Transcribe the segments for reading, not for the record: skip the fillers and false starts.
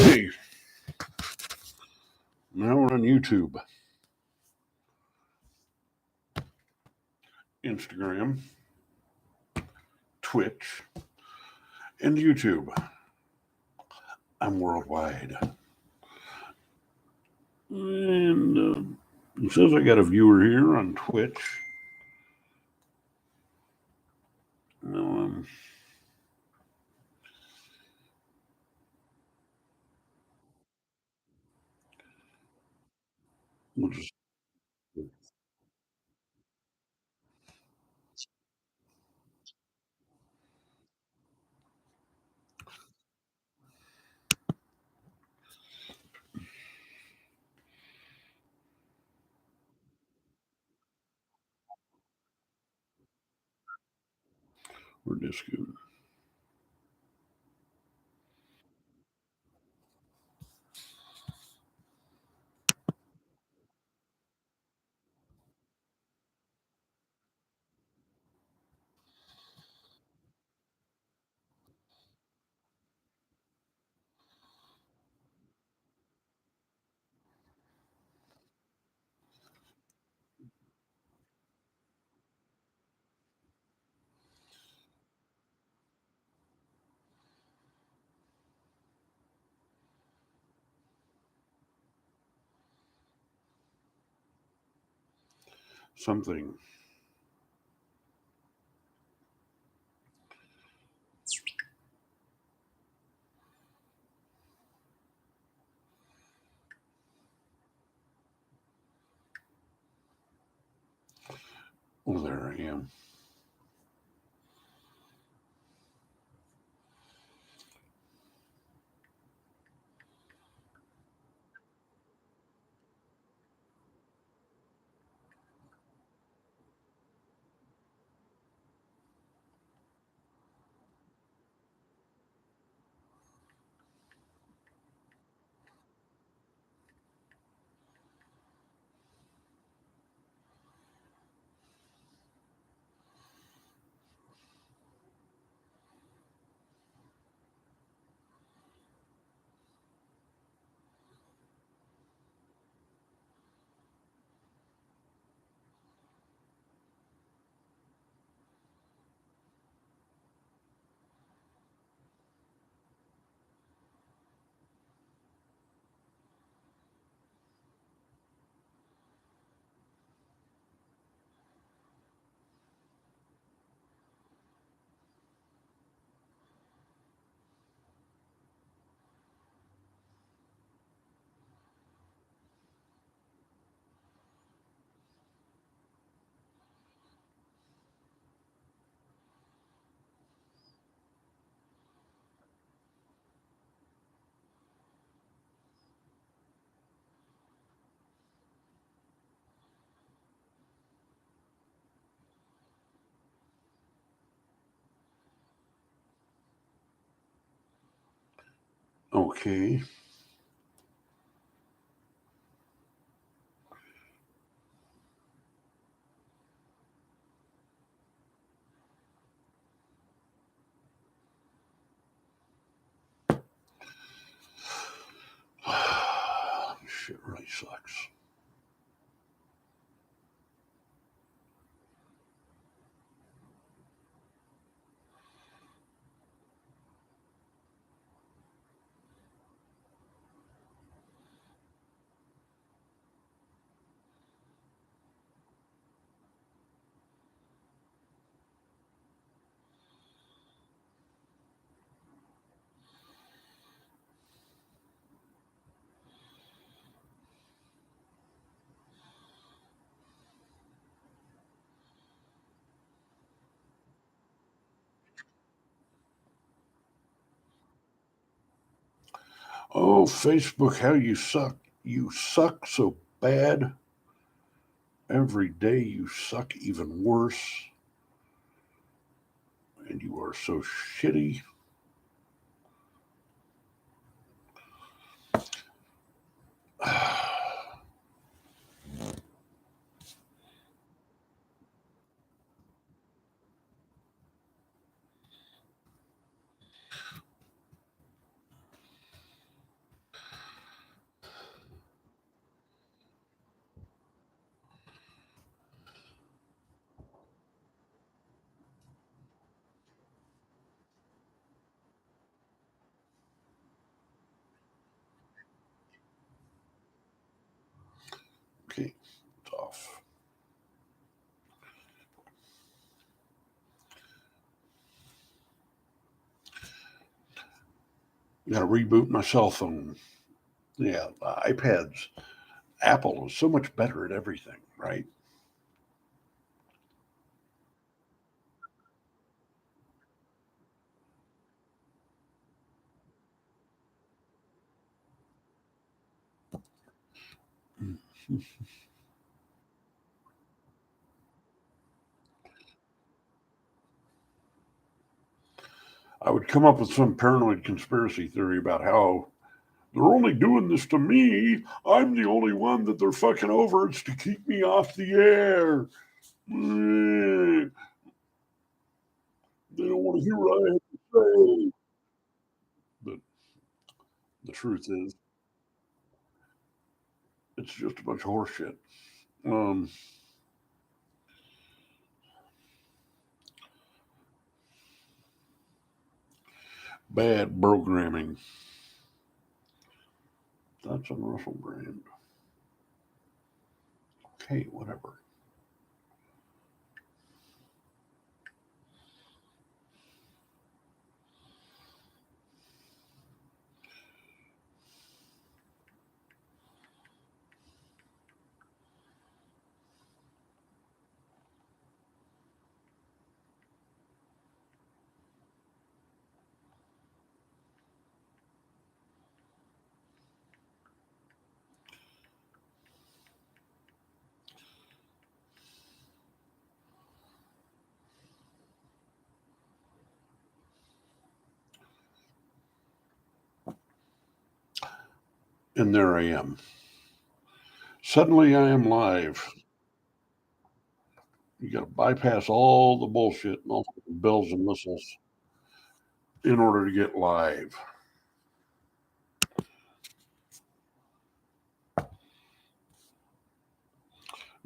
Okay, now we're on YouTube, Instagram, Twitch, and YouTube. I'm worldwide. And it says I got a viewer here on Twitch. Now, we'll just we're just good. Something. Oh, there I am. Okay. Shit really sucks. Oh, Facebook, how you suck. You suck so bad. Every day you suck even worse. And you are so shitty. Got to reboot my cell phone. Yeah, iPads. Apple is so much better at everything, right? I would come up with some paranoid conspiracy theory about how they're only doing this to me. I'm the only one that they're fucking over. It's to keep me off the air. They don't want to hear what I have to say. But the truth is, it's just a bunch of horseshit. Um, Bad programming. That's a Russell brand. Okay, whatever. And there I am. Suddenly I am live. You got to bypass all the bullshit and all the bells and whistles in order to get live.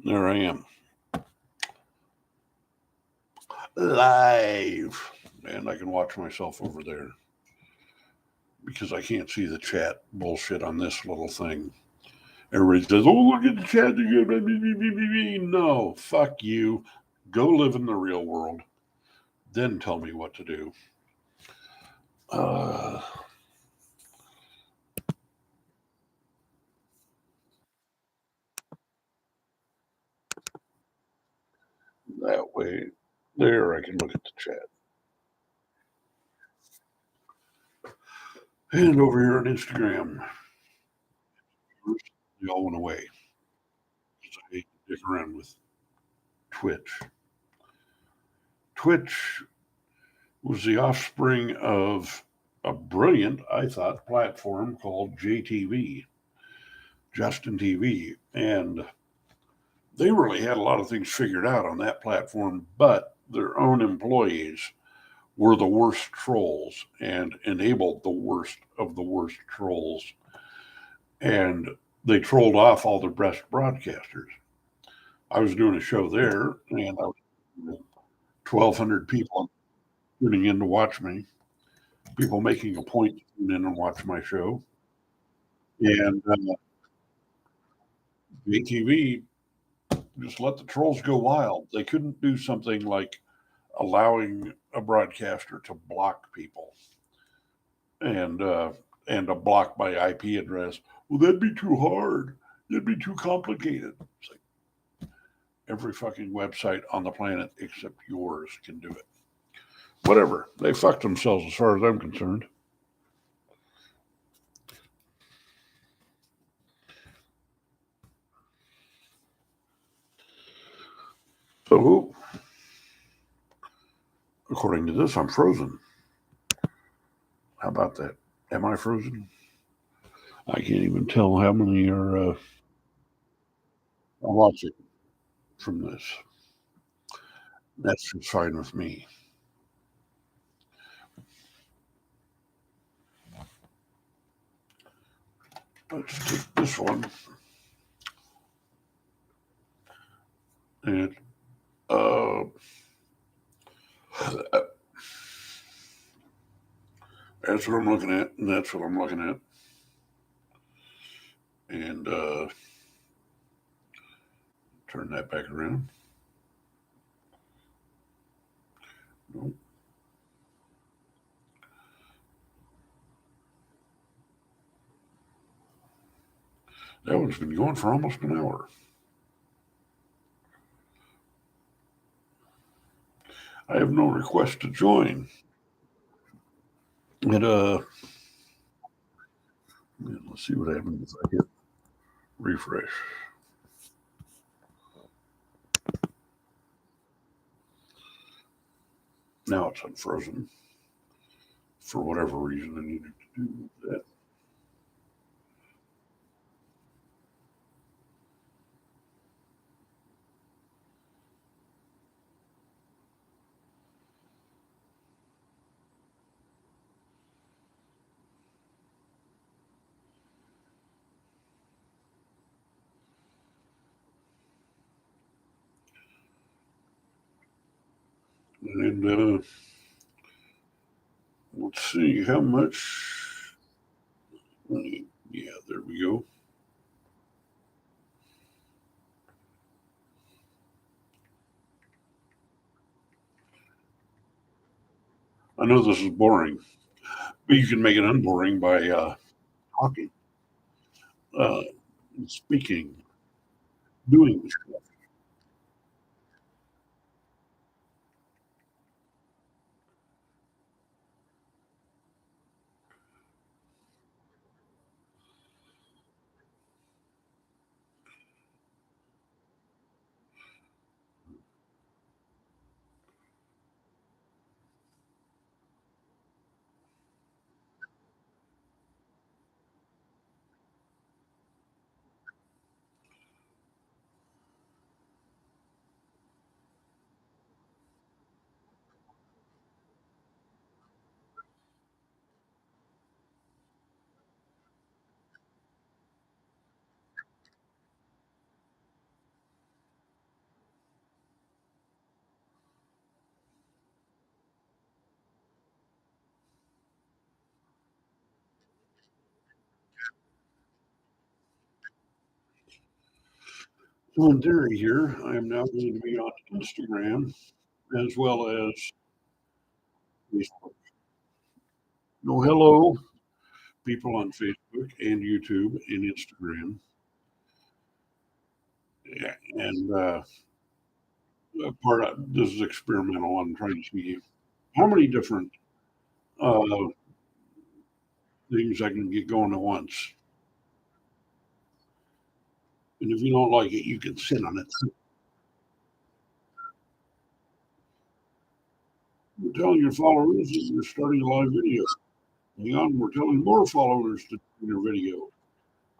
There I am. Live. And I can watch myself over there because I can't see the chat bullshit on this little thing. Everybody says, oh, look at the chat. No, fuck you. Go live in the real world. Then tell me what to do. Uh, that way, there I can look at the chat. And over here on Instagram, they all went away. So I hate to dick around with Twitch. Twitch was the offspring of a brilliant, I thought, platform called JTV, Justin TV. And they really had a lot of things figured out on that platform, but their own employees were the worst trolls and enabled the worst of the worst trolls. And they trolled off all the best broadcasters. I was doing a show there, and I was 1,200 people tuning in to watch me, people making a point to tune in and watch my show. And ATV just let the trolls go wild. They couldn't do something like allowing a broadcaster to block people and a block by IP address. Well, that'd be too hard. It'd be too complicated. It's like every fucking website on the planet except yours can do it. Whatever. They fucked themselves as far as I'm concerned. So, according to this, I'm frozen. How about that? Am I frozen? I can't even tell how many are watching from this. That's just fine with me. Let's take this one. And uh, that's what I'm looking at. And that's what I'm looking at. And turn that back around. Nope. That one's been going for almost an hour. I have no request to join. And let's see what happens if I hit refresh. Now it's unfrozen. For whatever reason, I needed to do that. And let's see how much. Yeah, there we go. I know this is boring, but you can make it unboring by talking, uh, speaking, doing stuff. So in theory, here I am now going to be on Instagram as well as Facebook. No, hello, people on Facebook and YouTube and Instagram. Yeah, and part of this is experimental. I'm trying to see how many different uh, things I can get going at once. And if you don't like it, you can sit on it. You're telling your followers that you're starting a live video. Hang on, we're telling more followers to do your video.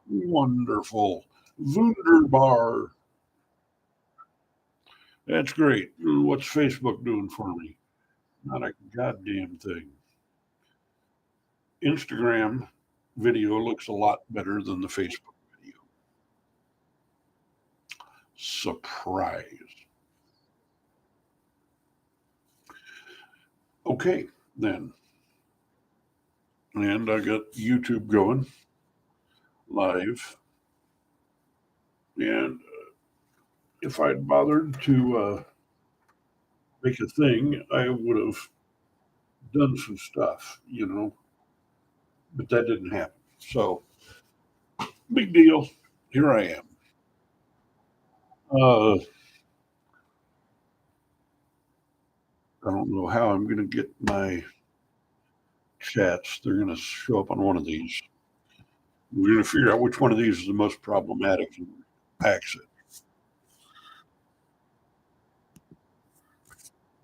Wonderful. Wunderbar. That's great. What's Facebook doing for me? Not a goddamn thing. Instagram video looks a lot better than the Facebook video. Surprise. Okay, then. And I got YouTube going live. And if I'd bothered to make a thing, I would have done some stuff, but that didn't happen. So, big deal. Here I am. I don't know how I'm going to get my chats. They're going to show up on one of these. We're going to figure out which one of these is the most problematic and packs it.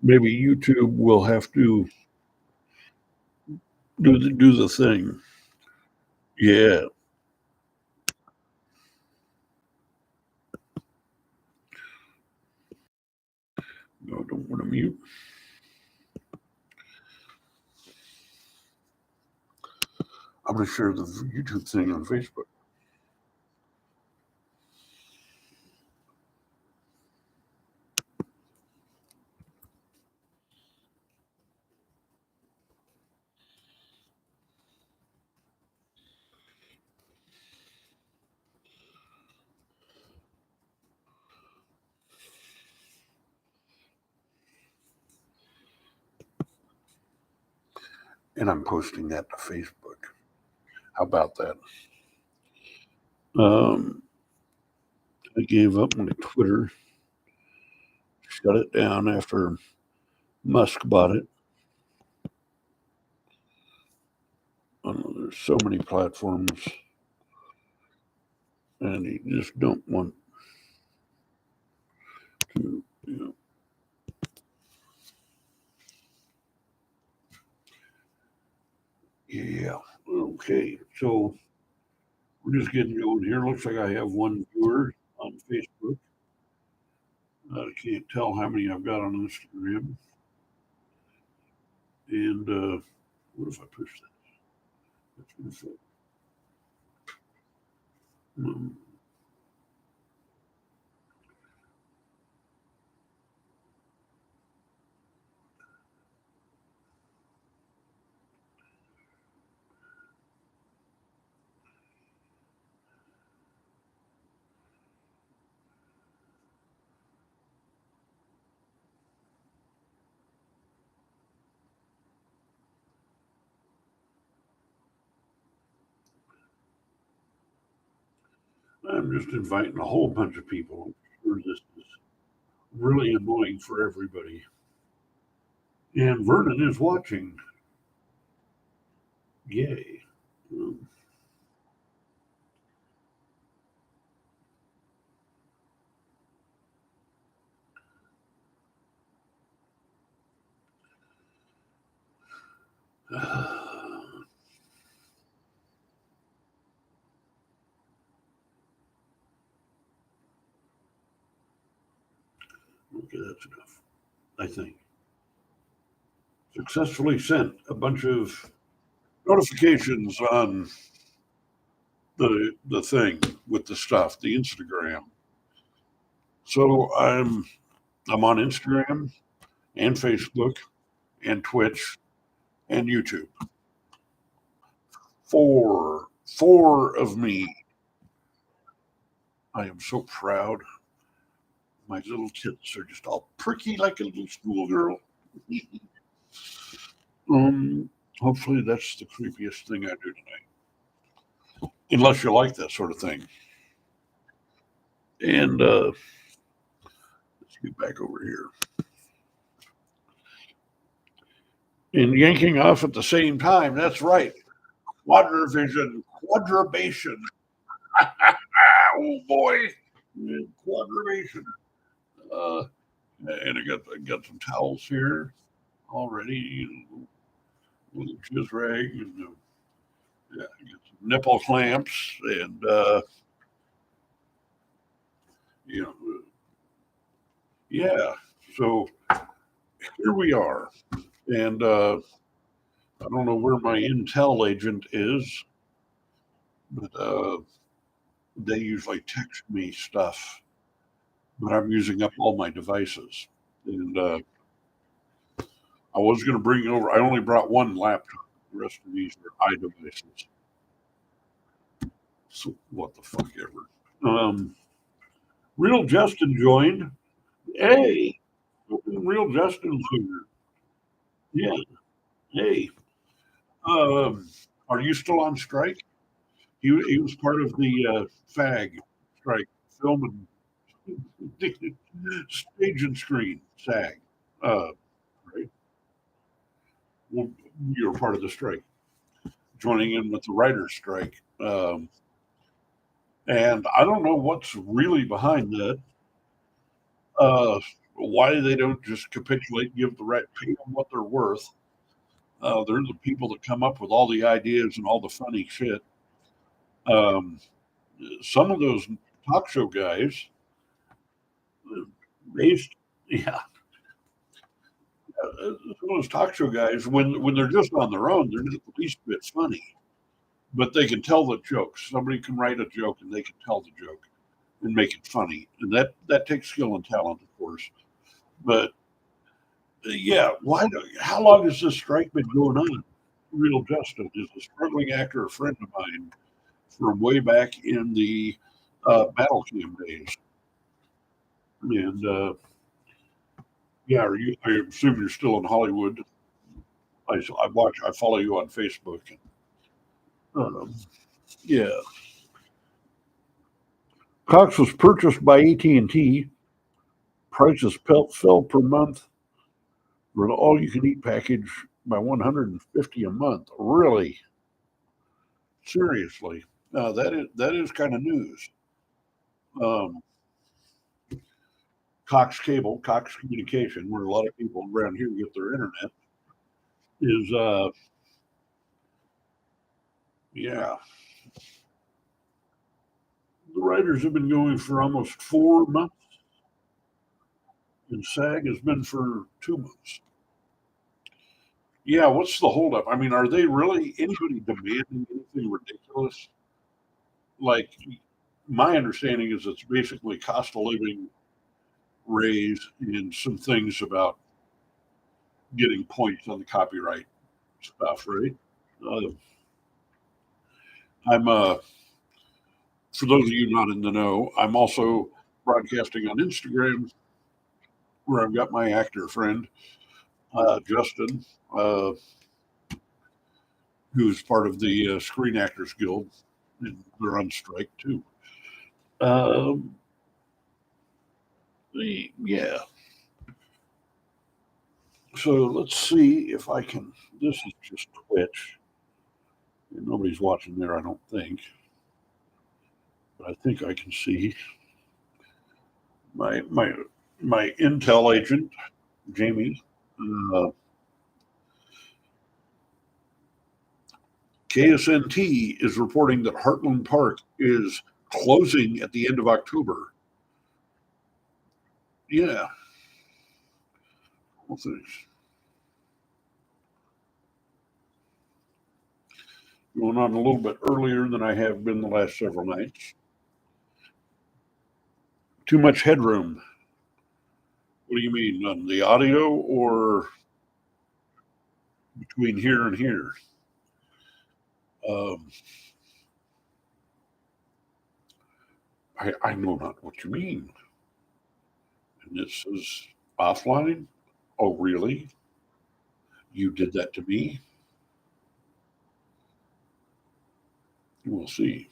Maybe YouTube will have to do the thing. Yeah. No, I don't want to mute. I'm going to share the YouTube thing on Facebook. And I'm posting that to Facebook. How about that? Um, I gave up my Twitter, shut it down after Musk bought it. I don't know, there's so many platforms, and you just don't want to, yeah. Okay, so we're just getting going here. Looks like I have one viewer on Facebook. I can't tell how many I've got on Instagram. And what if I push that? That's going to say, um, I'm just inviting a whole bunch of people. I'm sure this is really annoying for everybody. And Vernon is watching. Yay. Um, okay, that's enough, I think. Successfully sent a bunch of notifications on the thing with the stuff, the Instagram. So I'm on Instagram and Facebook and Twitch and YouTube. Four of me. I am so proud. My little tits are just all pricky like a little schoolgirl. um, hopefully that's the creepiest thing I do tonight, unless you like that sort of thing. And let's get back over here. And yanking off at the same time. That's right. Quadrivision, quadribation. Oh boy, quadribation. Uh, and I got some towels here already. With a jizz rag and yeah, I got some nipple clamps and you know, yeah. So here we are, and I don't know where my intel agent is, but they usually text me stuff, but I'm using up all my devices, and I was going to bring over. I only brought one laptop. The rest of these are iDevices. So what the fuck ever. Real Justin joined. Hey, Real Justin's here. Yeah. Hey. Um, are you still on strike? He was part of the FAG strike, film and stage and screen SAG. Uh, right. Well, you're part of the strike, joining in with the writers' strike. And I don't know what's really behind that. Why they don't just capitulate, and give the right, pay them what they're worth. They're the people that come up with all the ideas and all the funny shit. Um, some of those talk show guys, based, yeah, some of those talk show guys, when they're just on their own, they're not the least bit funny, but they can tell the jokes. Somebody can write a joke and they can tell the joke and make it funny, and that takes skill and talent, of course. But yeah, why? How long has this strike been going on? Real Justin is a struggling actor, a friend of mine from way back in the battle cam days. And yeah, I assume you're still in Hollywood. I follow you on Facebook. Um, yeah, Cox was purchased by AT&T. Prices fell per month for an all-you-can-eat package by 150 a month. Really? Seriously? That is kind of news. Um, Cox Cable, Cox Communication, where a lot of people around here get their internet, is yeah. The writers have been going for almost 4 months, and SAG has been for 2 months. Yeah, what's the holdup? I mean, are they really anybody demanding anything ridiculous? Like, my understanding is it's basically cost of living raise and some things about getting points on the copyright stuff, right? Uh, I'm for those of you not in the know, I'm also broadcasting on Instagram where I've got my actor friend Justin, uh, who's part of the Screen Actors Guild, and they're on strike too. Um, yeah. So let's see if I can. This is just Twitch. Nobody's watching there, I don't think. But I think I can see my intel agent, Jamie. Uh, KSNT is reporting that Heartland Park is closing at the end of October. Yeah. Well, thanks. Going on a little bit earlier than I have been the last several nights. Too much headroom. What do you mean? On the audio or between here and here? Um, I know not what you mean. And this is offline? Oh, really? You did that to me? We'll see.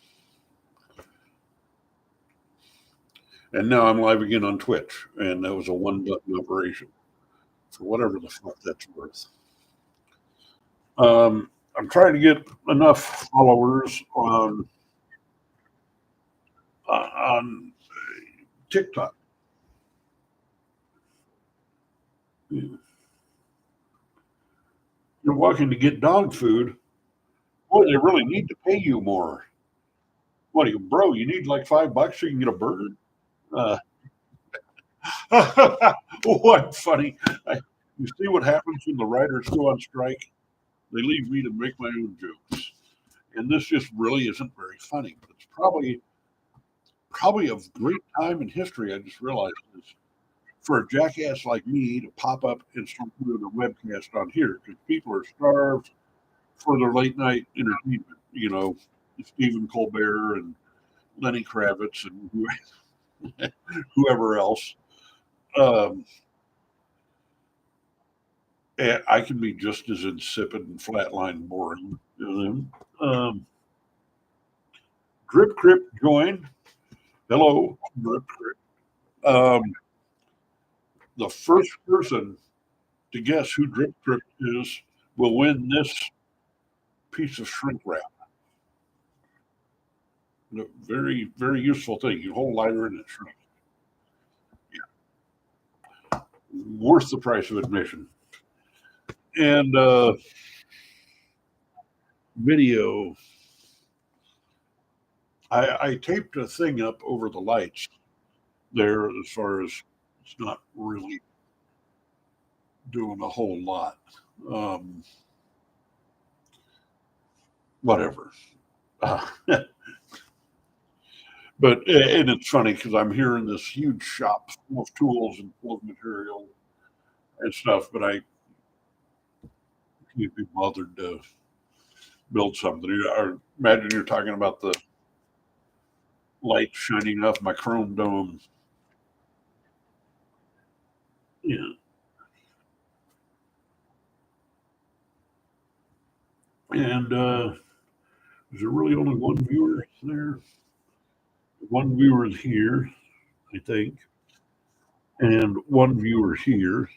And now I'm live again on Twitch, and that was a one button operation for whatever the fuck that's worth. I'm trying to get enough followers on TikTok. You're walking to get dog food. Boy, they really need to pay you more. What are you, bro? You need like $5 so you can get a burger. Uh, what funny? You see what happens when the writers go on strike? They leave me to make my own jokes, and this just really isn't very funny. But it's probably a great time in history. I just realized this for a jackass like me to pop up and start doing a webcast on here because people are starved for their late night entertainment. Stephen Colbert and Lenny Kravitz and whoever else. Um, and I can be just as insipid and flatline boring as them. Drip Crip joined. Hello, Drip Crip. Um, the first person to guess who Drip Crip is will win this piece of shrink wrap. A very, very useful thing. You hold lighter and it shrinks. Worth the price of admission. And video. I taped a thing up over the lights there as far as it's not really doing a whole lot. Um, Whatever. Uh, and it's funny because I'm here in this huge shop full of tools and full of material and stuff, but I can't be bothered to build something. Imagine you're talking about the light shining off my chrome dome. Yeah. And is there really only one viewer there? one viewer here, I think, and one viewer here,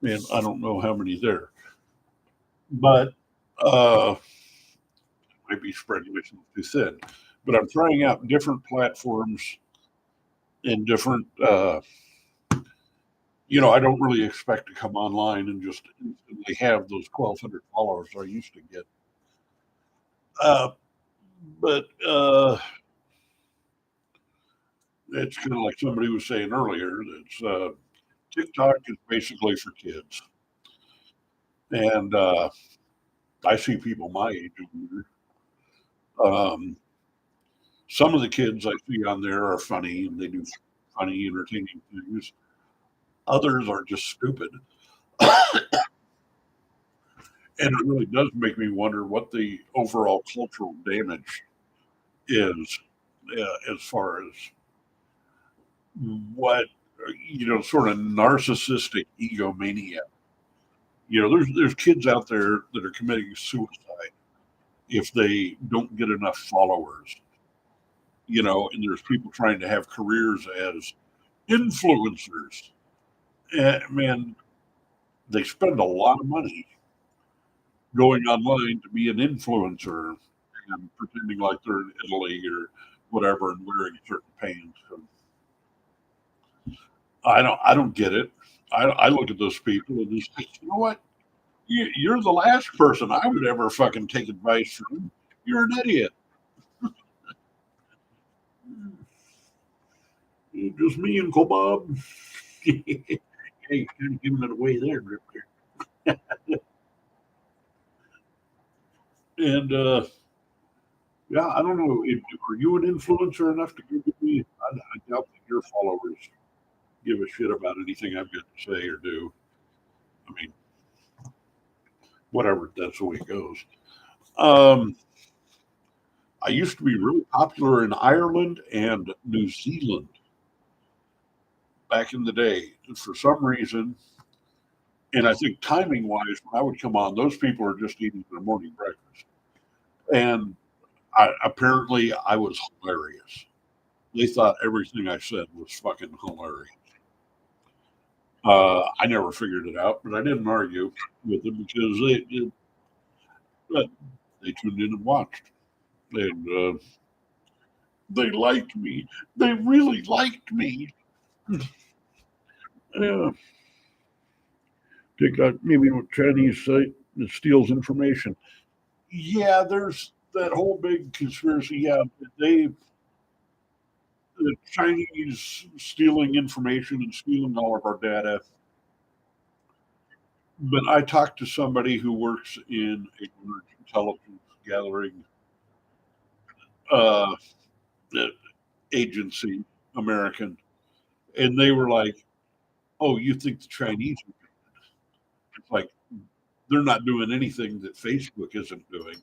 and I don't know how many there. But uh, might be spreading myself too thin. But I'm trying out different platforms and different. I don't really expect to come online and just instantly have those 1,200 followers I used to get. Uh, but it's kind of like somebody was saying earlier. It's TikTok is basically for kids, and I see people my age and older. Um, some of the kids I see on there are funny and they do funny, entertaining things. Others are just stupid, and it really does make me wonder what the overall cultural damage is, as far as what sort of narcissistic egomania. There's kids out there that are committing suicide if they don't get enough followers. And there's people trying to have careers as influencers. And man, they spend a lot of money going online to be an influencer and pretending like they're in Italy or whatever and wearing certain pants. And I don't get it. I look at those people and just think, you know what? You're the last person I would ever fucking take advice from. You're an idiot. Just me and Bob. Hey, kind of giving it away there, Rip. And yeah, I don't know. Are you an influencer enough to give me? I doubt that your followers give a shit about anything I've got to say or do. I mean, whatever. That's the way it goes. Um, I used to be really popular in Ireland and New Zealand back in the day. For some reason, and I think timing wise, when I would come on, those people are just eating their morning breakfast. And apparently, I was hilarious. They thought everything I said was fucking hilarious. I never figured it out, but I didn't argue with them because but they tuned in and watched, and they liked me. They really liked me. Yeah, take out maybe a Chinese site that steals information. Yeah, there's that whole big conspiracy. Yeah, they the Chinese stealing information and stealing all of our data. But I talked to somebody who works in a large intelligence gathering uh, agency, American, and they were like, "Oh, you think the Chinese?" It's like they're not doing anything that Facebook isn't doing,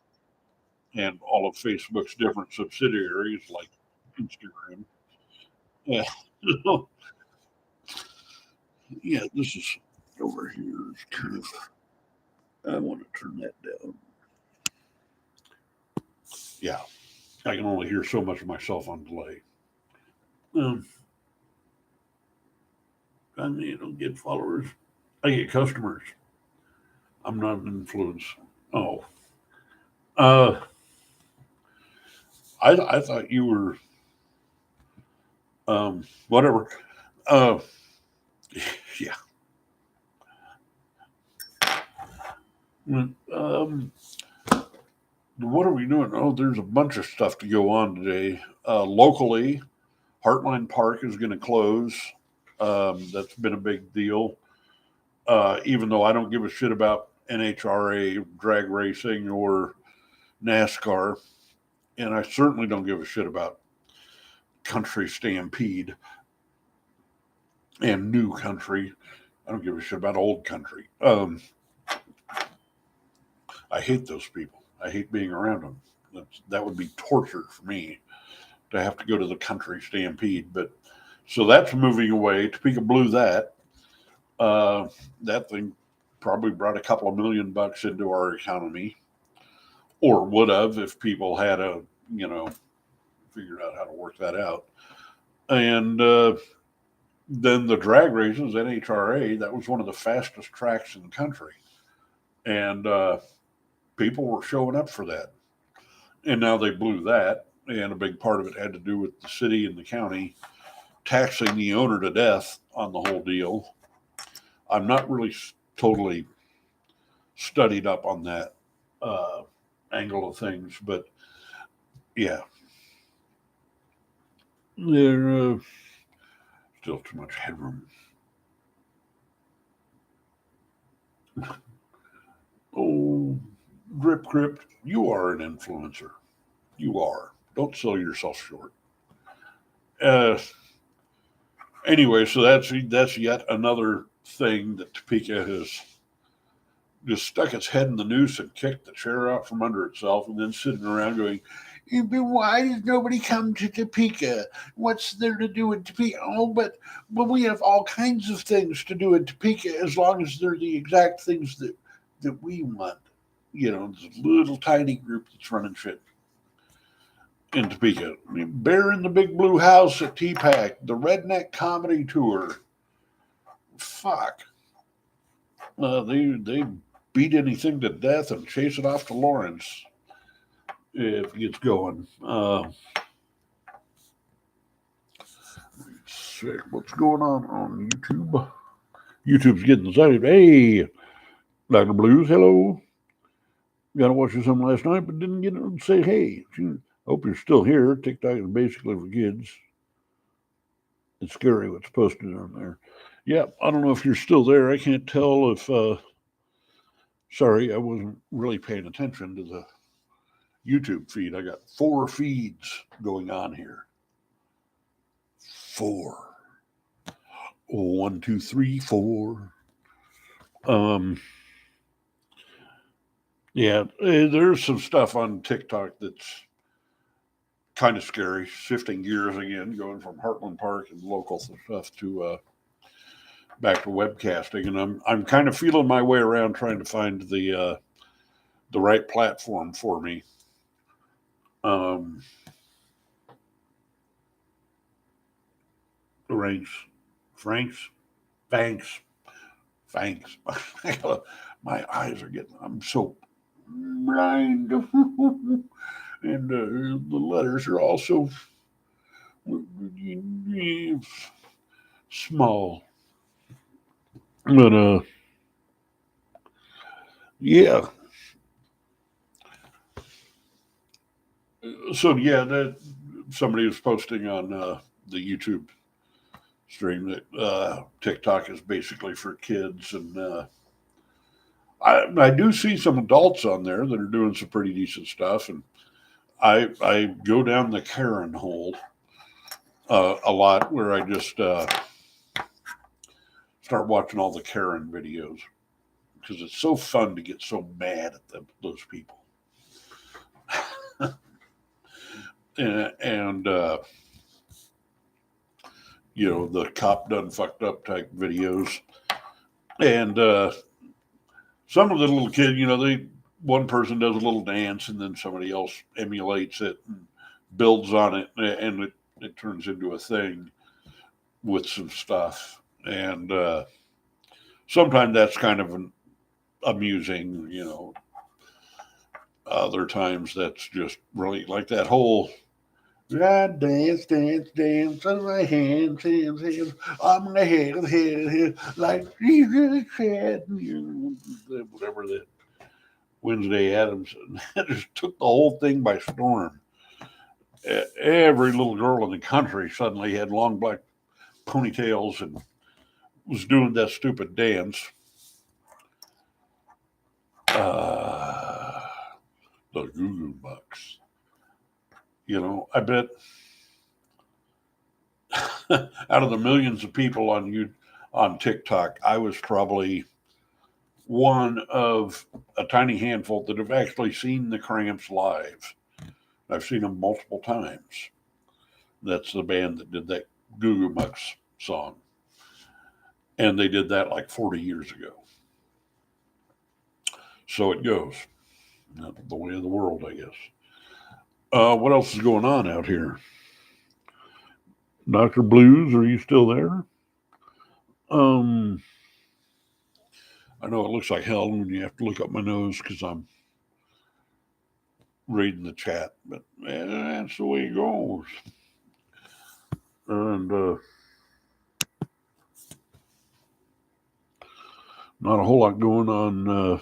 and all of Facebook's different subsidiaries like Instagram. Yeah, yeah. This is over here. Is kind of. I want to turn that down. Yeah, I can only hear so much of myself on delay. Um, I mean, don't get followers. I get customers. I'm not an influence. Oh, uh, I thought you were whatever. Uh, yeah. Um, what are we doing? Oh, there's a bunch of stuff to go on today. Locally, Heartline Park is going to close. That's been a big deal. Even though I don't give a shit about NHRA drag racing or NASCAR, and I certainly don't give a shit about country stampede and new country. I don't give a shit about old country. I hate those people. I hate being around them. That would be torture for me to have to go to the country stampede. But so that's moving away. Topeka blew that. Uh, that thing probably brought a couple of $1 million into our economy, or would have if people had if figured out how to work that out. And then the drag races, NHRA, that was one of the fastest tracks in the country. And people were showing up for that. And now they blew that. And a big part of it had to do with the city and the county taxing the owner to death on the whole deal. I'm not really totally studied up on that angle of things, but yeah, there's still too much headroom. Oh, Grip Crypt, you are an influencer. You are. Don't sell yourself short. Uh, anyway, so that's yet another thing that Topeka has just stuck its head in the noose and kicked the chair out from under itself, and then sitting around going, "Why does nobody come to Topeka? What's there to do in Topeka? Oh, but we have all kinds of things to do in Topeka as long as they're the exact things that we want." You know, this little tiny group that's running shit in Topeka. Bear in the Big Blue House at TPAC, the Redneck Comedy Tour. Fuck. They beat anything to death and chase it off to Lawrence if it gets going. What's going on YouTube? YouTube's getting excited. Hey, Dr. Blues, hello. Got to watch you some last night, but didn't get to say hey. Hope you're still here. TikTok is basically for kids. It's scary what's posted on there. Yeah, I don't know if you're still there. I can't tell if. Sorry, I wasn't really paying attention to the YouTube feed. I got 4 feeds going on here. 4. 1, 2, 3, 4. Yeah, there's some stuff on TikTok that's kind of scary. Shifting gears again, going from Heartland Park and local stuff to back to webcasting, and I'm kind of feeling my way around trying to find the right platform for me. Franks. My eyes are getting. I'm so blind, and the letters are also small. But yeah. So yeah, that somebody was posting on the YouTube stream that TikTok is basically for kids, and I do see some adults on there that are doing some pretty decent stuff, and I go down the Karen hole a lot, where I just start watching all the Karen videos because it's so fun to get so mad at those people. and you know, the cop done fucked up type videos, and some of the little kid, you know, one person does a little dance and then somebody else emulates it and builds on it, and it turns into a thing with some stuff, and sometimes that's kind of amusing, you know. Other times that's just really like that whole dance on my hands, on my head, like Jesus said, whatever that Wednesday Addams just took the whole thing by storm. Every little girl in the country suddenly had long black ponytails and was doing that stupid dance. The Goo Goo Bucks. You know, I bet out of the millions of people on TikTok, I was probably one of a tiny handful that have actually seen the Cramps live. I've seen them multiple times. That's the band that did that Goo Goo Bucks song. And they did that like 40 years ago. So it goes. The way of the world, I guess. What else is going on out here? Dr. Blues, are you still there? Um, I know it looks like hell when you have to look up my nose because I'm reading the chat, but that's the way it goes. And not a whole lot going on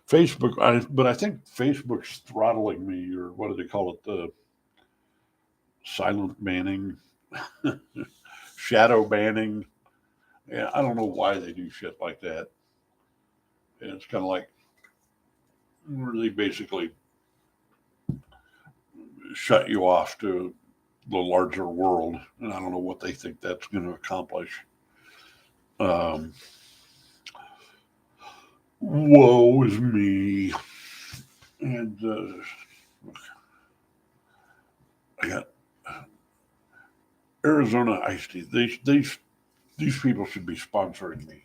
Facebook. But I think Facebook's throttling me, or what do they call it? The silent banning, shadow banning. Yeah, I don't know why they do shit like that. And it's kind of like they basically shut you off to the larger world, and I don't know what they think that's going to accomplish. Um, Woe is me. And I got Arizona iced tea. These people should be sponsoring me.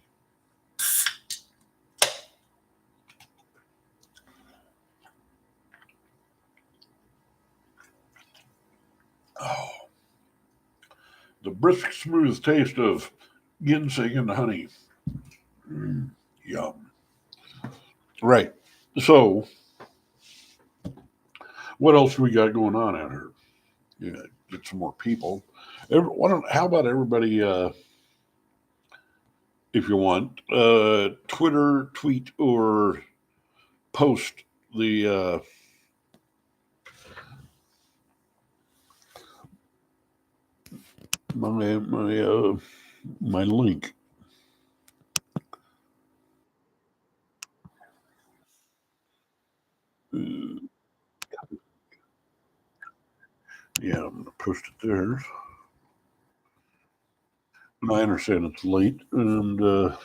Oh, the brisk, smooth taste of ginseng and honey. Yum. Right. So, what else we got going on out here? Yeah, get some more people. How about everybody, if you want, Twitter, tweet, or post the my link. Uh, yeah, I'm gonna post it there. And I understand it's late, and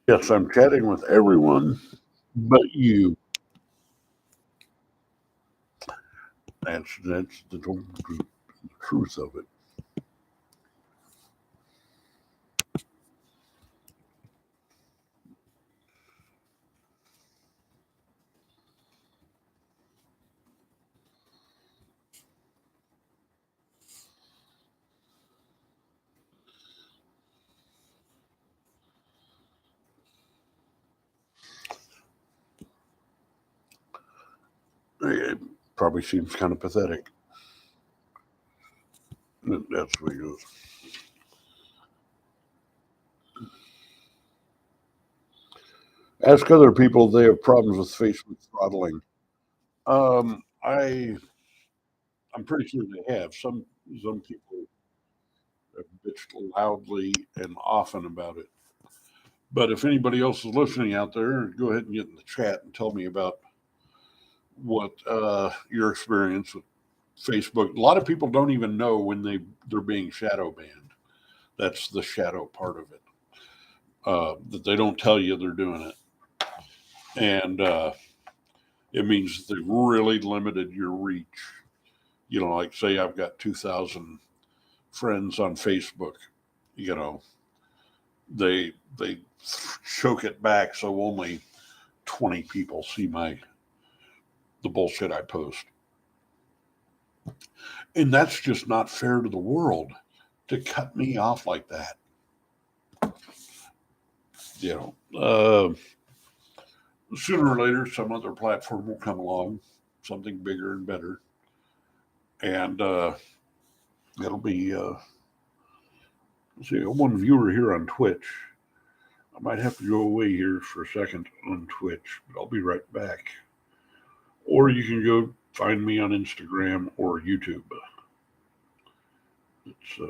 yes, I'm chatting with everyone but you. That's the truth of it. It probably seems kind of pathetic. That's the way it goes. Ask other people if they have problems with Facebook throttling. I'm pretty sure they have. Some people have bitched loudly and often about it. But if anybody else is listening out there, go ahead and get in the chat and tell me about what your experience with Facebook. A lot of people don't even know when they're being shadow banned. That's the shadow part of it. That they don't tell you they're doing it, and it means they've really limited your reach. You know, like say I've got 2,000 friends on Facebook. You know, they choke it back so only 20 people see the bullshit I post. And that's just not fair to the world to cut me off like that. You know, sooner or later, some other platform will come along, something bigger and better. And it'll be, see, one viewer here on Twitch. I might have to go away here for a second on Twitch, but I'll be right back. Or you can go find me on Instagram or YouTube. It's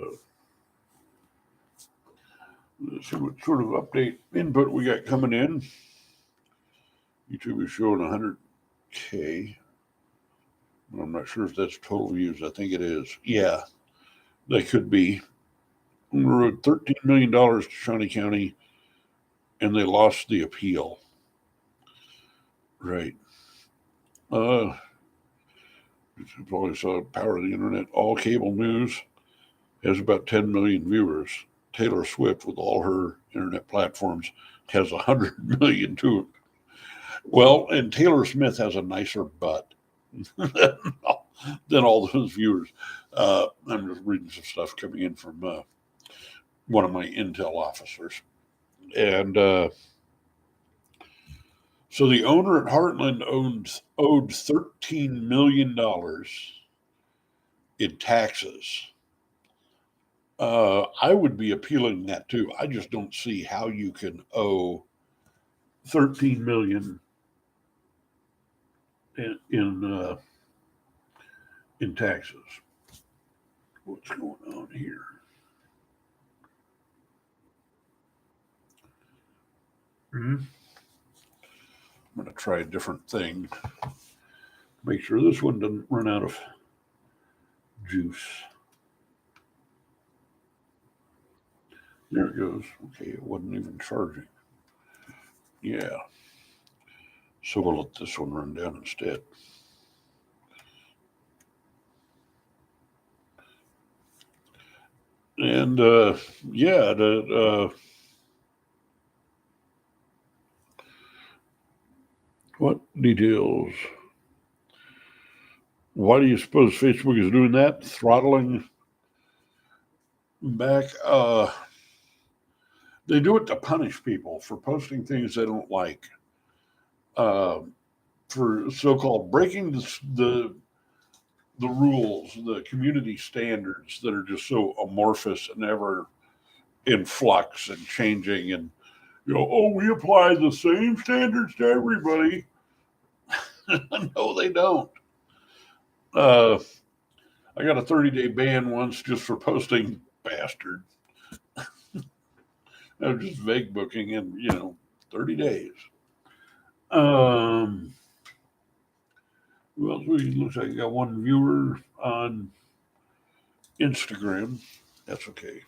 let's see what sort of update input we got coming in. YouTube is showing 100K. I'm not sure if that's total views. I think it is. Yeah, they could be. wrote $13 million to Shawnee County, and they lost the appeal. Right. You probably saw Power of the Internet. All cable news has about 10 million viewers. Taylor Swift, with all her internet platforms, has 100 million too. Well, and Taylor Smith has a nicer butt than all those viewers. I'm just reading some stuff coming in from one of my intel officers. And so the owner at Heartland owed $13 million in taxes. I would be appealing that too. I just don't see how you can owe 13 million in taxes. What's going on here? I'm going to try a different thing. Make sure this one doesn't run out of juice. There it goes. Okay, it wasn't even charging. Yeah. So we'll let this one run down instead. And what details? Why do you suppose Facebook is doing that? Throttling back. They do it to punish people for posting things they don't like. For so-called breaking the rules, the community standards that are just so amorphous and ever in flux and changing, and we apply the same standards to everybody. No, they don't. I got a 30-day ban once just for posting bastard. I was just vague booking in 30 days. Who else? Looks like I got one viewer on Instagram. That's okay.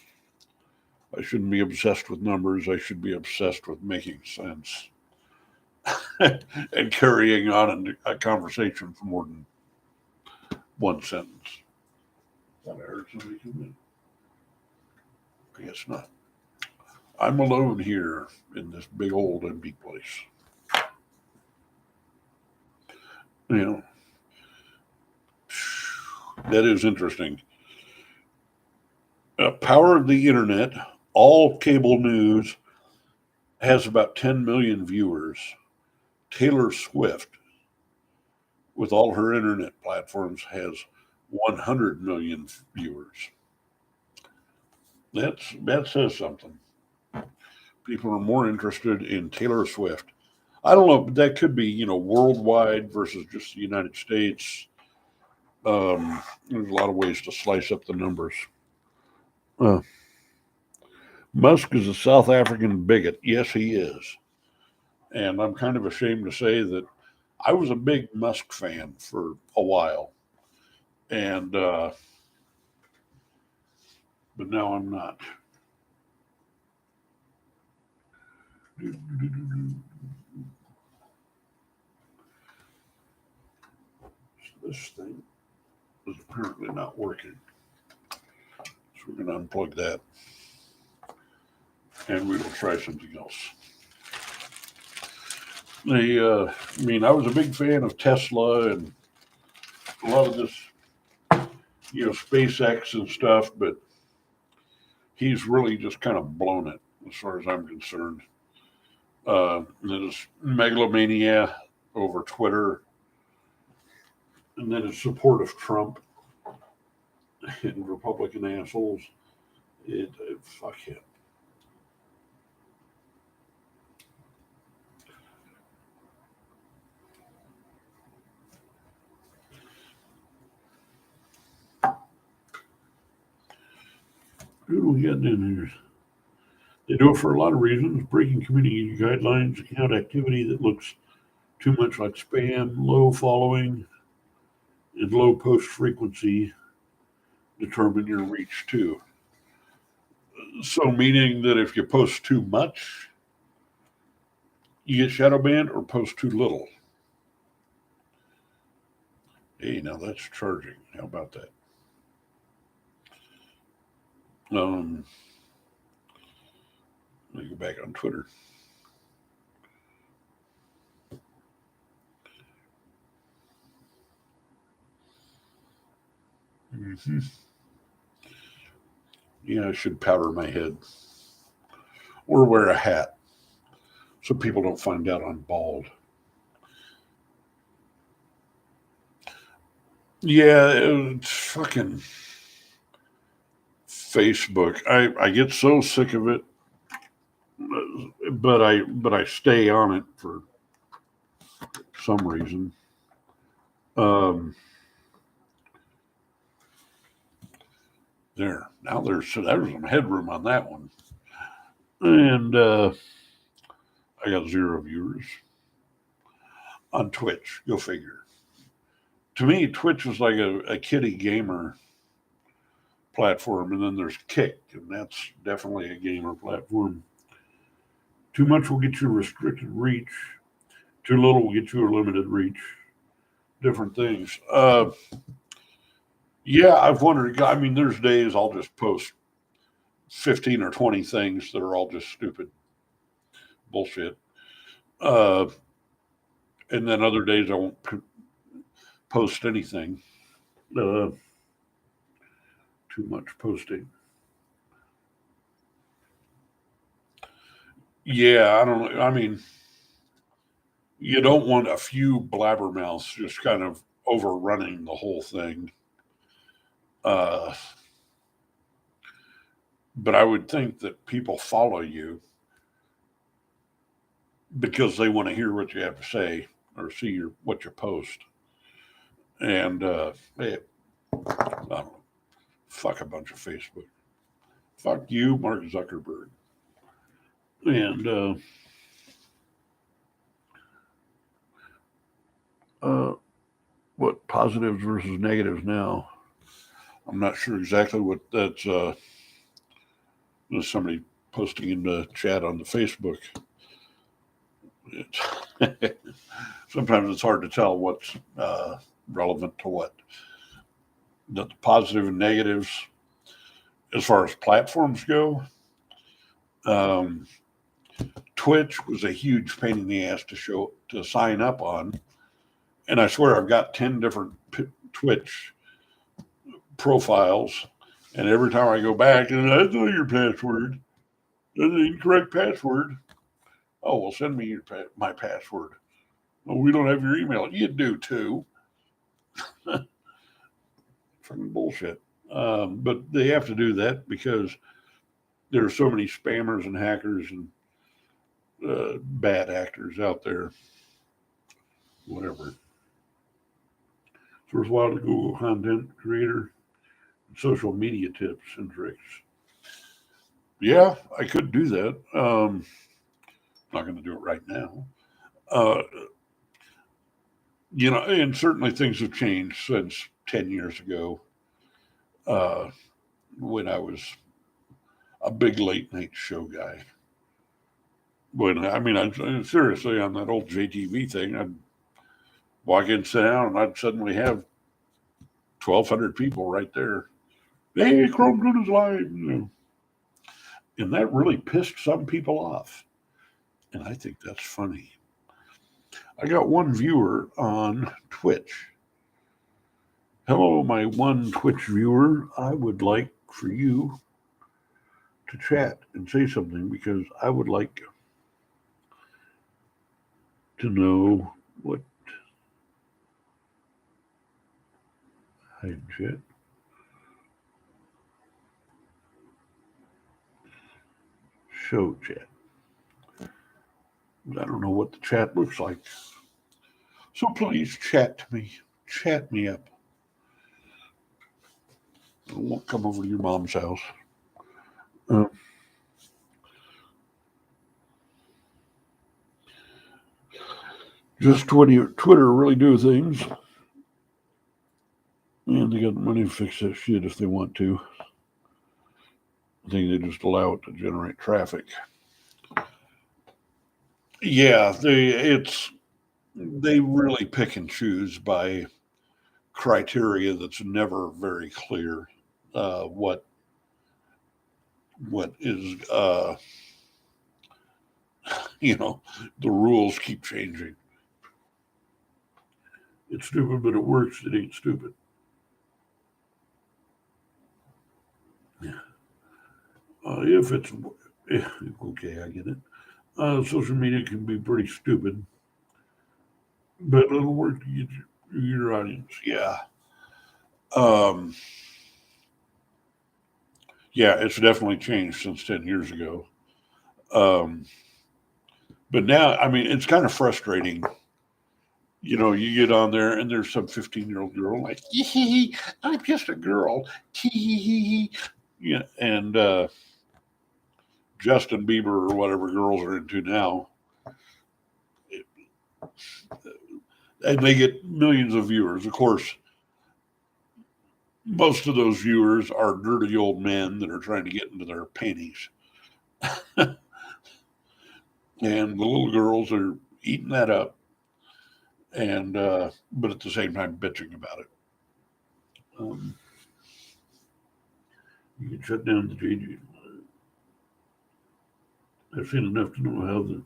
I shouldn't be obsessed with numbers. I should be obsessed with making sense and carrying on a conversation for more than one sentence. Thought I heard somebody come in. I guess not. I'm alone here in this big old empty place. That is interesting. Power of the Internet, all cable news, has about 10 million viewers. Taylor Swift, with all her internet platforms, has 100 million viewers. That says something. People are more interested in Taylor Swift. I don't know, but that could be, worldwide versus just the United States. There's a lot of ways to slice up the numbers. Musk is a South African bigot. Yes, he is. And I'm kind of ashamed to say that I was a big Musk fan for a while. And, but now I'm not. This thing is apparently not working. So we're going to unplug that. And we will try something else. I was a big fan of Tesla and a lot of this, SpaceX and stuff, but he's really just kind of blown it as far as I'm concerned. His megalomania over Twitter, and then his support of Trump and Republican assholes. Fuck him. Who do we got in here? They do it for a lot of reasons. Breaking community guidelines, account activity that looks too much like spam, low following, and low post frequency determine your reach too. So meaning that if you post too much, you get shadow banned, or post too little. Hey, now that's charging. How about that? Um, Let me go back on Twitter. Mm-hmm. Yeah, I should powder my head or wear a hat so people don't find out I'm bald. Yeah, it's fucking Facebook. I get so sick of it, but I stay on it for some reason. Um, there now there's some headroom on that one, and I got 0 viewers on Twitch. Go figure. To me, Twitch is like a kiddie gamer platform, and then there's Kick, and that's definitely a gamer platform. Too much will get you restricted reach. Too little will get you a limited reach. Different things. Yeah, I've wondered. I mean, there's days I'll just post 15 or 20 things that are all just stupid bullshit. Uh, and then other days I won't post anything. Uh, Too much posting. Yeah, I don't know. I mean, you don't want a few blabbermouths just kind of overrunning the whole thing. Uh, but I would think that people follow you because they want to hear what you have to say or see what you post. And hey, I don't know, fuck a bunch of Facebook. Fuck you, Mark Zuckerberg. And uh, what positives versus negatives now? I'm not sure exactly what that's. There's somebody posting in the chat on the Facebook. It's sometimes it's hard to tell what's relevant to what. The positive and negatives, as far as platforms go, um, Twitch was a huge pain in the ass to sign up on, and I swear I've got 10 different Twitch profiles, and every time I go back, and that's not your password, that's an incorrect password. Oh, well, send me my password. Oh, we don't have your email. You do too. Fucking bullshit. But they have to do that because there are so many spammers and hackers and bad actors out there. Whatever. First while to Google content creator, social media tips and tricks. Yeah, I could do that. Not going to do it right now. Uh, and certainly things have changed since 10 years ago uh, when I was a big late night show guy. When I seriously on that old JTV thing, I'd walk in, sit down, and I'd suddenly have 1,200 people right there. Hey, Chrome Good is live, and that really pissed some people off, and I think that's funny. I got one viewer on Twitch. Hello, my one Twitch viewer. I would like for you to chat and say something because I would like to know what. Hide chat. Show chat. I don't know what the chat looks like. So please chat to me. Chat me up. I won't come over to your mom's house. Uh, just Twitter really do things. And they got money to fix that shit if they want to. I think they just allow it to generate traffic. Yeah, they really pick and choose by criteria that's never very clear. What is the rules keep changing. It's stupid, but it works. It ain't stupid. Yeah. If it's okay, I get it. Social media can be pretty stupid, but it'll work to get your audience. Yeah. Um, yeah, it's definitely changed since 10 years ago. Um, but now, I mean, it's kind of frustrating. You get on there and there's some 15-year-old girl like, I'm just a girl. Yeah, and Justin Bieber or whatever girls are into now, and they get millions of viewers. Of course, most of those viewers are dirty old men that are trying to get into their panties, and the little girls are eating that up, and but at the same time bitching about it. Um, you can shut down the JG. I've seen enough to know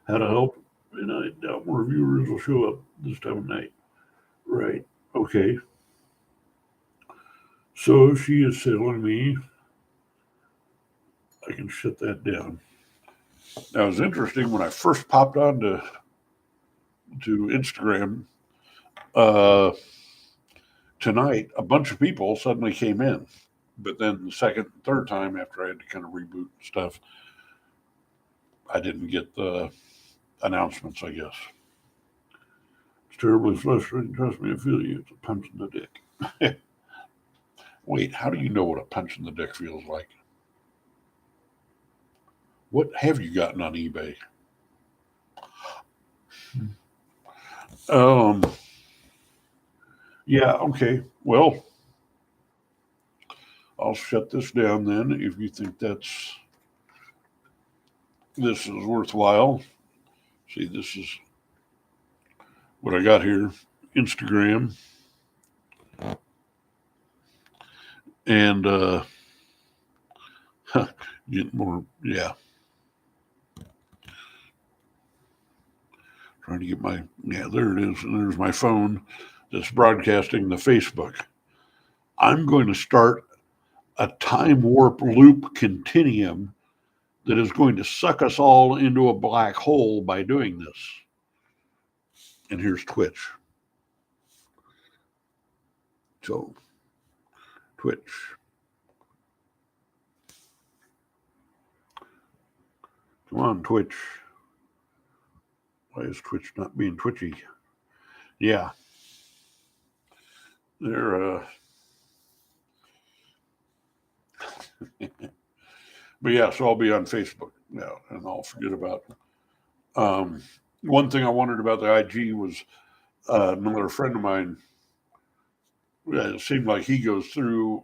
how to help, and I doubt more viewers will show up this time of night. Right. Okay. So she is telling me I can shut that down. Now it was interesting when I first popped on to Instagram uh, tonight. A bunch of people suddenly came in, but then the second, and third time after I had to kind of reboot stuff, I didn't get the announcements. I guess it's terribly frustrating. Trust me, I feel you. It's a punch in the dick. Wait, how do you know what a punch in the dick feels like? What have you gotten on eBay? Um, yeah, okay. Well, I'll shut this down then if you think this is worthwhile. See, this is what I got here. Instagram and get more. Yeah, trying to get my. Yeah, there it is. And there's my phone that's broadcasting the Facebook. I'm going to start a time warp loop continuum that is going to suck us all into a black hole by doing this. And here's Twitch. So, Twitch. Come on, Twitch. Why is Twitch not being twitchy? Yeah. They're, but yeah, so I'll be on Facebook now and I'll forget about um, one thing I wondered about the IG was another friend of mine. It seemed like he goes through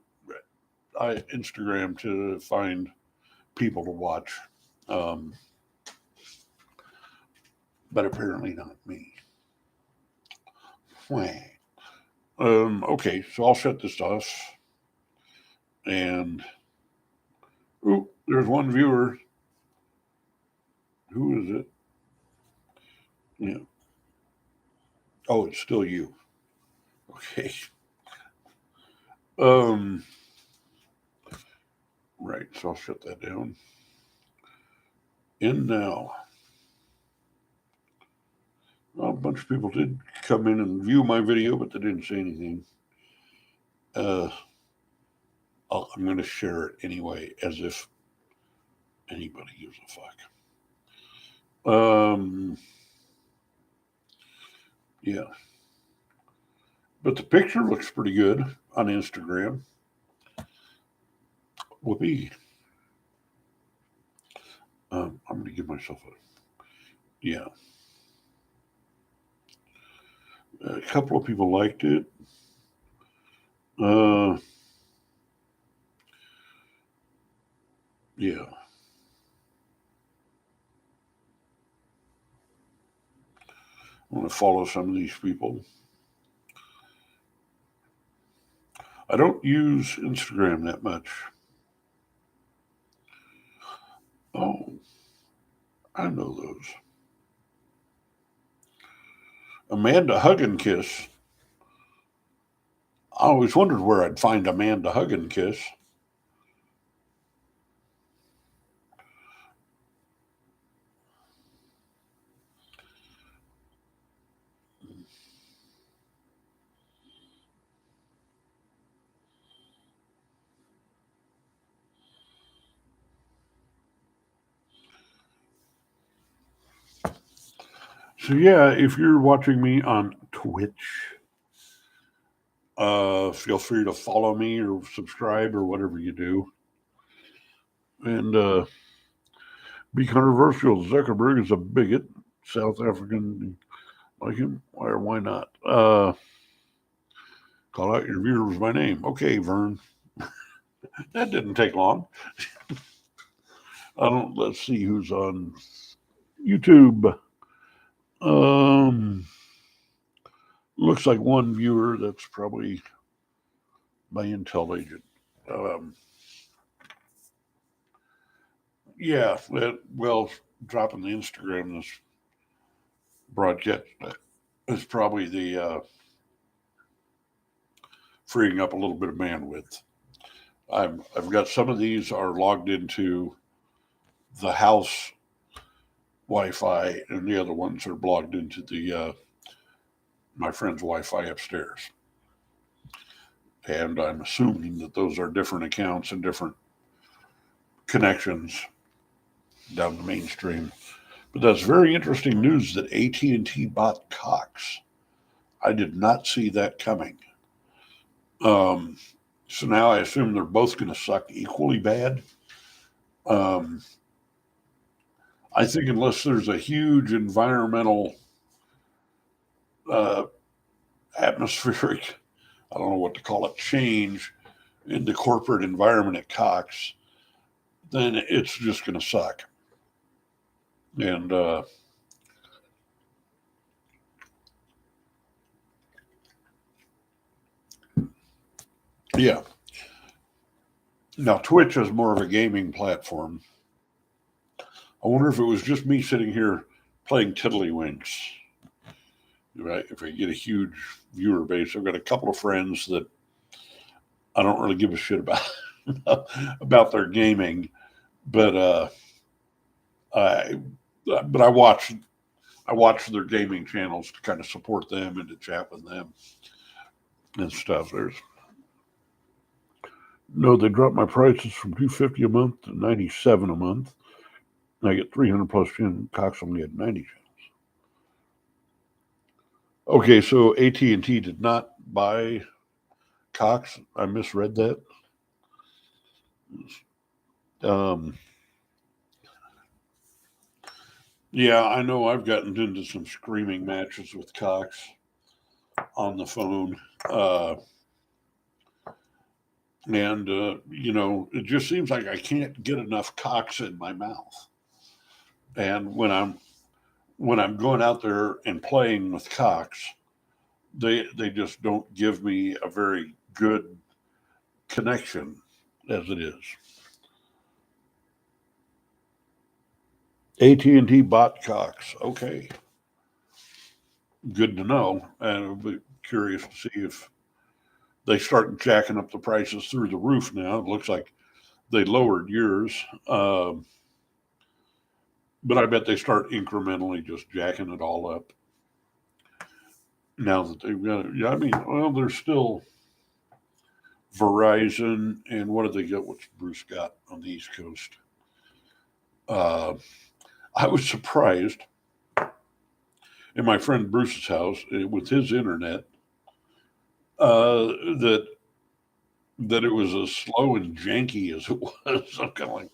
Instagram to find people to watch, um, but apparently not me. Okay, so I'll shut this off. And there's one viewer. Who is it? Yeah. Oh, it's still you. Okay. Um. Right. So I'll shut that down. And now, a bunch of people did come in and view my video, but they didn't say anything. Uh, I'm going to share it anyway, as if anybody gives a fuck. Yeah. But the picture looks pretty good on Instagram. Whoopee. I'm going to give myself yeah. A couple of people liked it. Uh, Yeah. I want to follow some of these people. I don't use Instagram that much. Oh, I know those. Amanda Hug and Kiss. I always wondered where I'd find Amanda Hug and Kiss. So yeah, if you're watching me on Twitch, feel free to follow me or subscribe or whatever you do. And be controversial. Zuckerberg is a bigot. South African, like him. Why or why not? Call out your viewers by name. Okay, Vern. That didn't take long. Let's see who's on YouTube. Um, looks like one viewer. That's probably my intel agent. Um, yeah, well, dropping the Instagram this broadcast is probably the freeing up a little bit of bandwidth. I've got some of these are logged into the house Wi-Fi, and the other ones are logged into the my friend's Wi-Fi upstairs. And I'm assuming that those are different accounts and different connections down the mainstream. But that's very interesting news that AT&T bought Cox. I did not see that coming. Um, so now I assume they're both going to suck equally bad. Um, I think unless there's a huge environmental uh, atmospheric, I don't know what to call it, change in the corporate environment at Cox, then it's just going to suck. And yeah. Now, Twitch is more of a gaming platform. I wonder if it was just me sitting here playing tiddlywinks. Right? If I get a huge viewer base, I've got a couple of friends that I don't really give a shit about about their gaming, but I but I watch their gaming channels to kind of support them and to chat with them and stuff. There's no, they dropped my prices from $250 a month to $97 a month. And I get 300 plus channels. Cox only had 90 channels. Okay, so AT&T did not buy Cox. I misread that. Um, yeah, I know I've gotten into some screaming matches with Cox on the phone. And it just seems like I can't get enough Cox in my mouth. And when I'm going out there and playing with Cox, they just don't give me a very good connection as it is. AT&T bought Cox. Okay, good to know. And I'll be curious to see if they start jacking up the prices through the roof now. It looks like they lowered yours. But I bet they start incrementally just jacking it all up now that they've got it. Yeah, I mean, well, there's still Verizon, and what do they get? What's Bruce got on the East Coast? Uh, I was surprised in my friend Bruce's house with his internet that it was as slow and janky as it was. I'm kind of like,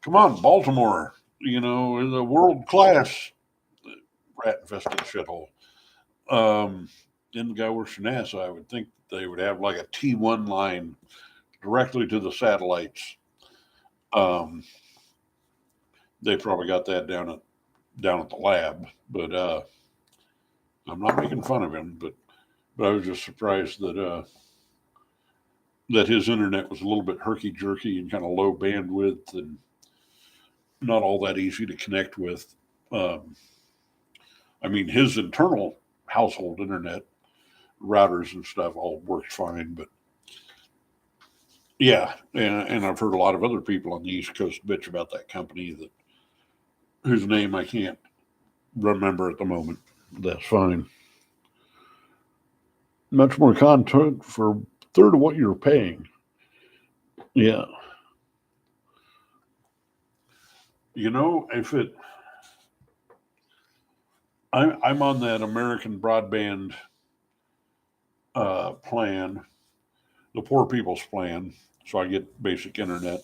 come on, Baltimore, in the world class rat infested shithole. In the guy works for NASA, I would think they would have like a T1 line directly to the satellites. Um, they probably got that down at the lab, but I'm not making fun of him. But I was just surprised that his internet was a little bit herky jerky and kind of low bandwidth and not all that easy to connect with. Um, I mean, his internal household internet routers and stuff all worked fine, but yeah, and I've heard a lot of other people on the East Coast bitch about that company that whose name I can't remember at the moment. That's fine. Much more content for a third of what you're paying. Yeah, if it, I'm on that American broadband plan, the poor people's plan, so I get basic internet,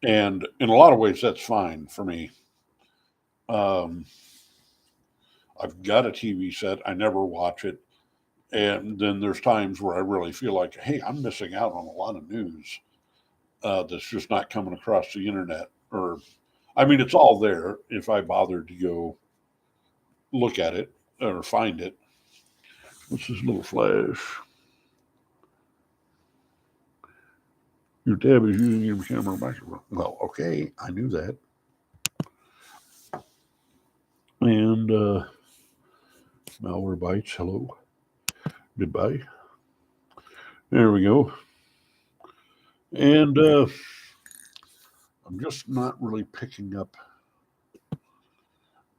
and in a lot of ways that's fine for me. Um, I've got a TV set. I never watch it. And then there's times where I really feel like, hey, I'm missing out on a lot of news that's just not coming across the internet. Or, I mean, it's all there if I bothered to go look at it or find it. What's this little flash? Your tab is using your camera microphone. Well, okay, I knew that. And malware bytes. Hello. Goodbye. There we go. And I'm just not really picking up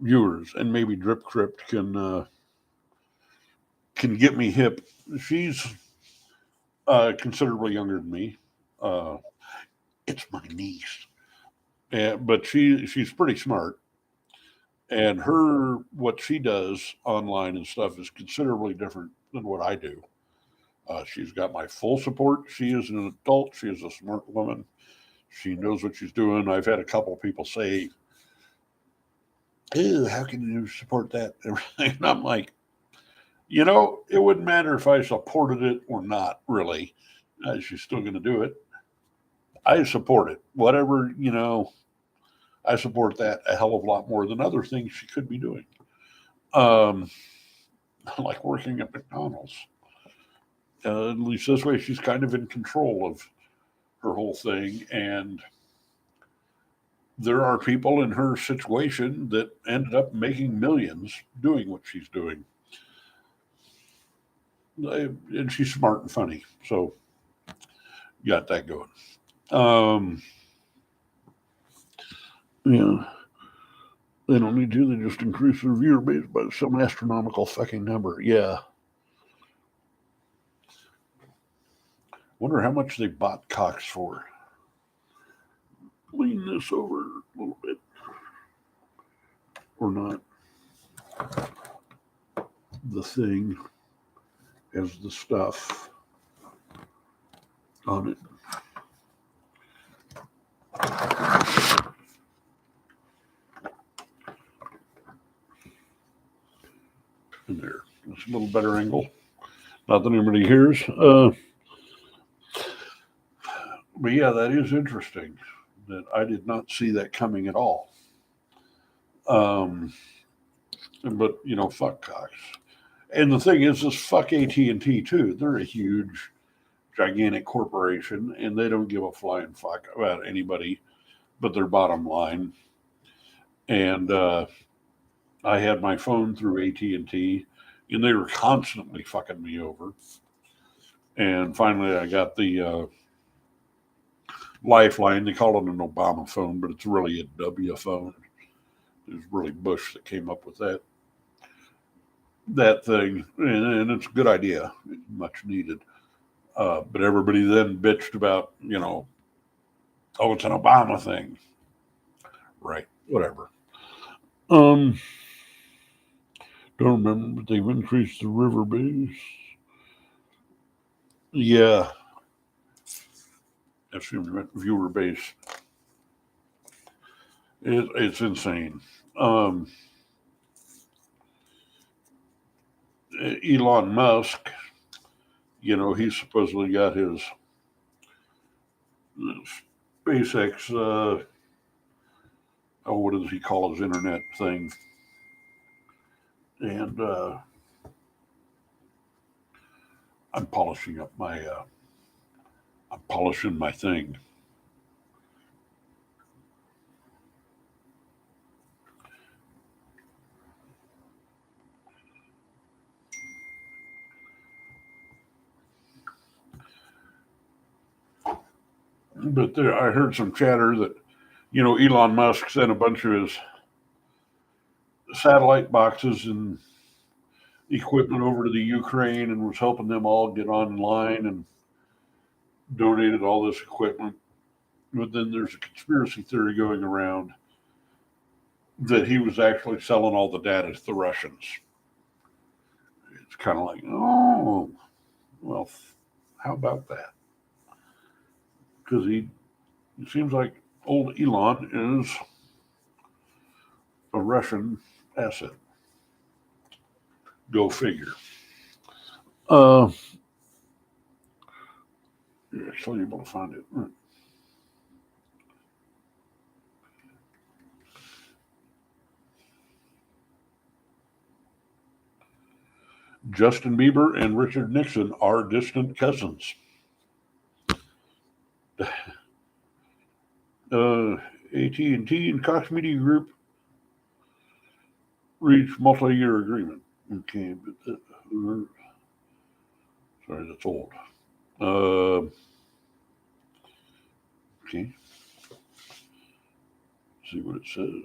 viewers, and maybe Drip Crypt can get me hip. She's considerably younger than me. Uh, it's my niece, but she's pretty smart, and her what she does online and stuff is considerably different than what I do. She's got my full support. She is an adult. She is a smart woman. She knows what she's doing. I've had a couple of people say, "Ew, how can you support that?" And I'm like, it wouldn't matter if I supported it or not, really. She's still going to do it. I support it. Whatever, I support that a hell of a lot more than other things she could be doing. Um, like working at McDonald's. At least this way, she's kind of in control of her whole thing. And there are people in her situation that ended up making millions doing what she's doing. And she's smart and funny. So, got that going. Um, yeah. They don't need to. They just increase their viewer base by some astronomical fucking number. Yeah. Wonder how much they bought Cox for. Lean this over a little bit. Or not. The thing has the stuff on it. And there. It's a little better angle. Not that anybody hears. But yeah, that is interesting. That I did not see that coming at all. Um, but fuck Cox. And the thing is, fuck AT&T too. They're a huge, gigantic corporation, and they don't give a flying fuck about anybody but their bottom line. And I had my phone through AT&T, and they were constantly fucking me over. And finally, I got the Lifeline. They call it an Obama phone, but it's really a W phone. It was really Bush that came up with that thing, and it's a good idea, much needed. But everybody then bitched about, oh, it's an Obama thing, right? Whatever. Um, don't remember, but they've increased the river base. Yeah, that's viewer base. It's insane. Um, Elon Musk, he's supposedly got his SpaceX, what does he call his internet thing? And I'm polishing up my, I'm polishing my thing. But there, I heard some chatter that, Elon Musk sent a bunch of his satellite boxes and equipment over to the Ukraine and was helping them all get online and donated all this equipment. But then there's a conspiracy theory going around that he was actually selling all the data to the Russians. It's kind of like, oh, well, how about that? Because it seems like old Elon is a Russian asset. Go figure. Actually able to find it. Justin Bieber and Richard Nixon are distant cousins. AT&T and Cox Media Group reach multi-year agreement. Okay, but sorry, that's old. Okay, see what it says.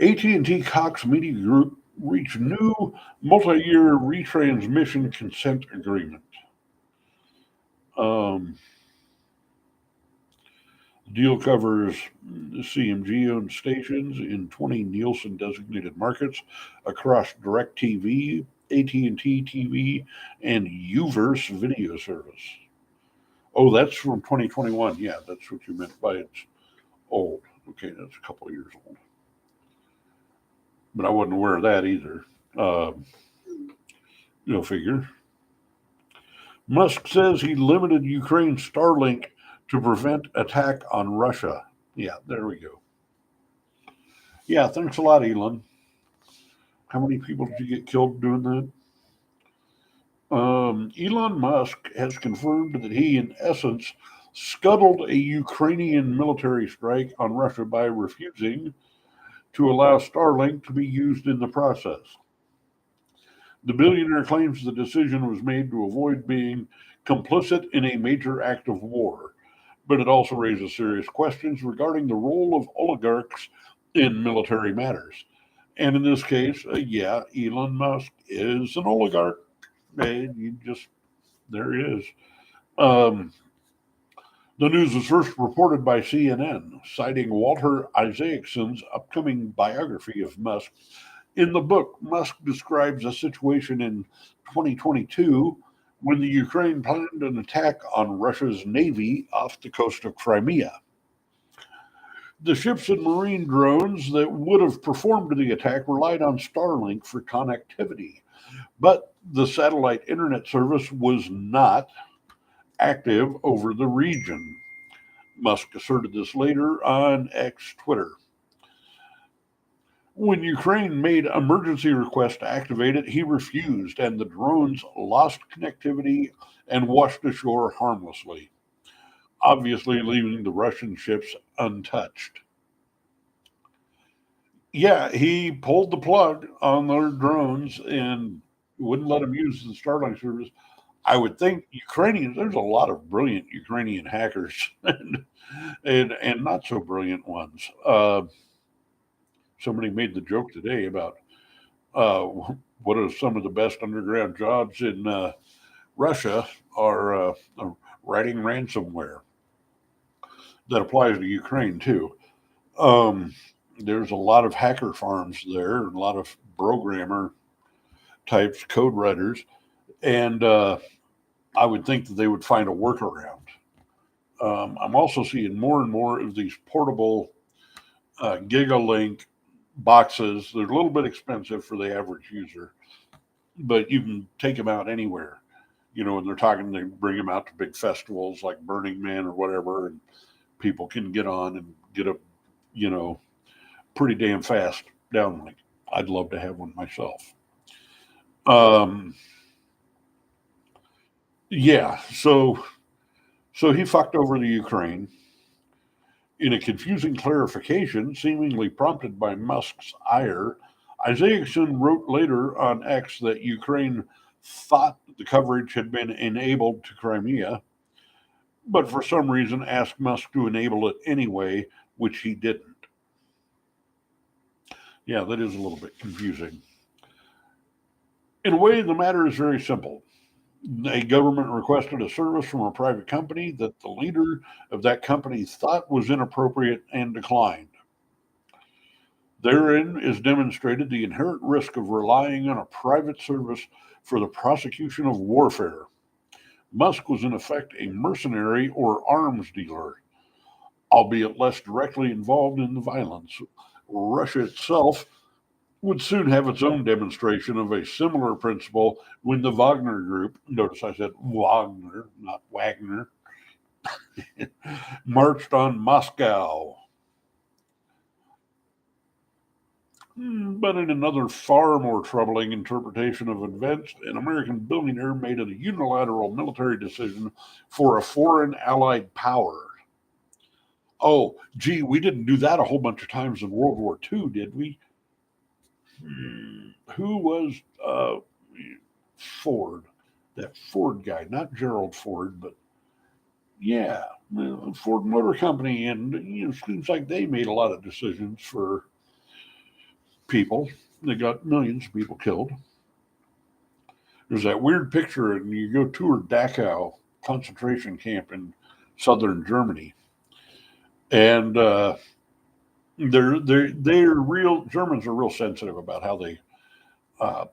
AT&T Cox Media Group reached new multi-year retransmission consent agreement. The deal covers CMG-owned stations in 20 Nielsen-designated markets across DirecTV, AT&T TV, and Uverse video service. Oh, that's from 2021. Yeah, that's what you meant by it's old. Okay, that's a couple of years old. But I wasn't aware of that either. Figure. Musk says he limited Ukraine's Starlink to prevent attack on Russia. Yeah, there we go. Yeah, thanks a lot, Elon. How many people did you get killed doing that? Elon Musk has confirmed that he, in essence, scuttled a Ukrainian military strike on Russia by refusing to allow Starlink to be used in the process. The billionaire claims the decision was made to avoid being complicit in a major act of war, but it also raises serious questions regarding the role of oligarchs in military matters. And in this case, Elon Musk is an oligarch. And there he is. The news was first reported by CNN, citing Walter Isaacson's upcoming biography of Musk. In the book, Musk describes a situation in 2022 when the Ukraine planned an attack on Russia's navy off the coast of Crimea. The ships and marine drones that would have performed the attack relied on Starlink for connectivity, but the satellite internet service was not active over the region. Musk asserted this later on X Twitter. When Ukraine made emergency requests to activate it, he refused, and the drones lost connectivity and washed ashore harmlessly, obviously leaving the Russian ships untouched. Yeah, he pulled the plug on their drones and wouldn't let them use the Starlink service. I would think Ukrainians, there's a lot of brilliant Ukrainian hackers and not so brilliant ones. Somebody made the joke today about what are some of the best underground jobs in Russia are writing ransomware. That applies to Ukraine too. There's a lot of hacker farms there, and a lot of programmer types, code writers, and I would think that they would find a workaround. I'm also seeing more and more of these portable GigaLink boxes. They're a little bit expensive for the average user, but you can take them out anywhere. And they're talking, they bring him out to big festivals like Burning Man or whatever, and people can get on and get a, you know, pretty damn fast downlink. I'd love to have one myself. Um, yeah, so he fucked over the Ukraine. In a confusing clarification, seemingly prompted by Musk's ire, Isaacson wrote later on X that Ukraine thought the coverage had been enabled to Crimea, but for some reason asked Musk to enable it anyway, which he didn't. Yeah, that is a little bit confusing. In a way, the matter is very simple. A government requested a service from a private company that the leader of that company thought was inappropriate and declined. Therein is demonstrated the inherent risk of relying on a private service for the prosecution of warfare. Musk was in effect a mercenary or arms dealer, albeit less directly involved in the violence. Russia itself would soon have its own demonstration of a similar principle when the Wagner Group, notice I said Wagner, not Wagner, marched on Moscow. But in another far more troubling interpretation of events, an American billionaire made a unilateral military decision for a foreign allied power. Oh, gee, we didn't do that a whole bunch of times in World War II, did we? Who was Ford? That Ford guy, not Gerald Ford, but yeah, Ford Motor Company, and it seems like they made a lot of decisions for people. They got millions of people killed. There's that weird picture, and you go tour Dachau concentration camp in southern Germany, and they're real. Germans are real sensitive about how they uh,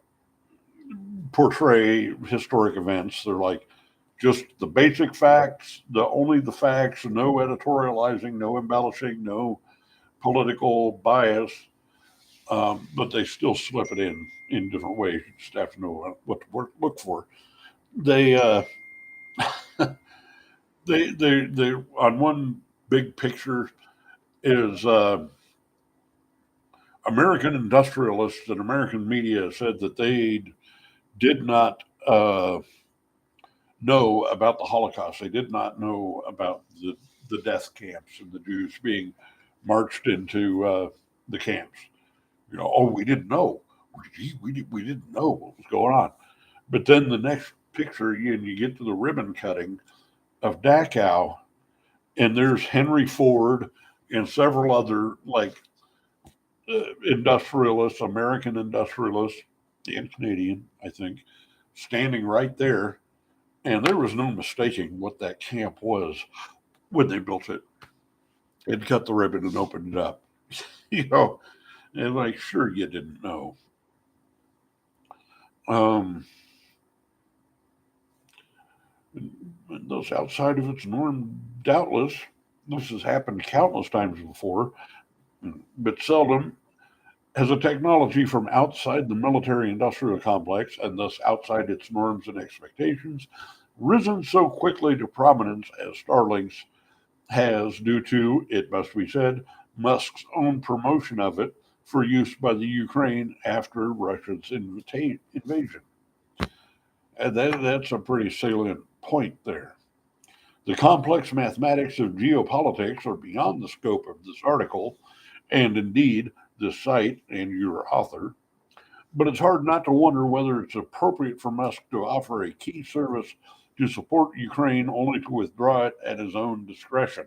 portray historic events. They're like just the basic facts, the facts, no editorializing, no embellishing, no political bias, but they still slip it in different ways. You just have to know what to look for. They they on one big picture is American industrialists and American media said that they did not know about the Holocaust. They did not know about the death camps and the Jews being marched into the camps. Oh, we didn't know. We didn't know what was going on. But then the next picture, you get to the ribbon cutting of Dachau, and there's Henry Ford and several other industrialists, American industrialists, and Canadian, I think, standing right there. And there was no mistaking what that camp was when they built it and cut the ribbon and opened it up. you know, and like, sure, you didn't know. Um, those outside of its norm, doubtless, this has happened countless times before, but seldom has a technology from outside the military industrial complex, and thus outside its norms and expectations, risen so quickly to prominence as Starlink's has due to, it must be said, Musk's own promotion of it for use by the Ukraine after Russia's invasion. And that's a pretty salient point there. The complex mathematics of geopolitics are beyond the scope of this article, and indeed this site and your author, but it's hard not to wonder whether it's appropriate for Musk to offer a key service to support Ukraine only to withdraw it at his own discretion,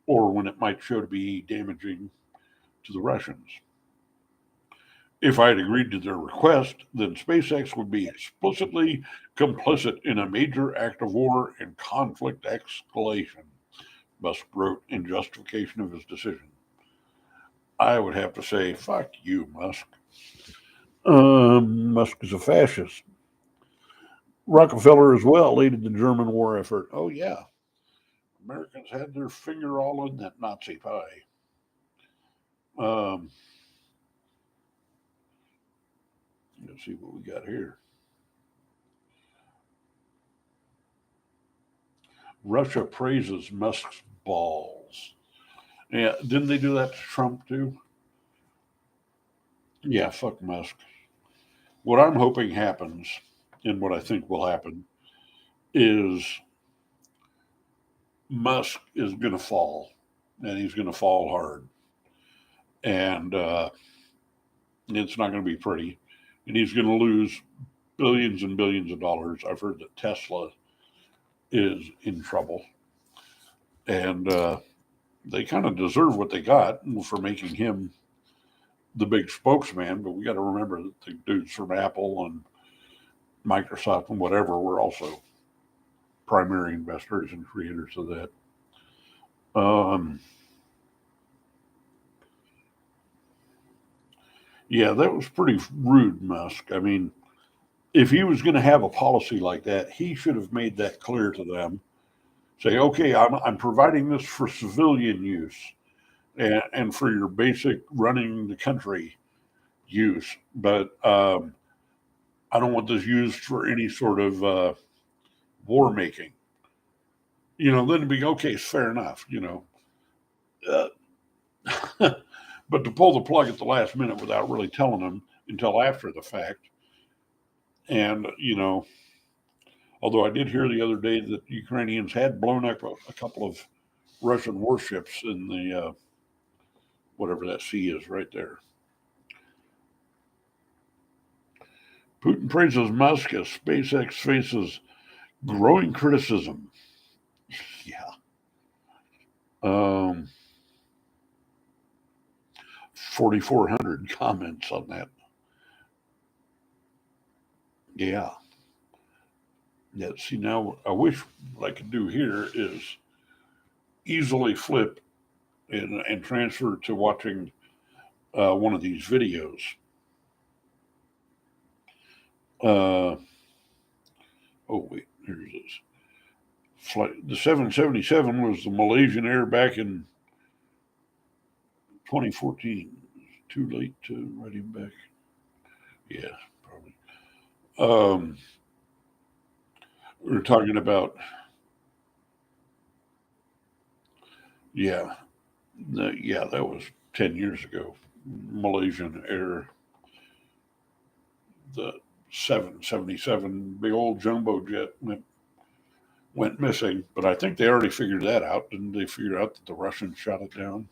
or when it might show to be damaging to the Russians. If I had agreed to their request, then SpaceX would be explicitly complicit in a major act of war and conflict escalation, Musk wrote in justification of his decision. I would have to say, fuck you, Musk. Musk is a fascist. Rockefeller as well aided the German war effort. Oh, yeah. Americans had their finger all in that Nazi pie. Um, let's see what we got here. Russia praises Musk's balls. Yeah, didn't they do that to Trump too? Yeah, fuck Musk. What I'm hoping happens, and what I think will happen, is Musk is going to fall, and he's going to fall hard, and it's not going to be pretty, and he's going to lose billions and billions of dollars. I've heard that Tesla is in trouble, and they kind of deserve what they got for making him the big spokesman. But we got to remember that the dudes from Apple and Microsoft and whatever were also primary investors and creators of that. Yeah, that was pretty rude, Musk. I mean, if he was going to have a policy like that, he should have made that clear to them. Say, okay, I'm providing this for civilian use and for your basic running the country use, but I don't want this used for any sort of war making. Then it'd be okay, it's fair enough. Uh, but to pull the plug at the last minute without really telling them until after the fact, and although I did hear the other day that the Ukrainians had blown up a couple of Russian warships in the whatever that sea is right there. Putin praises Musk as SpaceX faces growing criticism. Yeah. 4,400 comments on that. Yeah. Yeah. See, now I wish what I could do here is easily flip and transfer to watching one of these videos. Oh, wait, here's this. The 777 was the Malaysian Air back in 2014. Too late to write him back. Yeah, probably. We were talking about, yeah, that was 10 years ago. Malaysian Air, the 777, big old jumbo jet went missing, but I think they already figured that out. Didn't they figure out that the Russians shot it down?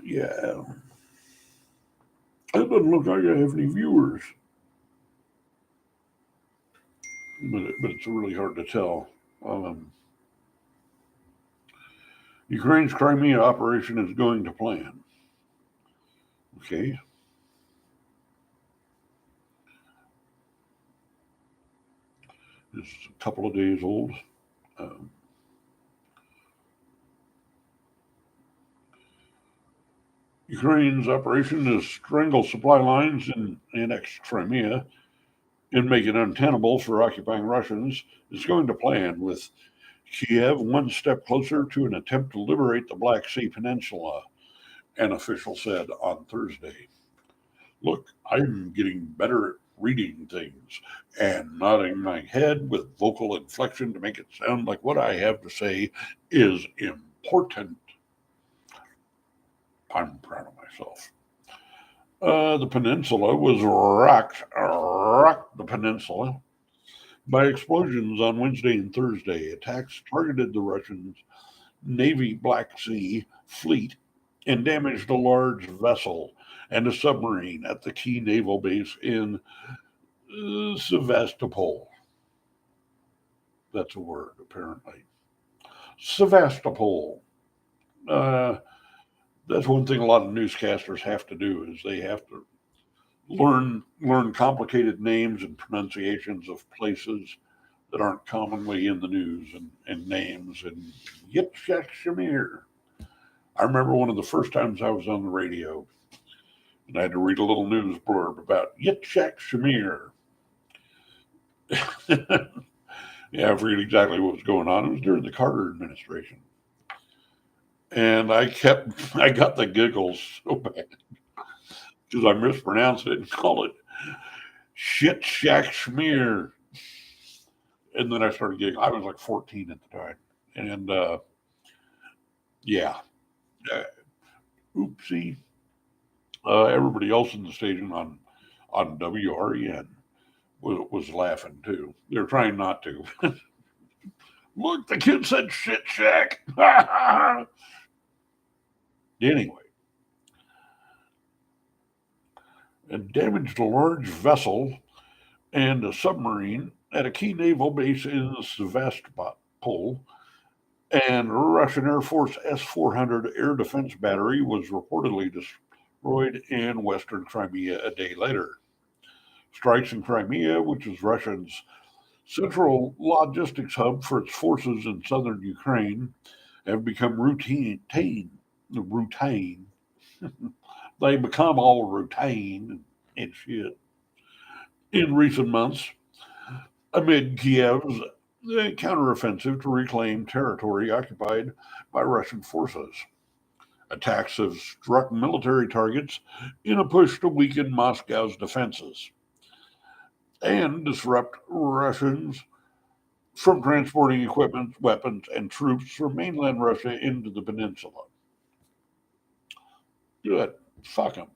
Yeah. It doesn't look like I have any viewers, but it's really hard to tell. Ukraine's Crimea operation is going to plan. Okay. It's a couple of days old. Ukraine's operation to strangle supply lines and annex Crimea and make it untenable for occupying Russians is going to plan, with Kiev one step closer to an attempt to liberate the Black Sea Peninsula, an official said on Thursday. Look, I'm getting better at reading things and nodding my head with vocal inflection to make it sound like what I have to say is important. I'm proud of myself. The peninsula was rocked the peninsula by explosions on Wednesday and Thursday. Attacks targeted the Russian Navy Black Sea fleet and damaged a large vessel and a submarine at the key naval base in Sevastopol. That's a word, apparently. Sevastopol. That's one thing a lot of newscasters have to do is they have to learn complicated names and pronunciations of places that aren't commonly in the news and names and Yitzhak Shamir. I remember one of the first times I was on the radio and I had to read a little news blurb about Yitzhak Shamir. Yeah, I forget exactly what was going on. It was during the Carter administration. And I got the giggles so bad because I mispronounced it and called it Shit shack schmear. And then I started getting, I was like 14 at the time. And yeah, uh, oopsie. Everybody else in the station on WREN was laughing too. They're trying not to. Look, the kid said shit shack. Anyway, it damaged a large vessel and a submarine at a key naval base in Sevastopol, and Russian Air Force S-400 air defense battery was reportedly destroyed in western Crimea a day later. Strikes in Crimea, which is Russia's central logistics hub for its forces in southern Ukraine, have become routine. They become all routine and shit in recent months amid Kiev's counteroffensive to reclaim territory occupied by Russian forces. Attacks have struck military targets in a push to weaken Moscow's defenses and disrupt Russians from transporting equipment, weapons, and troops from mainland Russia into the peninsula. Good. Fuck them.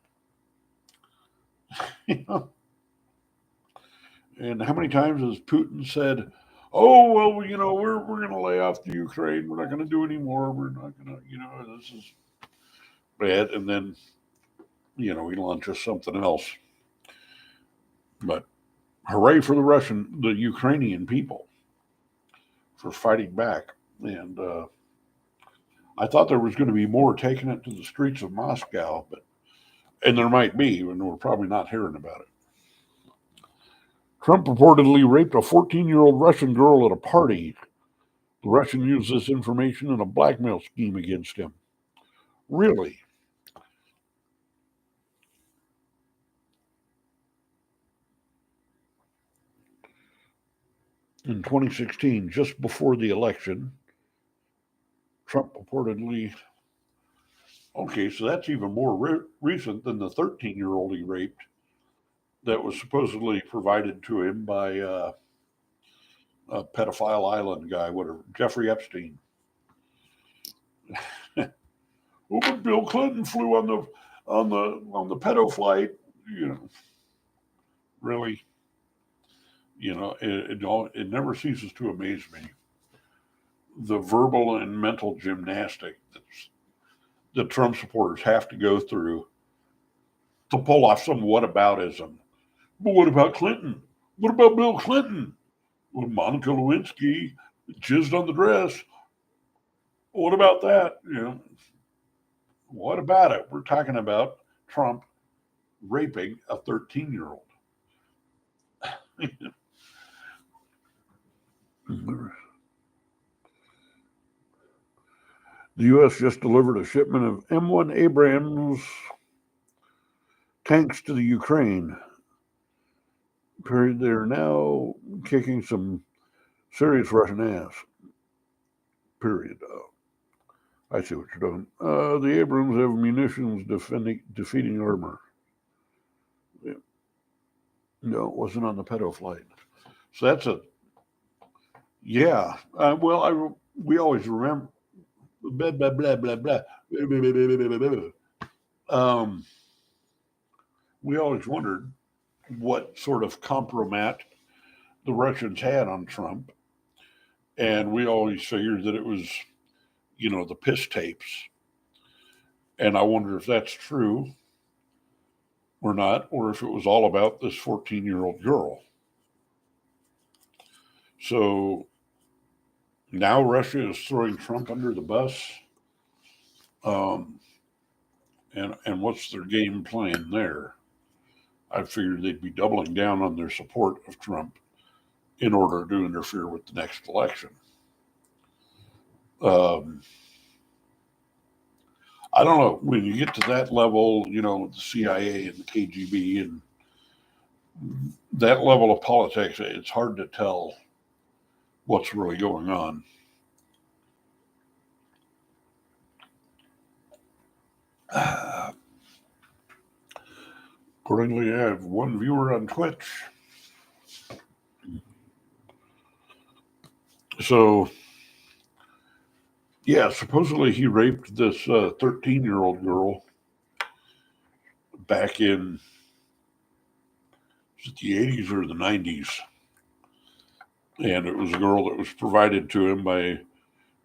And how many times has Putin said, "Oh well, we're going to lay off the Ukraine. We're not going to do any more. We're not going to, this is bad." And then, he launches something else. But hooray for the Ukrainian people for fighting back. And I thought there was going to be more taking it to the streets of Moscow, and there might be, and we're probably not hearing about it. Trump reportedly raped a 14-year-old Russian girl at a party. The Russian used this information in a blackmail scheme against him. Really? In 2016, just before the election, Trump reportedly. Okay, so that's even more recent than the 13-year-old he raped that was supposedly provided to him by a pedophile island guy, whatever, Jeffrey Epstein. Oh, but Bill Clinton flew on the pedo flight. Really, it never ceases to amaze me the verbal and mental gymnastic that Trump supporters have to go through to pull off some whataboutism. But what about Clinton? What about Bill Clinton? Well, Monica Lewinsky jizzed on the dress. What about that? What about it? We're talking about Trump raping a 13-year-old. The U.S. just delivered a shipment of M1 Abrams tanks to the Ukraine. They're now kicking some serious Russian ass. Period. I see what you're doing. The Abrams have munitions defeating armor. Yeah. No, it wasn't on the pedo flight. So that's yeah. We always remember blah blah blah blah blah. We always wondered what sort of compromat the Russians had on Trump, and we always figured that it was, the piss tapes. And I wonder if that's true or not, or if it was all about this 14-year-old girl. So now Russia is throwing Trump under the bus. And what's their game plan there? I figured they'd be doubling down on their support of Trump in order to interfere with the next election. I don't know. When you get to that level, the CIA and the KGB and that level of politics, it's hard to tell what's really going on. Accordingly, I have one viewer on Twitch. So, yeah, supposedly he raped this 13-year-old girl back in the 80s or the 90s. And it was a girl that was provided to him by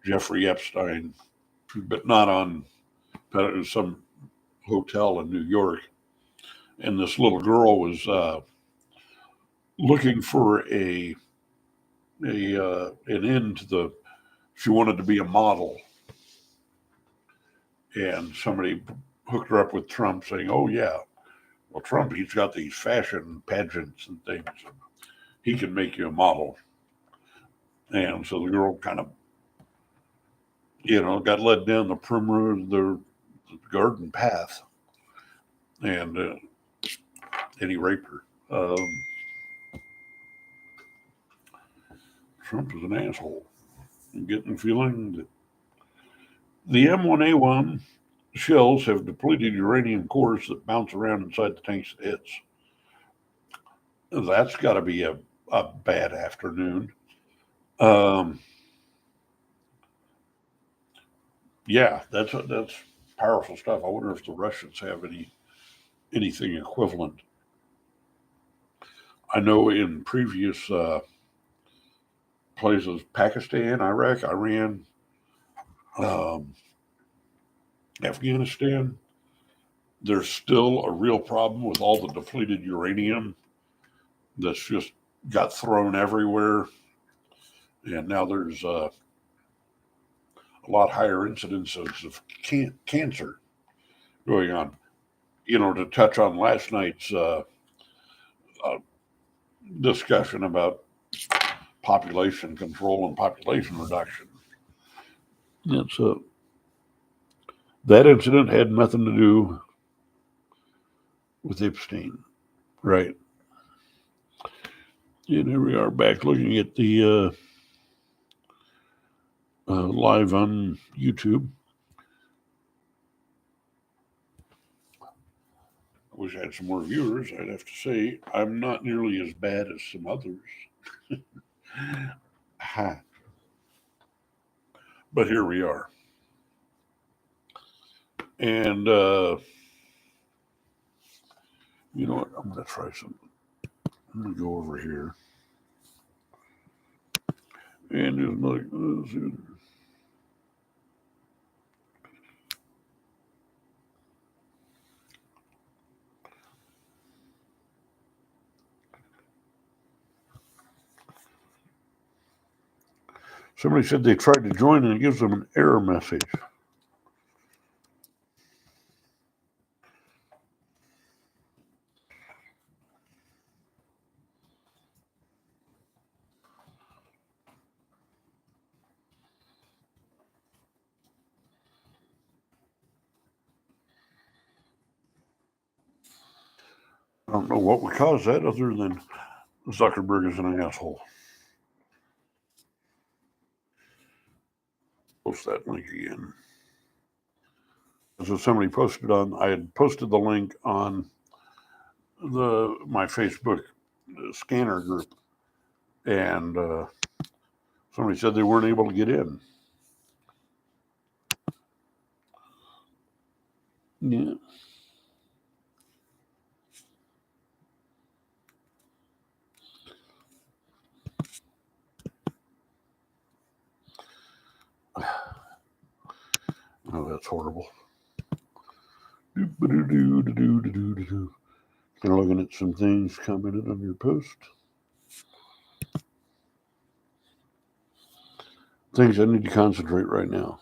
Jeffrey Epstein, but not on some hotel in New York. And this little girl was looking for an end to the. She wanted to be a model, and somebody hooked her up with Trump, saying, "Oh yeah, well Trump, he's got these fashion pageants and things, and he can make you a model." And so the girl kind of, got led down the primrose, the garden path, and he raped her. Trump is an asshole. I'm getting the feeling that the M1A1 shells have depleted uranium cores that bounce around inside the tanks it hits. That's got to be a bad afternoon. Yeah, that's powerful stuff. I wonder if the Russians have anything equivalent. I know in previous places, Pakistan, Iraq, Iran, Afghanistan, there's still a real problem with all the depleted uranium that's just got thrown everywhere. And now there's a lot higher incidences of cancer going on. To touch on last night's discussion about population control and population reduction. That incident had nothing to do with Epstein, right? And here we are back looking at the live on YouTube. I wish I had some more viewers. I'd have to say I'm not nearly as bad as some others. Ha. But here we are. And you know what? I'm going to try something. I'm going to go over here. And just like this. Somebody said they tried to join and it gives them an error message. I don't know what would cause that other than Zuckerberg is an asshole. Post that link again. So somebody I had posted the link on my Facebook scanner group, and somebody said they weren't able to get in. Yeah. Oh, that's horrible. Kind of looking at some things commented on your post. Things I need to concentrate right now.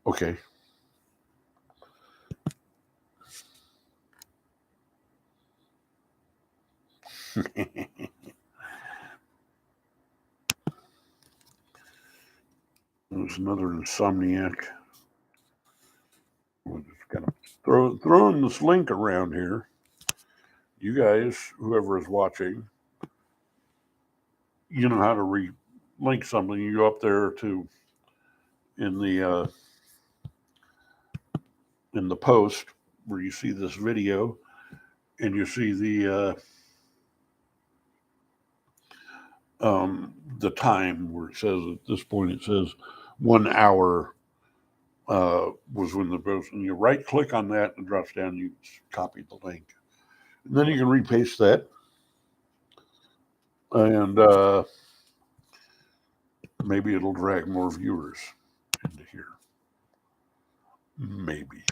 Okay. There's another insomniac. We're just kind of throwing this link around here. You guys, whoever is watching, you know how to link something. You go up there to in the post where you see this video, and you see the time where it says at this point it says 1 hour was when the post, and you right click on that and it drops down. You copy the link, and then you can repaste that, and maybe it'll drag more viewers into here. Maybe.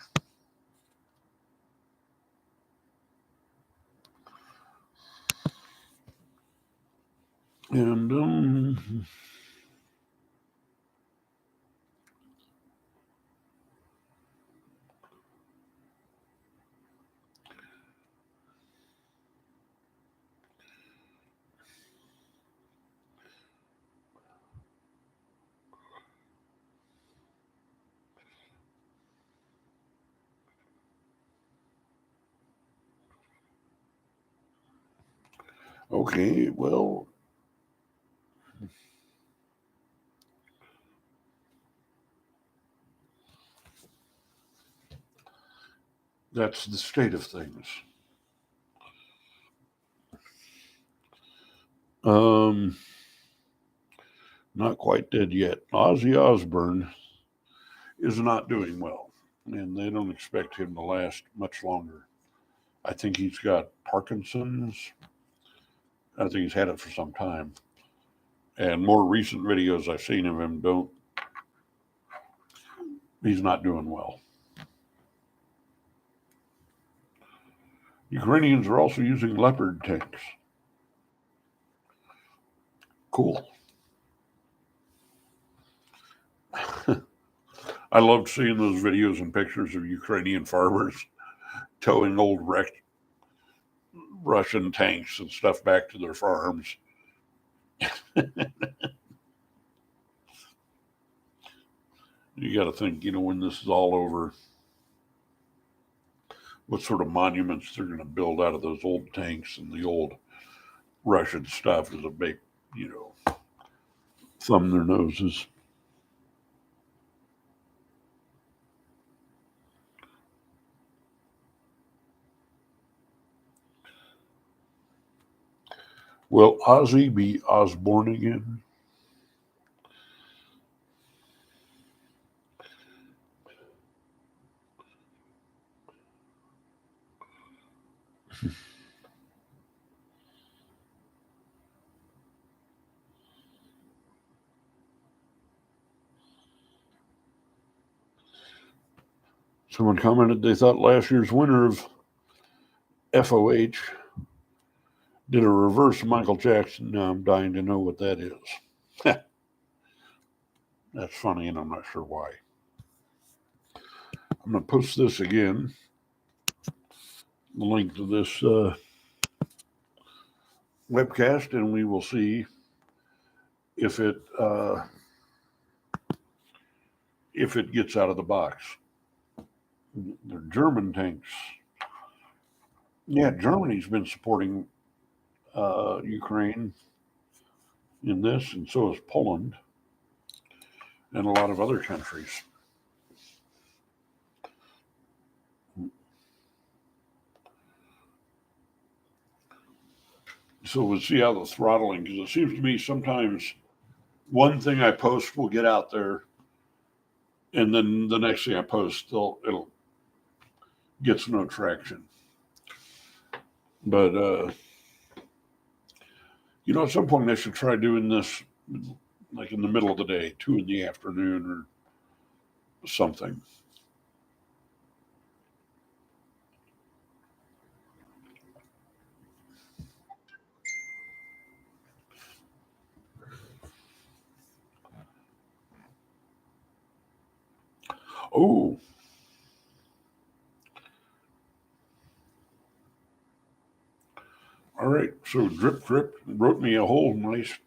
And okay, well, that's the state of things. Not quite dead yet. Ozzy Osbourne is not doing well, and they don't expect him to last much longer. I think he's got Parkinson's. I think he's had it for some time. And more recent videos I've seen of him don't. He's not doing well. Ukrainians are also using Leopard tanks. Cool. I loved seeing those videos and pictures of Ukrainian farmers towing old wrecked Russian tanks and stuff back to their farms. You got to think, when this is all over, what sort of monuments they're going to build out of those old tanks and the old Russian stuff is a big, thumb their noses. Will Ozzy be Osborne again? Someone commented they thought last year's winner of FOH did a reverse Michael Jackson. Now I'm dying to know what that is. That's funny, and I'm not sure why. I'm going to post this again, the link to this webcast, and we will see if it gets out of the box. They're German tanks. Yeah, Germany's been supporting Ukraine in this, and so has Poland and a lot of other countries. So we'll see how the throttling, because it seems to me sometimes one thing I post will get out there, and then the next thing I post, it'll gets no traction. But at some point I should try doing this like in the middle of the day, 2 in the afternoon or something. Oh. All right. So Drip Drip wrote me a whole nice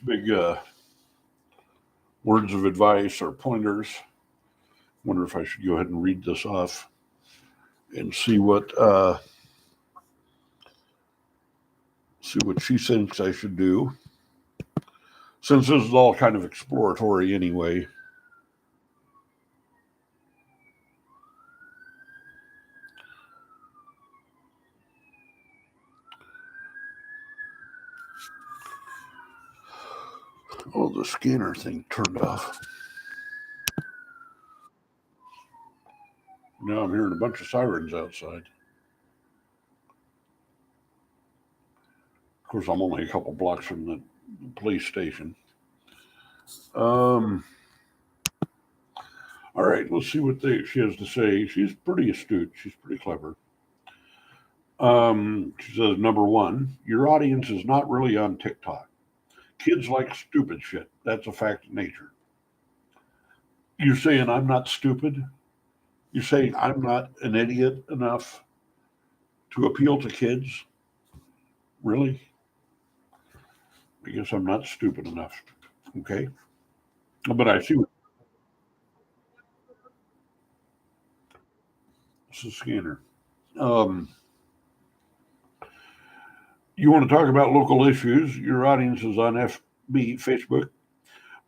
big words of advice or pointers. Wonder if I should go ahead and read this off and see what she thinks I should do. Since this is all kind of exploratory anyway. Oh, the scanner thing turned off. Now I'm hearing a bunch of sirens outside. Of course, I'm only a couple blocks from the police station. All right, let's see what she has to say. She's pretty astute. She's pretty clever. She says, number one, your audience is not really on TikTok. Kids like stupid shit. That's a fact of nature. You're saying I'm not stupid? You're saying I'm not an idiot enough to appeal to kids? Really? I guess I'm not stupid enough. Okay. But I see what this is scanner. Um, you want to talk about local issues? Your audience is on FB, Facebook,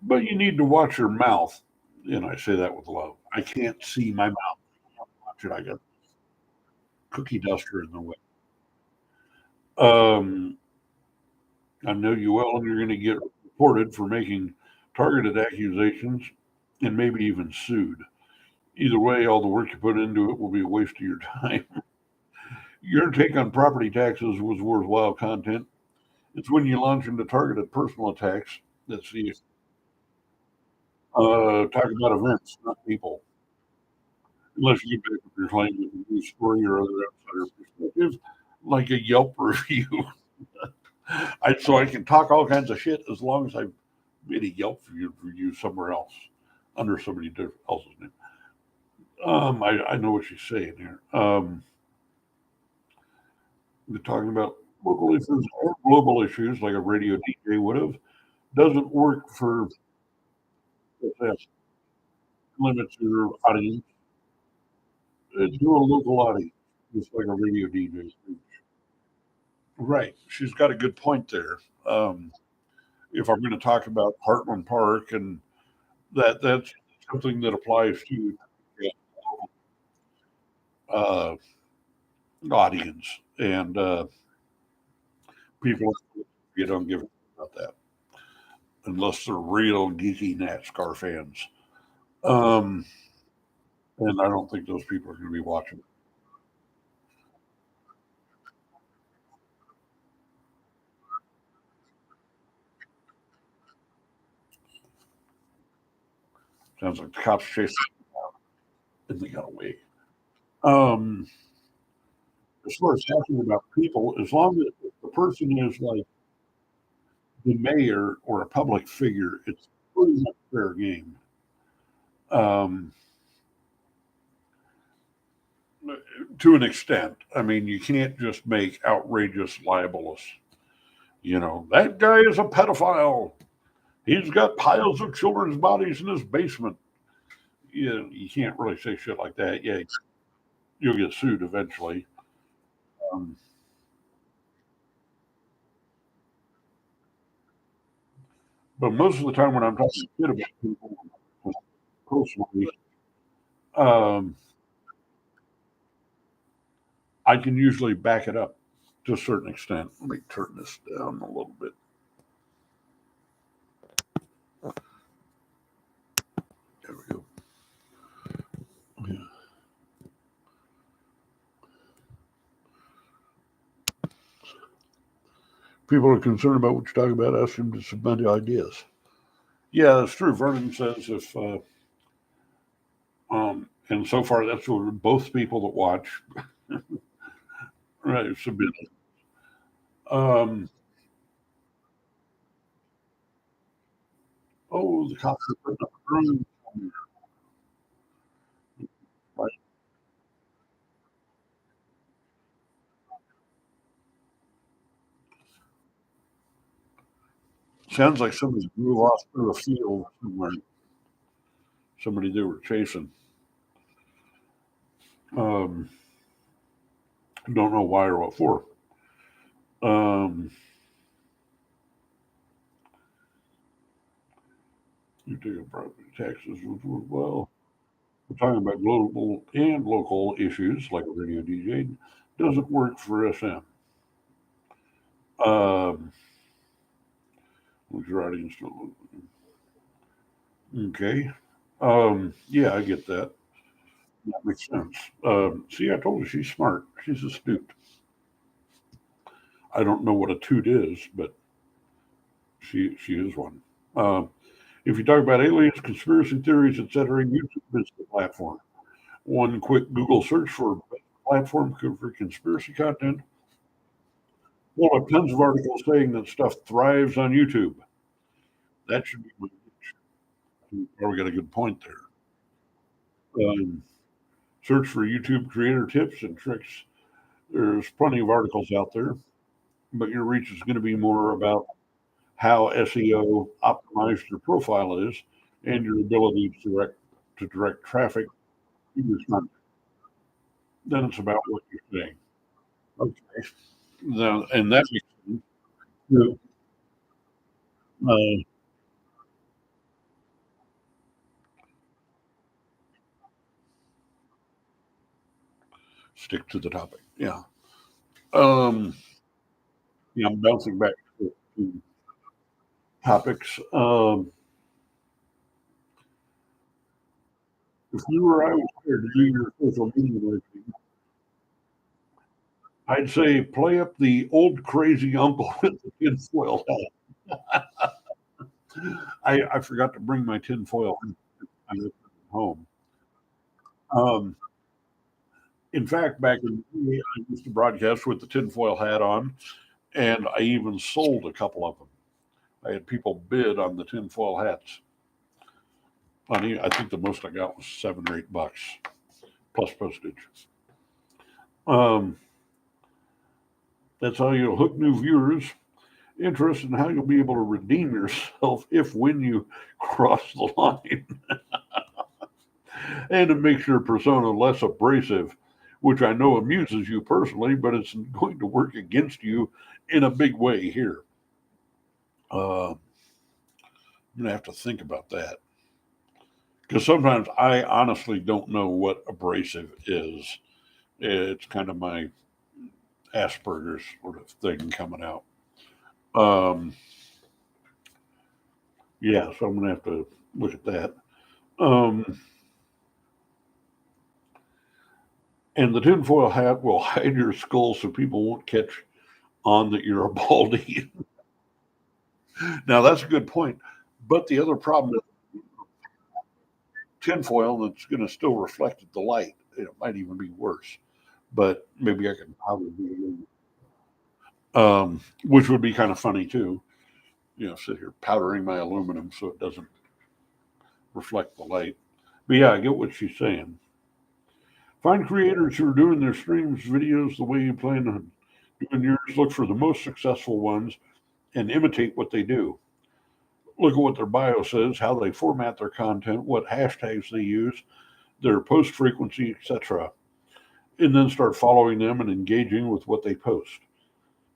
but you need to watch your mouth. And I say that with love. I can't see my mouth. Watch it. I got cookie duster in the way. Um, I know you well, and you're going to get reported for making targeted accusations and maybe even sued. Either way, all the work you put into it will be a waste of your time. Your take on property taxes was worthwhile content. It's when you launch into targeted personal attacks that's the talk about events, not people. Unless you get back with your claim with a news story or other outsider perspective, like a Yelp review. So I can talk all kinds of shit as long as I made a Yelp review somewhere else under somebody else's name. I know what she's saying here. We're talking about local issues and global issues like a radio DJ would have. Doesn't work for success. Limits your audience. Do a local audience, just like a radio DJ. Right. She's got a good point there. Um, if I'm going to talk about Heartland Park and that's something that applies to uh, audience and people you don't give a about that unless they're real geeky NASCAR fans. Um, and I don't think those people are going to be watching. Sounds like the cops chasing and they got away. Um, as far as talking about people, as long as the person is like the mayor or a public figure, it's pretty much fair game. Um, to an extent. I mean, you can't just make outrageous libelous. You know, that guy is a pedophile. He's got piles of children's bodies in his basement. You can't really say shit like that. Yeah, you'll get sued eventually. Um, but most of the time when I'm talking shit about people personally, um, I can usually back it up to a certain extent. Let me turn this down a little bit. There we go. Yeah. People are concerned about what you're talking about. Ask them to submit ideas. Yeah, that's true. Vernon says if, and so far that's what both people that watch right submit. Um, oh, the cops are putting up drones. Right. Sounds like somebody blew off through a field somewhere. Somebody they were chasing. Um, don't know why or what for. Um, you take a property taxes, which was well. We're talking about global and local issues like a radio DJ. Doesn't work for SM. Um, Was your audience? Okay. Yeah, I get that. That makes sense. See, I told you she's smart. She's astute. I don't know what a toot is, but she is one. Um, if you talk about aliens, conspiracy theories, etc., YouTube is the platform. One quick Google search for best platform for conspiracy content. Well, have tons of articles saying that stuff thrives on YouTube. That should be. Oh, we got a good point there. Search for YouTube creator tips and tricks. There's plenty of articles out there, but your reach is going to be more about how SEO optimized your profile is and your ability to direct traffic to your content. Then it's about what you're saying. Okay. Now, and that makes sense. You stick to the topic. Yeah. Um, yeah, I'm bouncing back to topics. If you or I was here to do your social media marketing, I'd say play up the old crazy uncle with the tinfoil hat. I forgot to bring my tinfoil home. Um, in fact, back in the day, I used to broadcast with the tinfoil hat on, and I even sold a couple of them. I had people bid on the tinfoil hats. I think the most I got was $7 or $8 plus postage. Um, that's how you'll hook new viewers, interest in how you'll be able to redeem yourself if when you cross the line, and it makes your persona less abrasive, which I know amuses you personally, but it's going to work against you in a big way here. I'm gonna have to think about that because sometimes I honestly don't know what abrasive is. It's kind of my Asperger's sort of thing coming out. Um, yeah, so I'm gonna have to look at that. Um, and the tinfoil hat will hide your skull so people won't catch on that you're a baldy. Now that's a good point. But the other problem is tinfoil that's going to still reflect the light. It might even be worse. But maybe I can powder it, which would be kind of funny too. Sit here powdering my aluminum so it doesn't reflect the light. But yeah, I get what she's saying. Find creators who are doing their streams, videos the way you plan on doing yours. Look for the most successful ones and imitate what they do. Look at what their bio says, how they format their content, what hashtags they use, their post frequency, etc. And then start following them and engaging with what they post.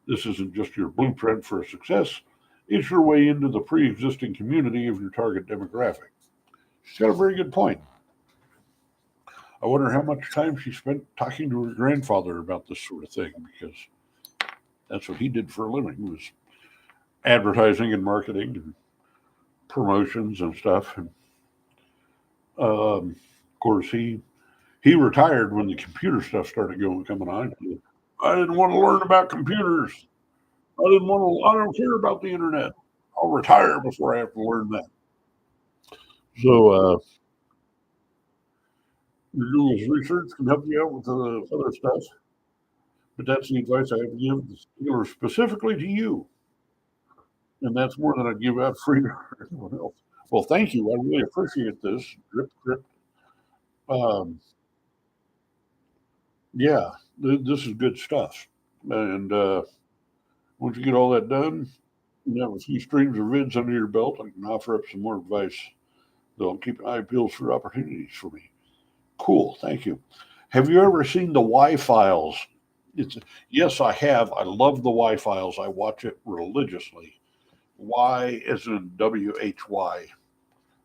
This isn't just your blueprint for success, it's your way into the pre existing community of your target demographic. She's got a very good point. I wonder how much time she spent talking to her grandfather about this sort of thing because that's what he did for a living was advertising and marketing and promotions and stuff. And of course, he retired when the computer stuff started coming on. I didn't want to learn about computers. I didn't want to. I don't care about the internet. I'll retire before I have to learn that. So your Google's research can help you out with other stuff, but that's the advice I have to give the dealer specifically to you, and that's more than I'd give out free to everyone else. Well, thank you. I really appreciate this. Drip, drip. Um, yeah, this is good stuff. And once you get all that done, you have a few streams or vids under your belt. I can offer up some more advice. They'll keep an eye peeled for opportunities for me. Cool. Thank you. Have you ever seen the Y Files? It's yes, I have. I love the Y Files. I watch it religiously. Y is in WHY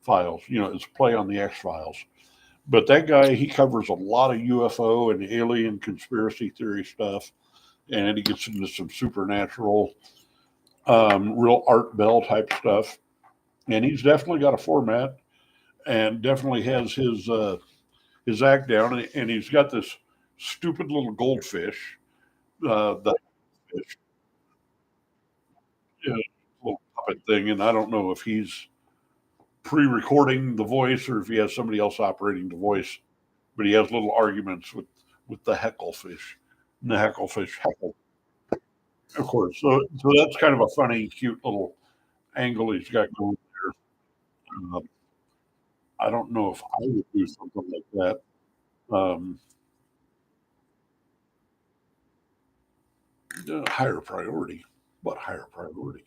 files. It's play on the X Files. But that guy, he covers a lot of UFO and alien conspiracy theory stuff, and he gets into some supernatural. real Art Bell type stuff. And he's definitely got a format and definitely has his act down. And he's got this stupid little goldfish, the fish, little puppet thing. And I don't know if he's pre-recording the voice or if he has somebody else operating the voice, but he has little arguments with the hecklefish. And the hecklefish heckle, of course. So that's kind of a funny, cute little angle he's got going there. I don't know if I would do something like that. Um, higher priority. What higher priority?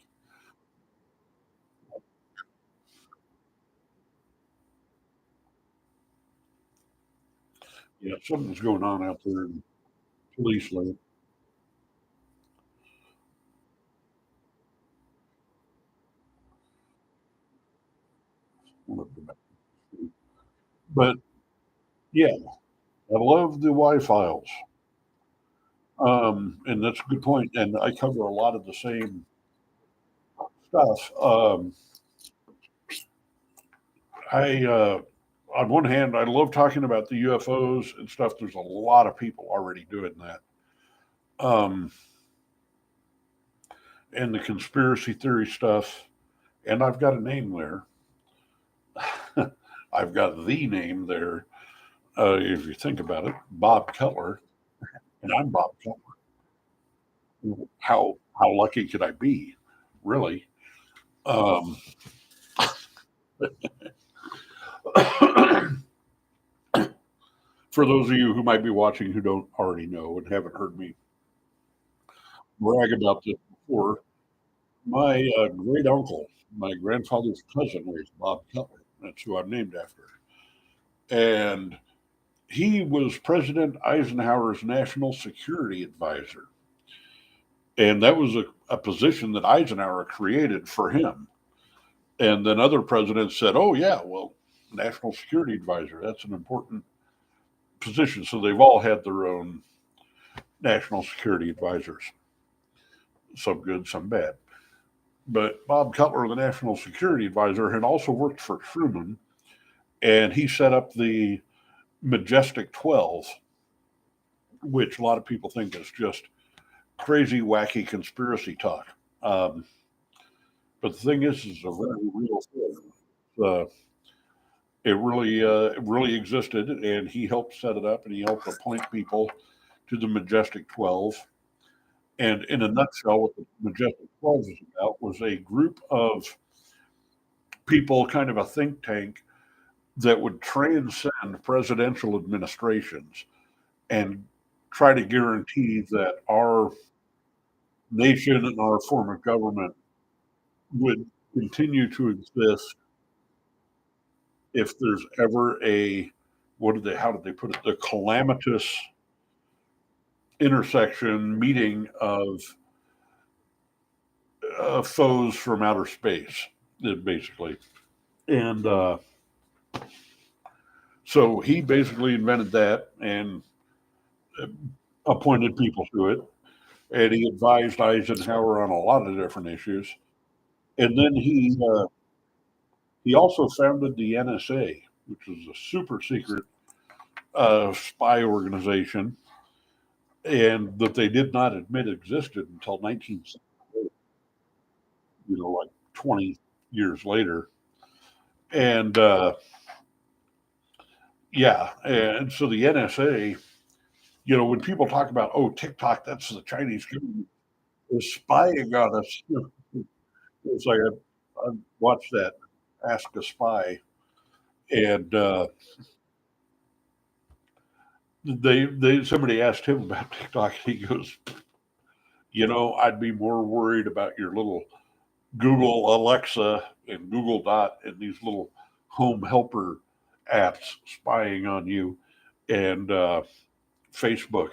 Yeah, something's going on out there in police land. But yeah, I love the Y files. And that's a good point. And I cover a lot of the same stuff. I on one hand, I love talking about the UFOs and stuff. There's a lot of people already doing that. Um, and the conspiracy theory stuff. And I've got a name there. I've got the name there. If you think about it, Bob Cutler, and I'm Bob Cutler. How lucky could I be, really? Um, for those of you who might be watching who don't already know and haven't heard me brag about this before, my great uncle, my grandfather's cousin, was Bob Cutler. That's who I'm named after. And he was President Eisenhower's national security advisor. And that was a position that Eisenhower created for him. And then other presidents said, oh, yeah, well, national security advisor, that's an important position. So they've all had their own national security advisors, some good, some bad. But Bob Cutler, the national security advisor, had also worked for Truman, and he set up the Majestic 12, which a lot of people think is just crazy, wacky conspiracy talk. Um, but the thing is a very real thing. Uh, it really existed, and he helped set it up, and he helped appoint people to the Majestic 12. And in a nutshell, what the Majestic 12 was about was a group of people, kind of a think tank, that would transcend presidential administrations and try to guarantee that our nation and our form of government would continue to exist if there's ever a how did they put it, the calamitous intersection meeting of foes from outer space, basically. And so he basically invented that and appointed people to it. And he advised Eisenhower on a lot of different issues. And then he also founded the NSA, which was a super secret spy organization, and that they did not admit existed until 1978, like 20 years later. And yeah, and so the NSA, when people talk about, oh, TikTok, that's the Chinese government is spying on us. It's like I watched that Ask a Spy, and they somebody asked him about TikTok, and he goes, I'd be more worried about your little Google Alexa and Google Dot and these little home helper apps spying on you, and Facebook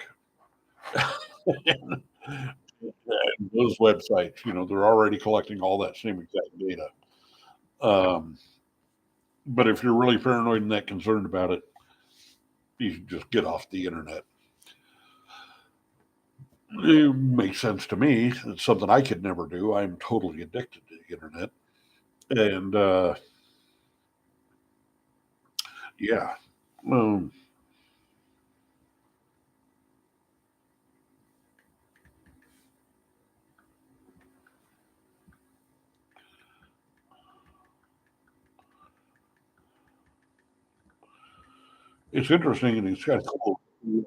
and those websites. They're already collecting all that same exact data. Um, but if you're really paranoid and that concerned about it, you should just get off the internet. It makes sense to me. It's something I could never do. I'm totally addicted to the internet. And yeah, um, it's interesting and it's kind of cool. You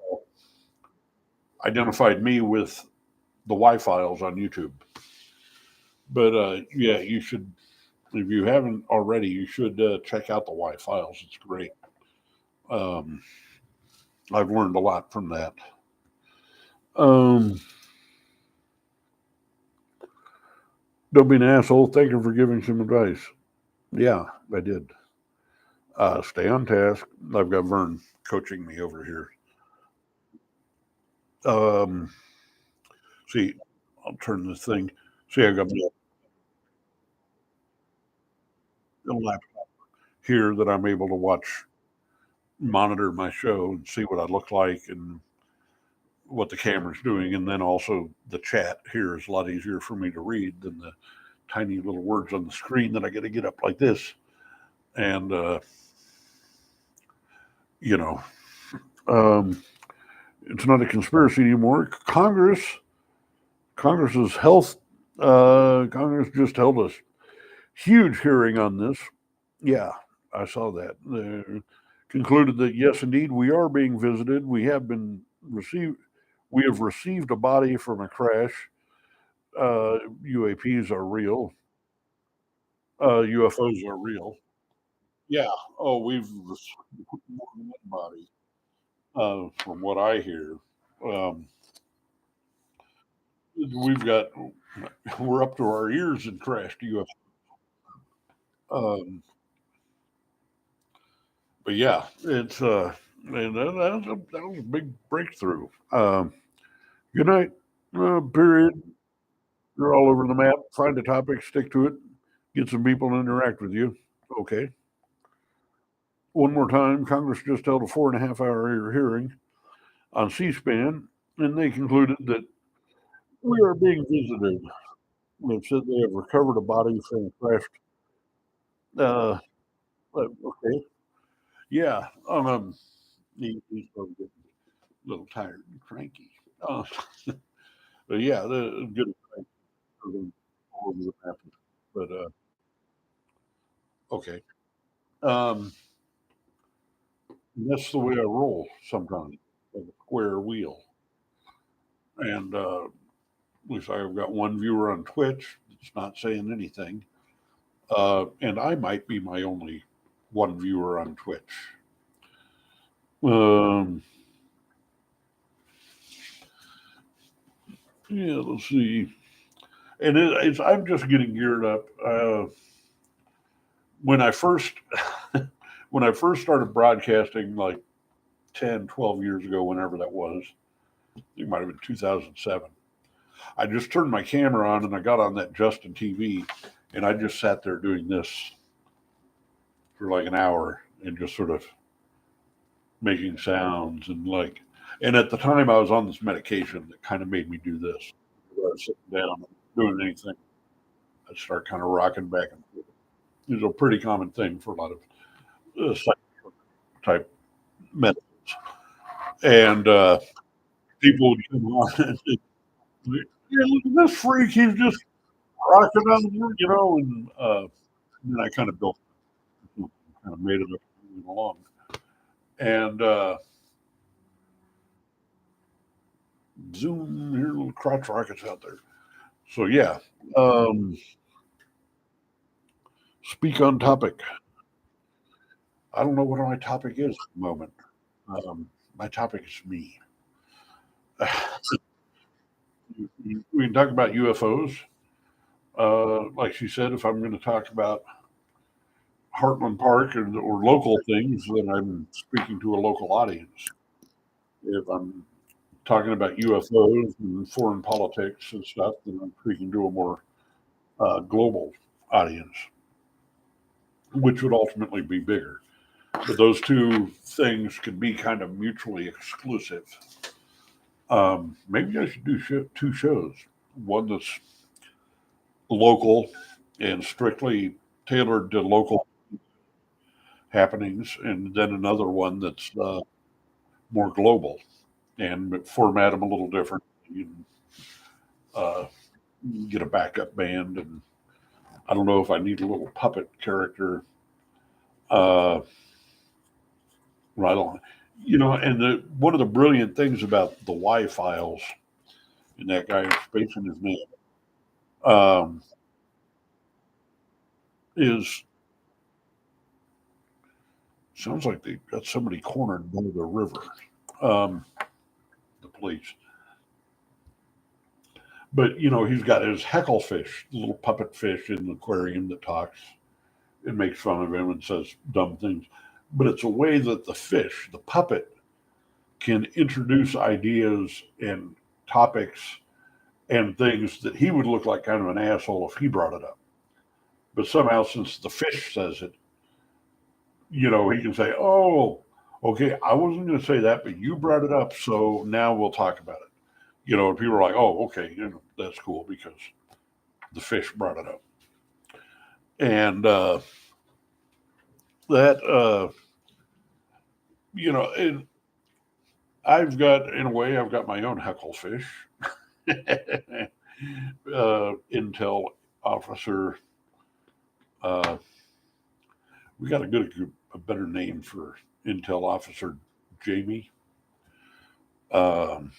identified me with the Y files on YouTube. But yeah, you should, if you haven't already, you should check out the Y files. It's great. Um, I've learned a lot from that. Um, don't be an asshole. Thank you for giving some advice. Yeah, I did. Stay on task. I've got Vern coaching me over here. Um, see, I'll turn this thing. See, I've got my laptop here that I'm able to watch, monitor my show and see what I look like and what the camera's doing. And then also the chat here is a lot easier for me to read than the tiny little words on the screen that I got to get up like this. And, you know, um, it's not a conspiracy anymore. Congress's health, Congress just held a huge hearing on this. Yeah, I saw that. Concluded that yes, indeed, we are being visited. We have received a body from a crash. UAPs are real. UFOs are real. Yeah. Oh, we've received more than one body. From what I hear, um, we've got we're up to our ears in crashed UFO. But yeah, it's and that was a big breakthrough. Good night. Period. You're all over the map. Find a topic, stick to it, get some people to interact with you. Okay. One more time, Congress just held a 4.5 hour hearing on C-SPAN, and they concluded that we are being visited. They said they have recovered a body from a crashed. Uh, okay. Yeah. He's probably getting a little tired and cranky. Uh, but yeah, the good all over the map. But okay. Um, that's the way I roll sometimes, like a square wheel. And at least I've got one viewer on Twitch. It's not saying anything. And I might be my only one viewer on Twitch. Um, yeah, let's see. And I'm just getting geared up. When I first when I first started broadcasting, like 10, 12 years ago, whenever that was, it might have been 2007. I just turned my camera on and I got on that Justin TV, and I just sat there doing this for like an hour and just sort of making sounds and like. And at the time, I was on this medication that kind of made me do this. I was sitting down, doing anything, I'd start kind of rocking back and forth. It was a pretty common thing for a lot of type medicines. And people would come on and say, yeah, look at this freak. He's just rocking on the, and then I kind of built, kind of made it up moving along. And zoom, here, little crotch rockets out there. So, yeah, um, speak on topic. I don't know what my topic is at the moment. My topic is me. We can talk about UFOs. Like she said, if I'm going to talk about Heartland Park or local things, then I'm speaking to a local audience. If I'm talking about UFOs and foreign politics and stuff, then I'm speaking to a more global audience, which would ultimately be bigger. But those two things could be kind of mutually exclusive. Maybe I should do two shows. One that's local and strictly tailored to local happenings, and then another one that's more global and format them a little different. You can uh, get a backup band, and I don't know if I need a little puppet character uh, right on. And one of the brilliant things about the Y files, and that guy is spacing his name, um, is sounds like they got somebody cornered by the river, um, the police. But he's got his heckle fish, the little puppet fish in the aquarium that talks and makes fun of him and says dumb things. But it's a way that the fish, the puppet, can introduce ideas and topics and things that he would look like kind of an asshole if he brought it up. But somehow, since the fish says it, he can say, "Oh, okay, I wasn't going to say that, but you brought it up, so now we'll talk about it." And people are like, "Oh, okay, that's cool because the fish brought it up." And that, and in a way, I've got my own heckle fish. Intel officer. Uh, we got to get a better name for Intel officer Jamie. Um,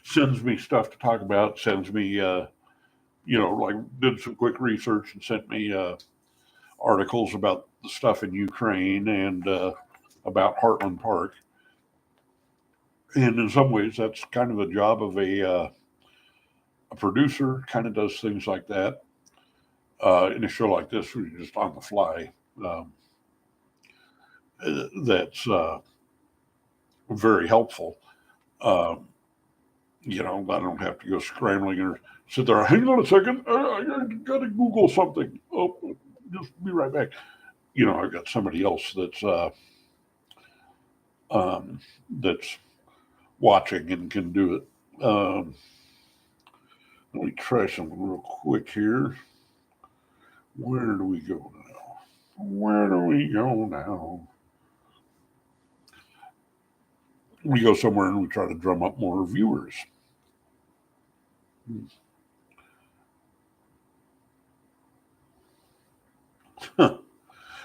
sends me stuff to talk about. Sends me, like did some quick research and sent me articles about the stuff in Ukraine and about Heartland Park. And in some ways, that's kind of the job of a producer. Kind of does things like that. In a show like this, where you're just on the fly. That's very helpful. Um, I don't have to go scrambling or sit there. Hang on a second. I got to Google something. Oh, just be right back. I've got somebody else that's watching and can do it. Let me try something real quick here. Where do we go now? Where do we go now? We go somewhere and we try to drum up more viewers.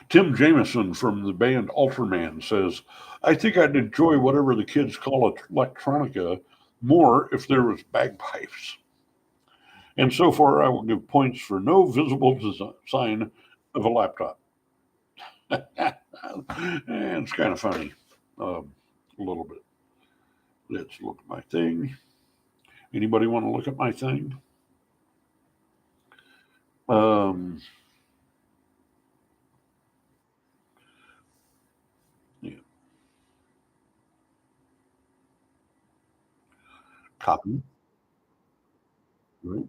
Tim Jameson from the band Ultraman says, I think I'd enjoy whatever the kids call it electronica more if there was bagpipes. And so far, I will give points for no visible sign of a laptop. And it's kind of funny, a little bit. Let's look at my thing. Anybody want to look at my thing? Yeah. Copy. Right.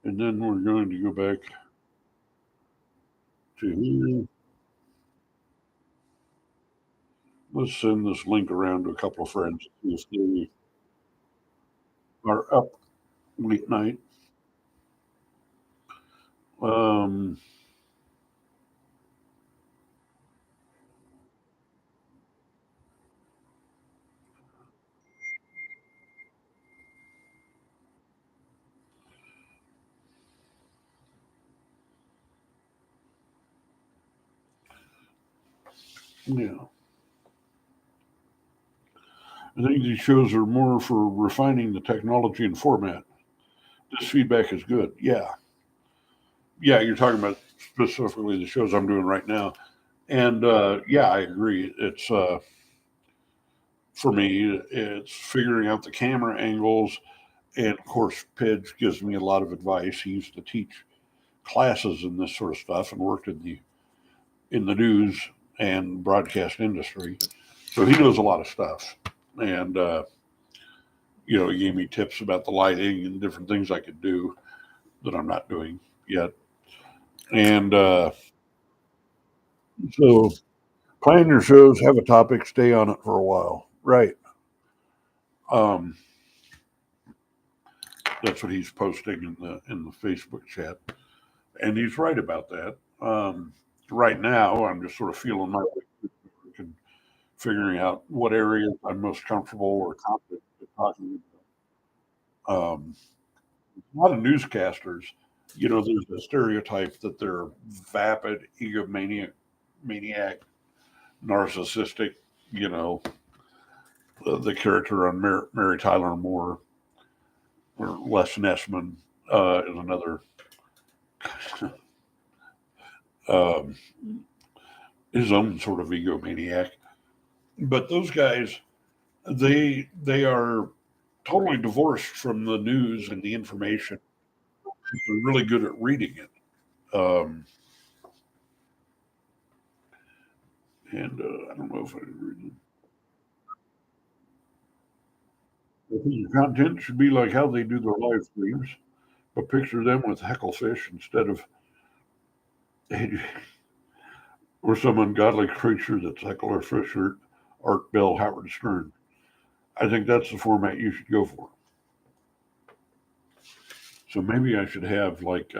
And then we're going to go back to here. Let's send this link around to a couple of friends if they are up late night. Um, yeah. I think these shows are more for refining the technology and format. This feedback is good. Yeah. Yeah, you're talking about specifically the shows I'm doing right now. And yeah, I agree. It's for me, it's figuring out the camera angles. And of course, Pidge gives me a lot of advice. He used to teach classes in this sort of stuff and worked in the news and broadcast industry. So he knows a lot of stuff. And he gave me tips about the lighting and different things I could do that I'm not doing yet. And so plan your shows, have a topic, stay on it for a while. Right. Um, that's what he's posting in the Facebook chat, and he's right about that. Right now, I'm just sort of feeling my way through and figuring out what areas I'm most comfortable or confident talking about. A lot of newscasters, there's a stereotype that they're vapid, maniac, narcissistic. You know, the character on Mary Tyler Moore or Les Nessman is another. Um, his own sort of egomaniac. But those guys, they are totally divorced from the news and the information. They're really good at reading it. Um, and I don't know if I think your content should be like how they do their live streams, but picture them with hecklefish instead of or some ungodly creature that's Heckler Fisher, Art Bell, Howard Stern. I think that's the format you should go for. So maybe I should have like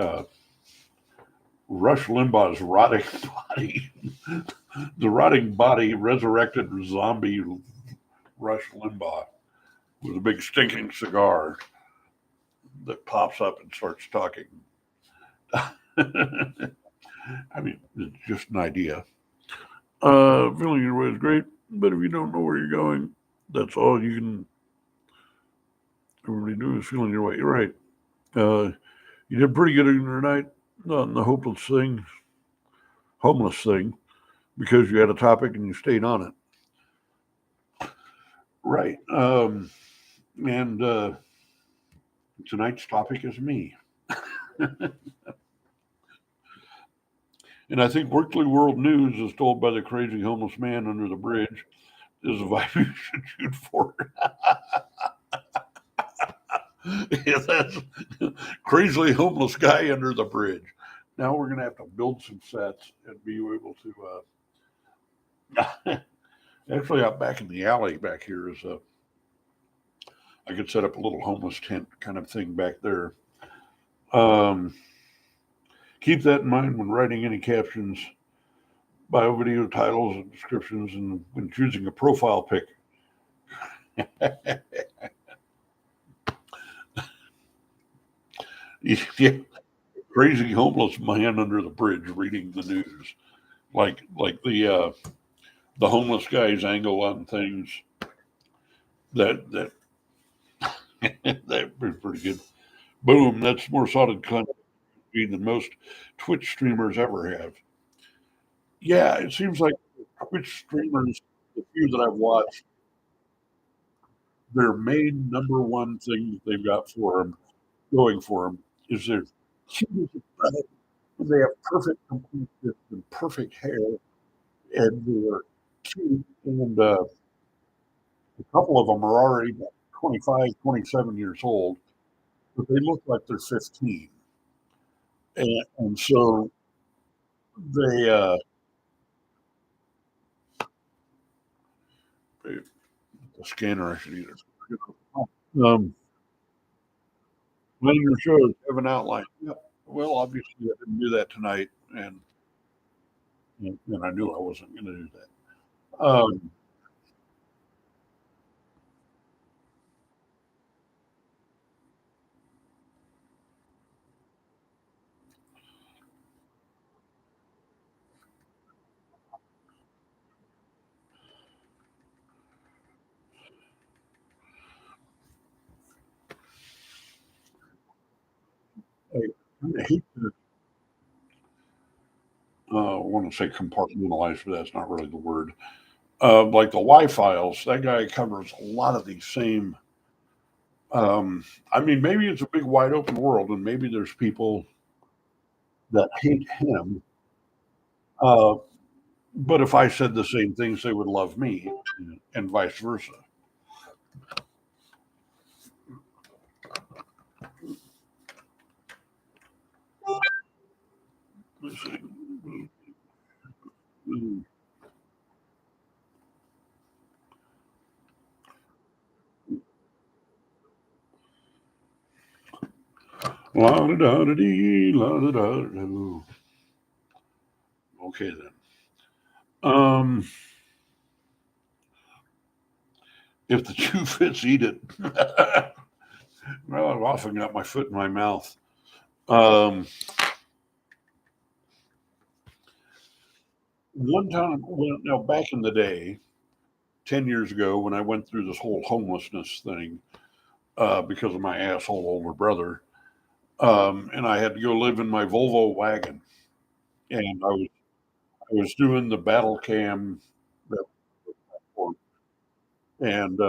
Rush Limbaugh's rotting body, the rotting body, resurrected zombie Rush Limbaugh with a big stinking cigar that pops up and starts talking. I mean, it's just an idea. Feeling your way is great, but if you don't know where you're going, that's all you can really do is feeling your way. You're right. Uh, you did pretty good in your night on the homeless thing, because you had a topic and you stayed on it. Right. And tonight's topic is me. And I think Berkeley World News, as told by the crazy homeless man under the bridge, is a vibe you should shoot for. Yeah, that's crazily homeless guy under the bridge. Now we're going to have to build some sets and be able to. Actually, out back in the alley back here is a. I could set up a little homeless tent kind of thing back there. Um, Keep that in mind when writing any captions, bio, video titles, and descriptions, and when choosing a profile pic. Yeah, crazy homeless man under the bridge reading the news, like the homeless guy's angle on things. That that was pretty good. Boom, that's more solid content than most Twitch streamers ever have. Yeah, it seems like Twitch streamers, the few that I've watched, their main number one thing that they've got for them, going for them, is their cute. They have perfect completeness and perfect hair, and they're cute. And a couple of them are already 25, 27 years old, but they look like they're 15. And so they, the scanner, I should use it. Planning your shows, have an outline. Yep. Well, obviously, I didn't do that tonight, and I knew I wasn't going to do that. I hate to want to say compartmentalize, but that's not really the word. Like the Y files, that guy covers a lot of these same. I mean, maybe it's a big wide open world, and maybe there's people that hate him. Uh, but if I said the same things, they would love me, and vice versa. La da da da dee, la da da da. Okay then. Um, if the shoe fits, eat it. Well, I've often got my foot in my mouth. Um, One time, well, now back in the day, 10 years ago, when I went through this whole homelessness thing because of my asshole older brother, and I had to go live in my Volvo wagon, and I was doing the battle cam, and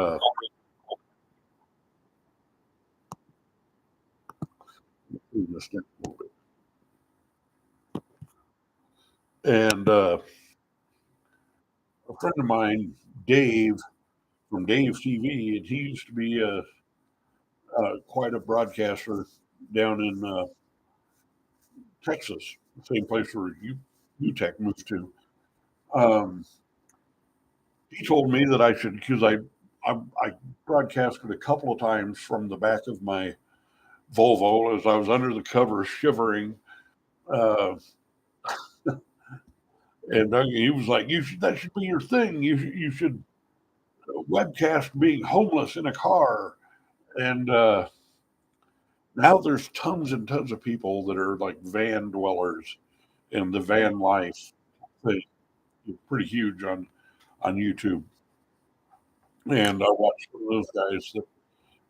and a friend of mine, Dave from Dave's TV, and he used to be quite a broadcaster down in Texas, the same place where UTech moved to. Um, he told me that I should, because I broadcasted a couple of times from the back of my Volvo as I was under the covers shivering. Uh, and he was like, that should be your thing. You should webcast being homeless in a car. And now there's tons and tons of people that are like van dwellers and the van life thing is pretty huge on YouTube. And I watch some of those guys that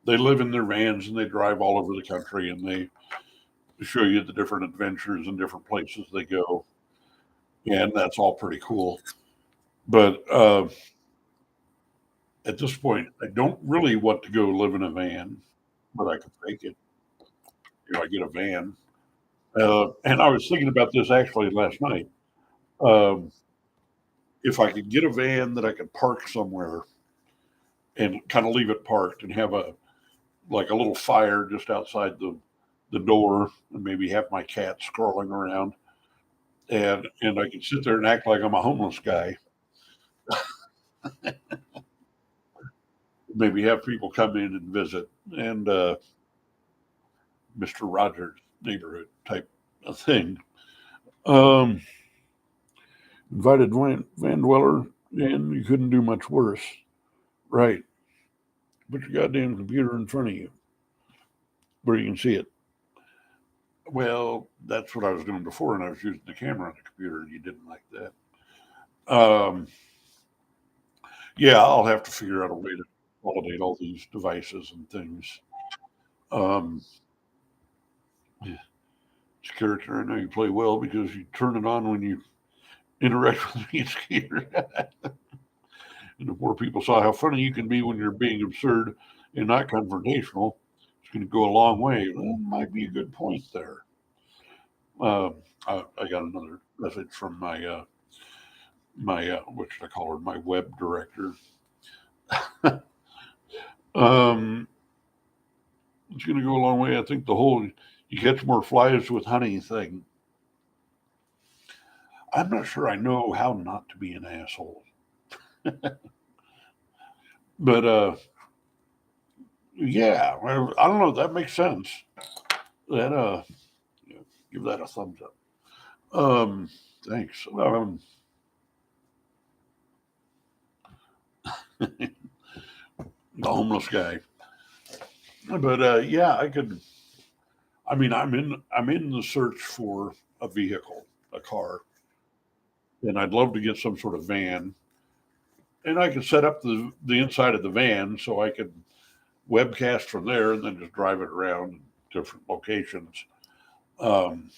they live in their vans and they drive all over the country and they show you the different adventures and different places they go. And that's all pretty cool. But at this point, I don't really want to go live in a van, but I could fake it if I get a van. And I was thinking about this actually last night. Um, if I could get a van that I could park somewhere and kind of leave it parked and have a like a little fire just outside the door and maybe have my cat scrolling around and I could sit there and act like I'm a homeless guy. Maybe have people come in and visit and Mr. Rogers neighborhood type of thing. Um, Invited Van Dweller and you couldn't do much worse. Right. Put your goddamn computer in front of you where you can see it. Well, that's what I was doing before, and I was using the camera on the computer, and you didn't like that. Um, yeah, I'll have to figure out a way to validate all these devices and things. Um, it's a character I know you play well because you turn it on when you interact with me, Skeeter. And if more people saw how funny you can be when you're being absurd and not confrontational, it's going to go a long way. Well, might be a good point there. Um, I got another message from my what should I call her? My web director. Um, it's going to go a long way. I think the whole you catch more flies with honey thing. I'm not sure I know how not to be an asshole, but yeah, well, I don't know. That makes sense. That yeah, give that a thumbs up. Um, Thanks. The homeless guy, but yeah, I could. I mean, I'm in the search for a vehicle, a car, and I'd love to get some sort of van, and I could set up the inside of the van so I could webcast from there and then just drive it around different locations. Um,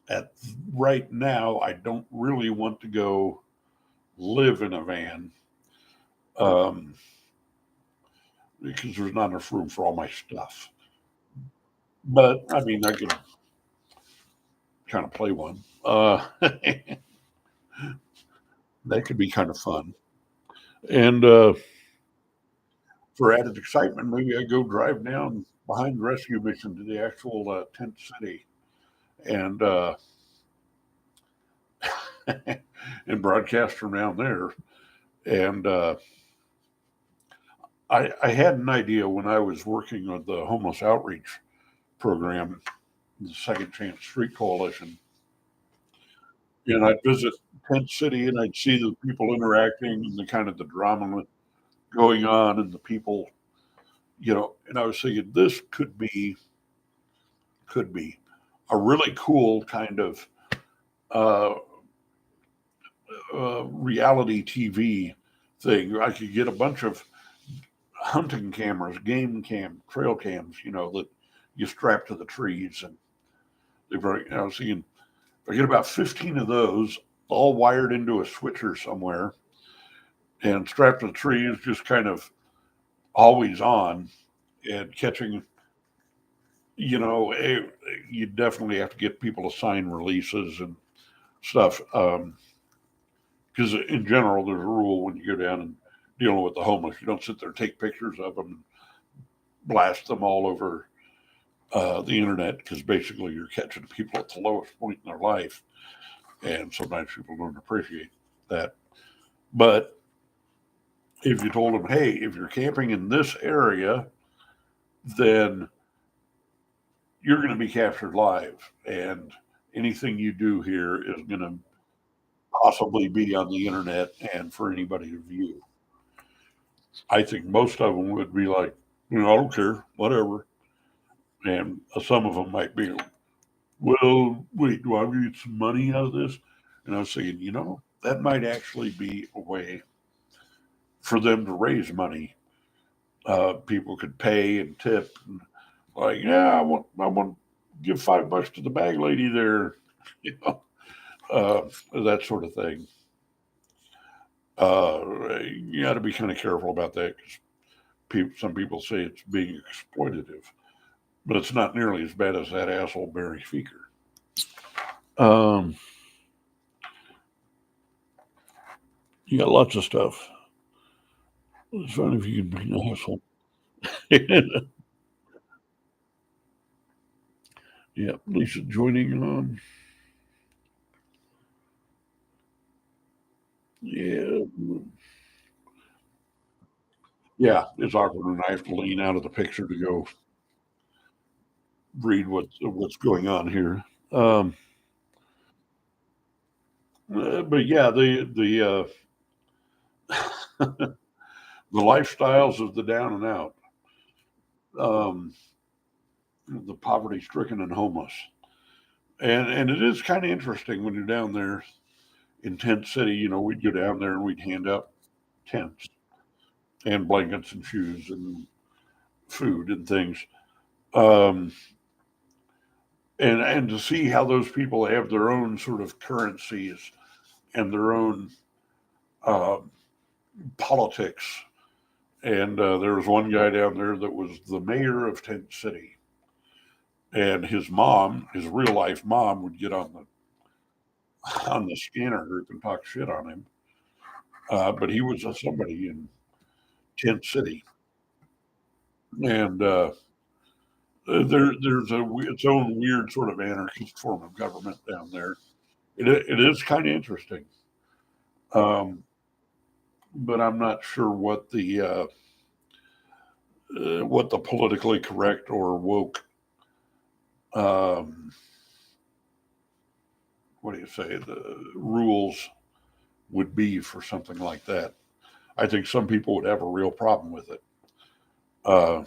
at right now, I don't really want to go live in a van um, because there's not enough room for all my stuff. But I mean, I could kind of play one. That could be kind of fun. And for added excitement, maybe I go drive down behind the rescue mission to the actual tent city and and broadcast from down there. And I had an idea when I was working with the homeless outreach program. the Second Chance Street Coalition, and I'd visit Tent City, and I'd see the people interacting and the kind of the drama going on, and the people, and I was thinking this could be a really cool kind of uh, reality TV thing. I could get a bunch of hunting cameras, trail cams, that you strap to the trees, and I was thinking, if I get about 15 of those, all wired into a switcher somewhere, and strapped to the trees, just kind of always on, and catching, you definitely have to get people to sign releases and stuff. Because in general, there's a rule when you go down and dealing with the homeless, you don't sit there and take pictures of them and blast them all over the internet, because basically you're catching people at the lowest point in their life, and sometimes people don't appreciate that. But if you told them, hey, if you're camping in this area, then you're going to be captured live, and anything you do here is going to possibly be on the internet and for anybody to view. I think most of them would be like, I don't care, whatever. And some of them might be, well, wait, do I get some money out of this? And I was saying, that might actually be a way for them to raise money. People could pay and tip, and like, yeah, I want to give $5 to the bag lady there, you know, that sort of thing. You got to be kind of careful about that, because some people say it's being exploitative, but it's not nearly as bad as that asshole Barry Feaker. Um, you got lots of stuff. It's fun if you can be an asshole. Yeah, Lisa joining on. Yeah, yeah, it's awkward when I have to lean out of the picture to go read what's going on here. But yeah, the lifestyles of the down and out, um, the poverty stricken and homeless, and it is kind of interesting when you're down there in Tent City. We'd go down there and we'd hand out tents and blankets and shoes and food and things. Um, and to see how those people have their own sort of currencies and their own uh, politics. And there was one guy down there that was the mayor of Tent City, and his mom, his real life mom, would get on the scanner group and talk shit on him. But he was somebody in Tent City, and there's its own weird sort of anarchist form of government down there. It is kind of interesting, um, but I'm not sure what the politically correct or woke, um, what do you say, the rules would be for something like that. I think some people would have a real problem with it. Uh,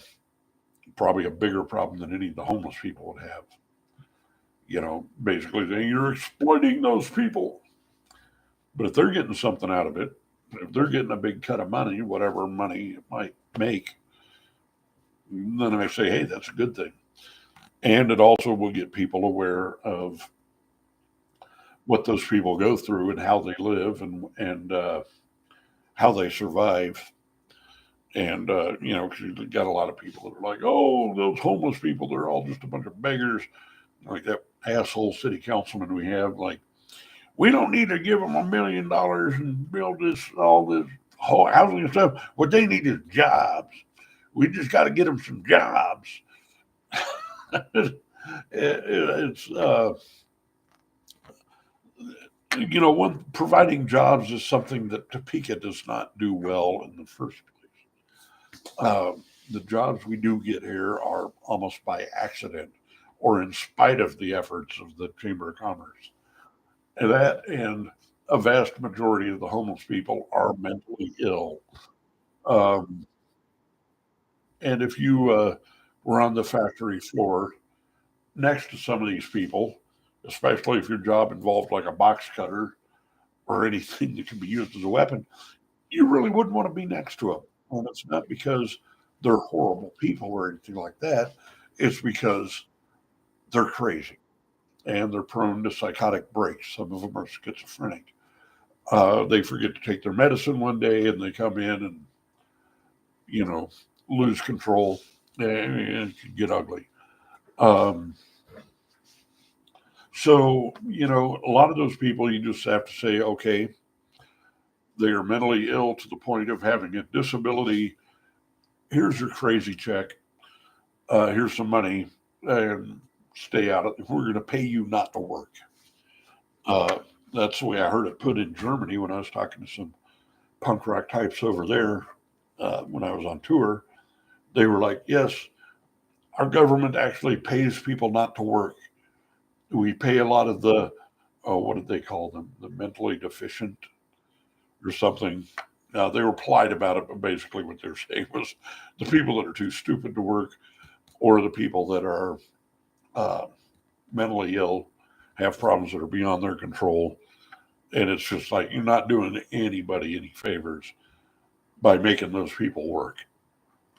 Probably a bigger problem than any of the homeless people would have. Basically saying you're exploiting those people. But if they're getting something out of it, if they're getting a big cut of money, whatever money it might make, then I say, hey, that's a good thing. And it also will get people aware of what those people go through and how they live, and how they survive. And, 'cause you got a lot of people that are like, oh, those homeless people, they're all just a bunch of beggars. Like that asshole city councilman we have, like, we don't need to give them $1 million and build all this whole housing and stuff. What they need is jobs. We just got to get them some jobs. It's one, providing jobs is something that Topeka does not do well in the first place. The jobs we do get here are almost by accident, or in spite of the efforts of the Chamber of Commerce. And a vast majority of the homeless people are mentally ill. Um, and if you were on the factory floor next to some of these people, especially if your job involved like a box cutter or anything that can be used as a weapon, you really wouldn't want to be next to them. And it's not because they're horrible people or anything like that. It's because they're crazy and they're prone to psychotic breaks. Some of them are schizophrenic. They forget to take their medicine one day and they come in and, you know, lose control and it can get ugly. Um, so, a lot of those people, you just have to say, okay, they are mentally ill to the point of having a disability. Here's your crazy check. Here's some money and stay out of it. We're going to pay you not to work. Uh, that's the way I heard it put in Germany when I was talking to some punk rock types over there when I was on tour. They were like, yes, our government actually pays people not to work. We pay a lot of the, what did they call them? The mentally deficient or something. They were polite about it, but basically what they're saying was the people that are too stupid to work or the people that are uh, mentally ill have problems that are beyond their control. And it's just like you're not doing anybody any favors by making those people work.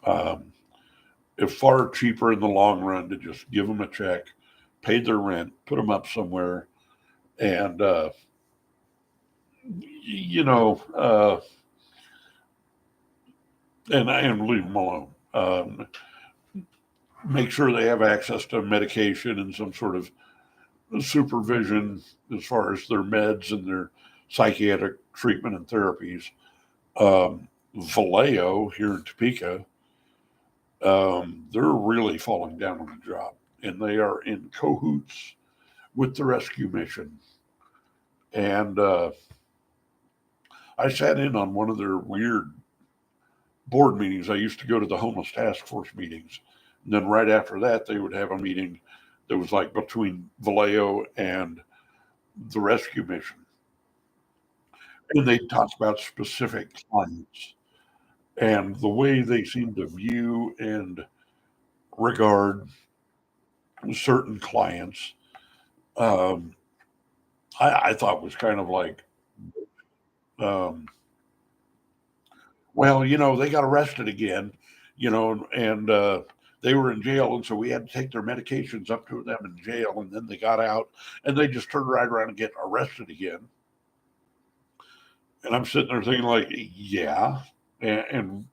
Um, it's far cheaper in the long run to just give them a check, pay their rent, put them up somewhere, and you know, uh, and leave them alone. Make sure they have access to medication and some sort of supervision as far as their meds and their psychiatric treatment and therapies. Vallejo here in Topeka, they're really falling down on the job, and they are in cahoots with the rescue mission. And I sat in on one of their weird board meetings. I used to go to the homeless task force meetings. And then right after that, they would have a meeting that was like between Vallejo and the rescue mission. And they talked about specific clients and the way they seem to view and regard certain clients. Um, I thought was kind of like, um, well, they got arrested again, and they were in jail, and so we had to take their medications up to them in jail, and then they got out, and they just turned right around and get arrested again. And I'm sitting there thinking, like, yeah, and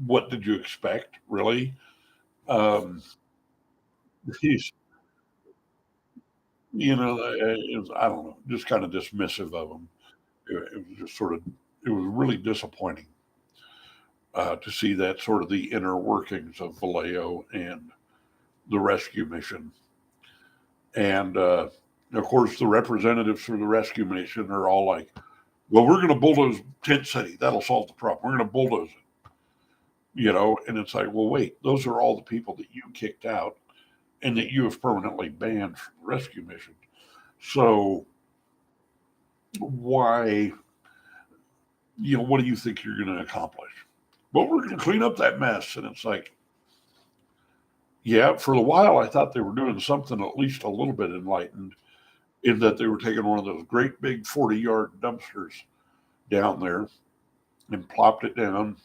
what did you expect, really? Um, he's, I don't know, just kind of dismissive of them. It was just sort of, it was really disappointing to see that sort of the inner workings of Vallejo and the rescue mission. And of course, the representatives for the rescue mission are all like, well, we're going to bulldoze Tent City. That'll solve the problem. We're going to bulldoze it, and it's like, well, wait, those are all the people that you kicked out and that you have permanently banned from the rescue mission. So why, what do you think you're going to accomplish? Well, we're going to clean up that mess. And it's like, yeah, for a while, I thought they were doing something at least a little bit enlightened in that they were taking one of those great big 40-yard dumpsters down there and plopped it down,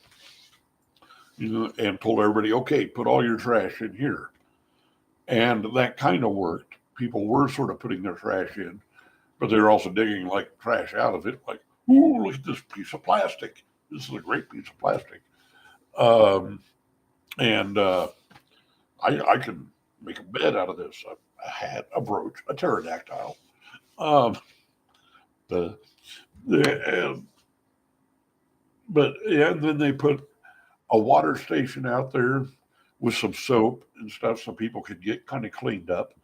and told everybody, okay, put all your trash in here. And that kind of worked. People were sort of putting their trash in, but they were also digging like trash out of it. Like, ooh, look at this piece of plastic. This is a great piece of plastic. Um, and I can make a bed out of this, a hat, a brooch, a pterodactyl. Um, the, the, but yeah, and then they put a water station out there with some soap and stuff so people could get kind of cleaned up.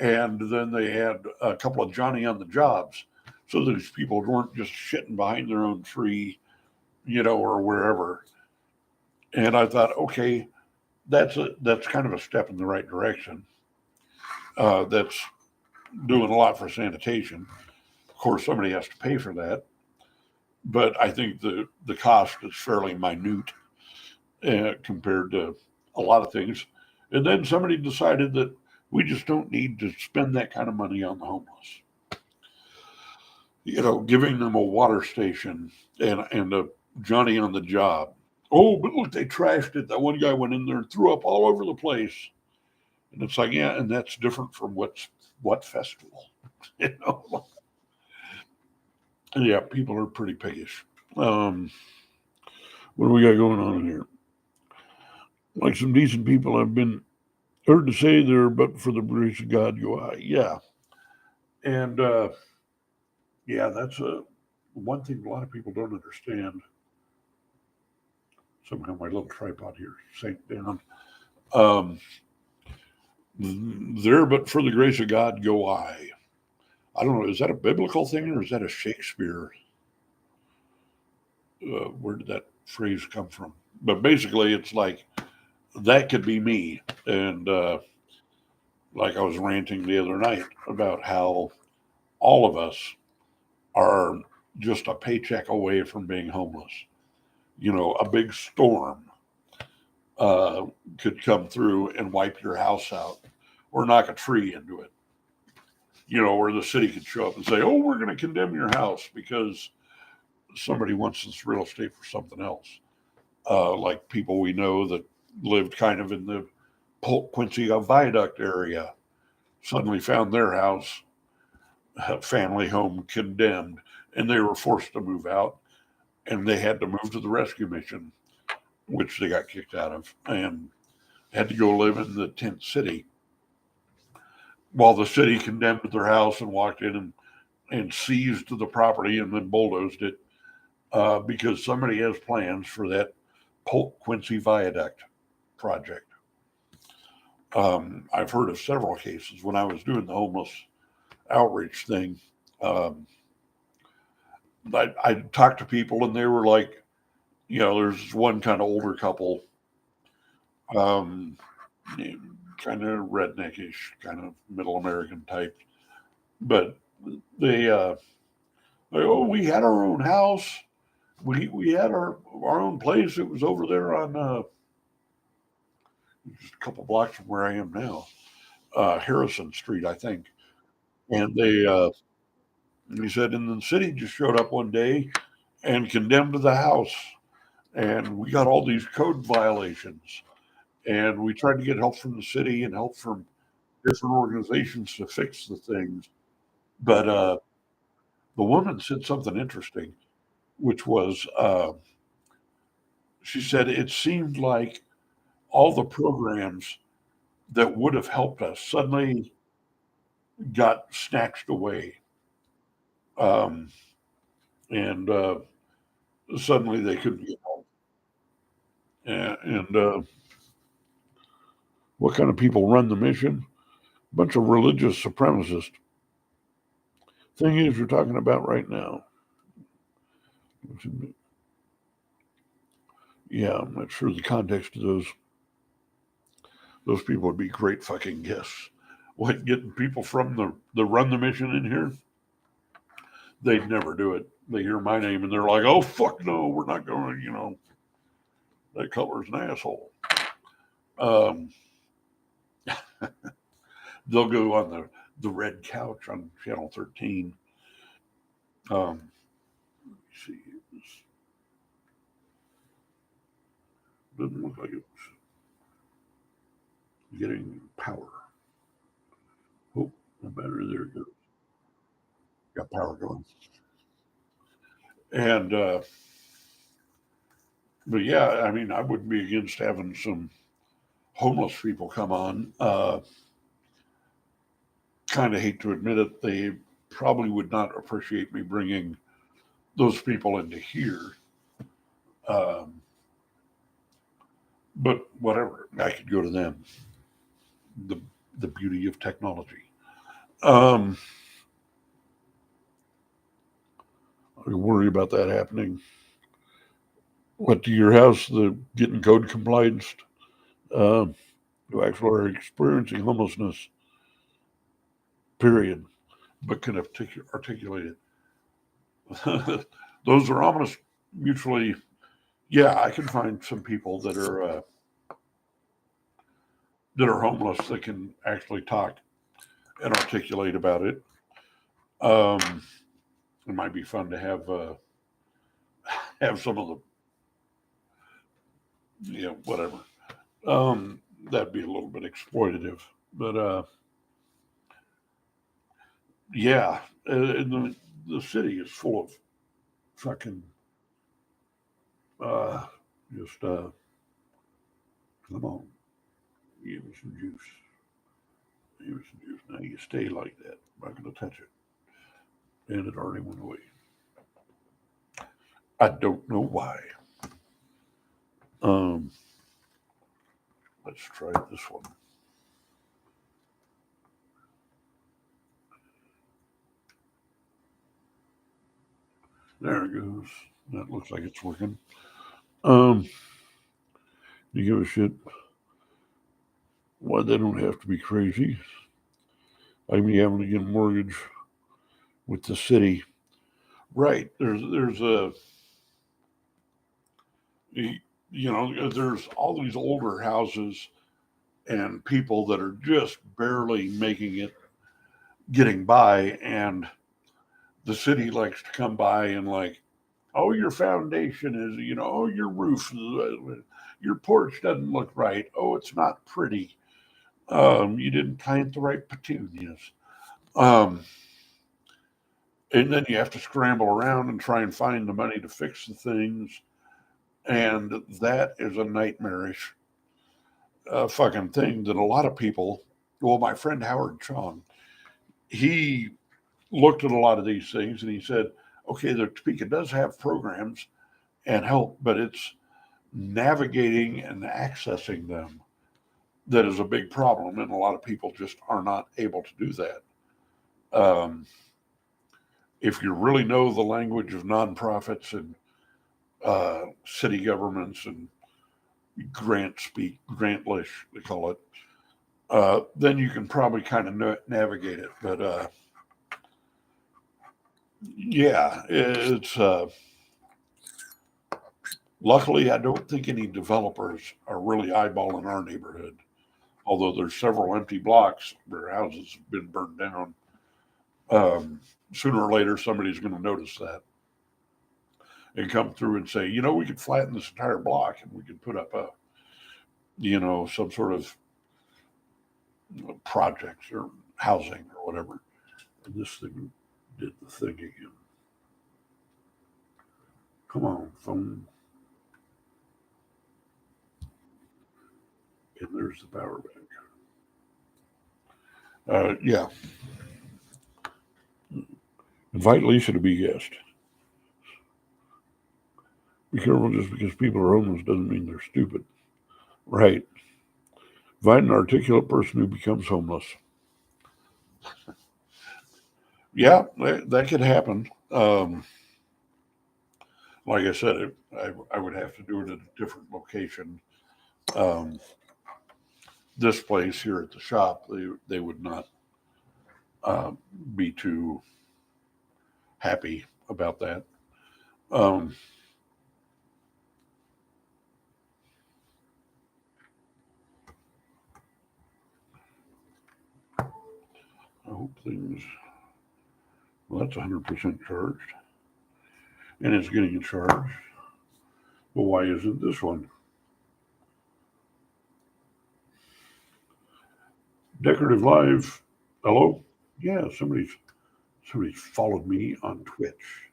And then they had a couple of Johnny on the jobs so these people weren't just shitting behind their own tree, or wherever. And I thought, okay, that's kind of a step in the right direction. that's doing a lot for sanitation. Of course, somebody has to pay for that, but I think the cost is fairly minute compared to a lot of things. And then somebody decided that we just don't need to spend that kind of money on the homeless. Giving them a water station and a Johnny on the job. Oh, but look, they trashed it. That one guy went in there and threw up all over the place. And it's like, yeah, and that's different from what festival, you know? Yeah, people are pretty piggish. What do we got going on here? Like some decent people I've been heard to say there, but for the grace of God go I. Yeah. And yeah, that's one thing a lot of people don't understand. Somehow my little tripod here sank down. Um, there, but for the grace of God go I. I don't know. Is that a biblical thing or is that a Shakespeare? Where did that phrase come from? But basically, it's like that could be me. And like I was ranting the other night about how all of us are just a paycheck away from being homeless. A big storm uh, could come through and wipe your house out or knock a tree into it. Or the city could show up and say, oh, we're going to condemn your house because somebody wants this real estate for something else. Like people we know that lived kind of in the Polk Quincy Viaduct area suddenly found their house, family home condemned, and they were forced to move out and they had to move to the rescue mission, which they got kicked out of, and had to go live in the tent city while the city condemned their house and walked in and seized the property and then bulldozed it because somebody has plans for that Polk Quincy Viaduct project. I've heard of several cases when I was doing the homeless outreach thing. Um, I talked to people and they were like, there's one kind of older couple, um, kind of redneckish, kind of middle American type, but they, oh, we had our own house. We had our own place. It was over there on just a couple blocks from where I am now, Harrison Street, I think. And he said, and the city just showed up one day and condemned the house, and we got all these code violations, and we tried to get help from the city and help from different organizations to fix the things, but the woman said something interesting, which was she said it seemed like all the programs that would have helped us suddenly got snatched away. Um, and suddenly they couldn't get help. And what kind of people run the mission? A bunch of religious supremacists. Thing is, we're talking about right now. Yeah, I'm not sure the context of those people would be great fucking guests. What, getting people from the run the mission in here? They'd never do it. They hear my name and they're like, "Oh fuck no, we're not going." That Cutler's an asshole. Um, they'll go on the red couch on channel 13. Let's see, it doesn't look like it's getting power. Oh, the battery there it goes. Got power going. And but yeah, I mean, I wouldn't be against having some homeless people come on. Kind of hate to admit it, they probably would not appreciate me bringing those people into here. Um, but whatever, I could go to them. The the beauty of technology. Um, I worry about that happening. What to your house? The getting code compliance who actually are experiencing homelessness. period, but can articulate it. Those are almost mutually. Yeah, I can find some people that are homeless that can actually talk and articulate about it. Um, it might be fun to have some of the whatever. Um, that'd be a little bit exploitative, but yeah, and the city is full of fucking uh, just come on, give me some juice, give me some juice. Now you stay like that. I'm not gonna touch it, and it already went away. I don't know why. Um, let's try this one. There it goes. That looks like it's working. Um, you give a shit why they don't have to be crazy. I mean, having to get a mortgage with the city, right? There's a there's all these older houses and people that are just barely making it, getting by, and the city likes to come by and like, oh, your foundation is, oh, your roof, your porch doesn't look right. Oh, it's not pretty. You didn't plant the right petunias. Um, and then you have to scramble around and try and find the money to fix the things. And that is a nightmarish fucking thing that a lot of people, well, my friend Howard Chong, he looked at a lot of these things and he said, okay, the Topeka does have programs and help, but it's navigating and accessing them that is a big problem. And a lot of people just are not able to do that. Um, if you really know the language of nonprofits and city governments and grantish, they call it, then you can probably kind of navigate it. But yeah, it's luckily I don't think any developers are really eyeballing our neighborhood. Although there's several empty blocks where houses have been burned down. Um, Sooner or later, somebody's going to notice that and come through and say, we could flatten this entire block and we could put up some sort of projects or housing or whatever. And this thing did the thing again. Come on, phone. And there's the power bank. Yeah. Invite Lisa to be guest. Be careful, just because people are homeless doesn't mean they're stupid. Right. Invite an articulate person who becomes homeless. Yeah, that could happen. Like I said, I would have to do it at a different location. Um, this place here at the shop, they would not uh, be too happy about that. Um, I hope things. Well, that's 100% charged, and it's getting charged. Well, why isn't this one? Decorative Live. Hello? Yeah, somebody's followed me on Twitch.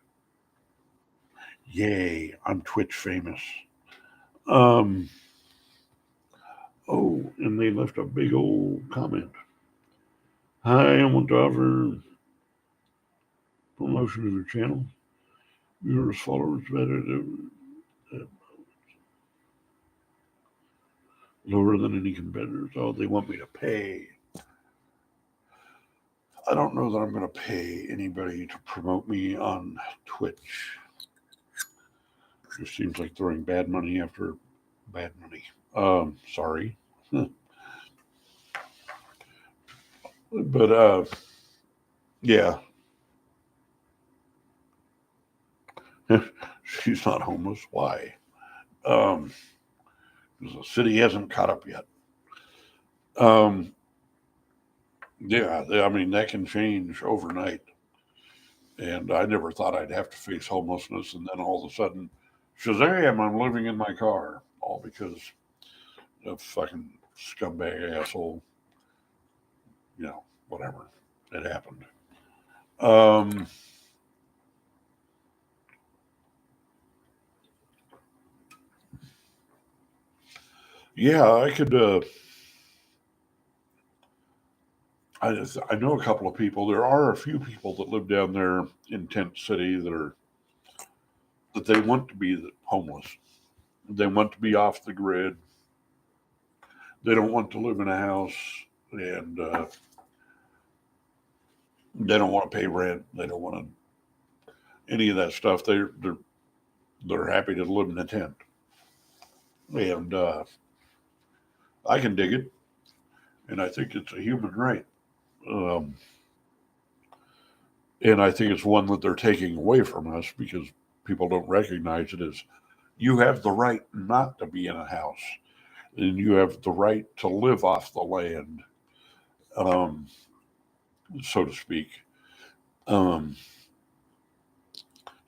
Yay, I'm Twitch famous. Um, oh, and they left a big old comment. Hi, I want to offer promotion to their channel. Viewers, followers, better lower than any competitors. Oh, they want me to pay. I don't know that I'm going to pay anybody to promote me on Twitch. It just seems like throwing bad money after bad money. Sorry. But Yeah. She's not homeless. Why? Um, because the city hasn't caught up yet. Um, yeah, I mean, that can change overnight. And I never thought I'd have to face homelessness. And then all of a sudden, Shazam, I'm living in my car. All because a fucking scumbag asshole, whatever. It happened. Um, yeah, I could. I know a couple of people. There are a few people that live down there in Tent City that they want to be homeless. They want to be off the grid. They don't want to live in a house, and they don't want to pay rent. They don't want any of that stuff. They're happy to live in a tent, and I can dig it. And I think it's a human right. Um, and I think it's one that they're taking away from us because people don't recognize it as you have the right not to be in a house, and you have the right to live off the land, um, so to speak. Um,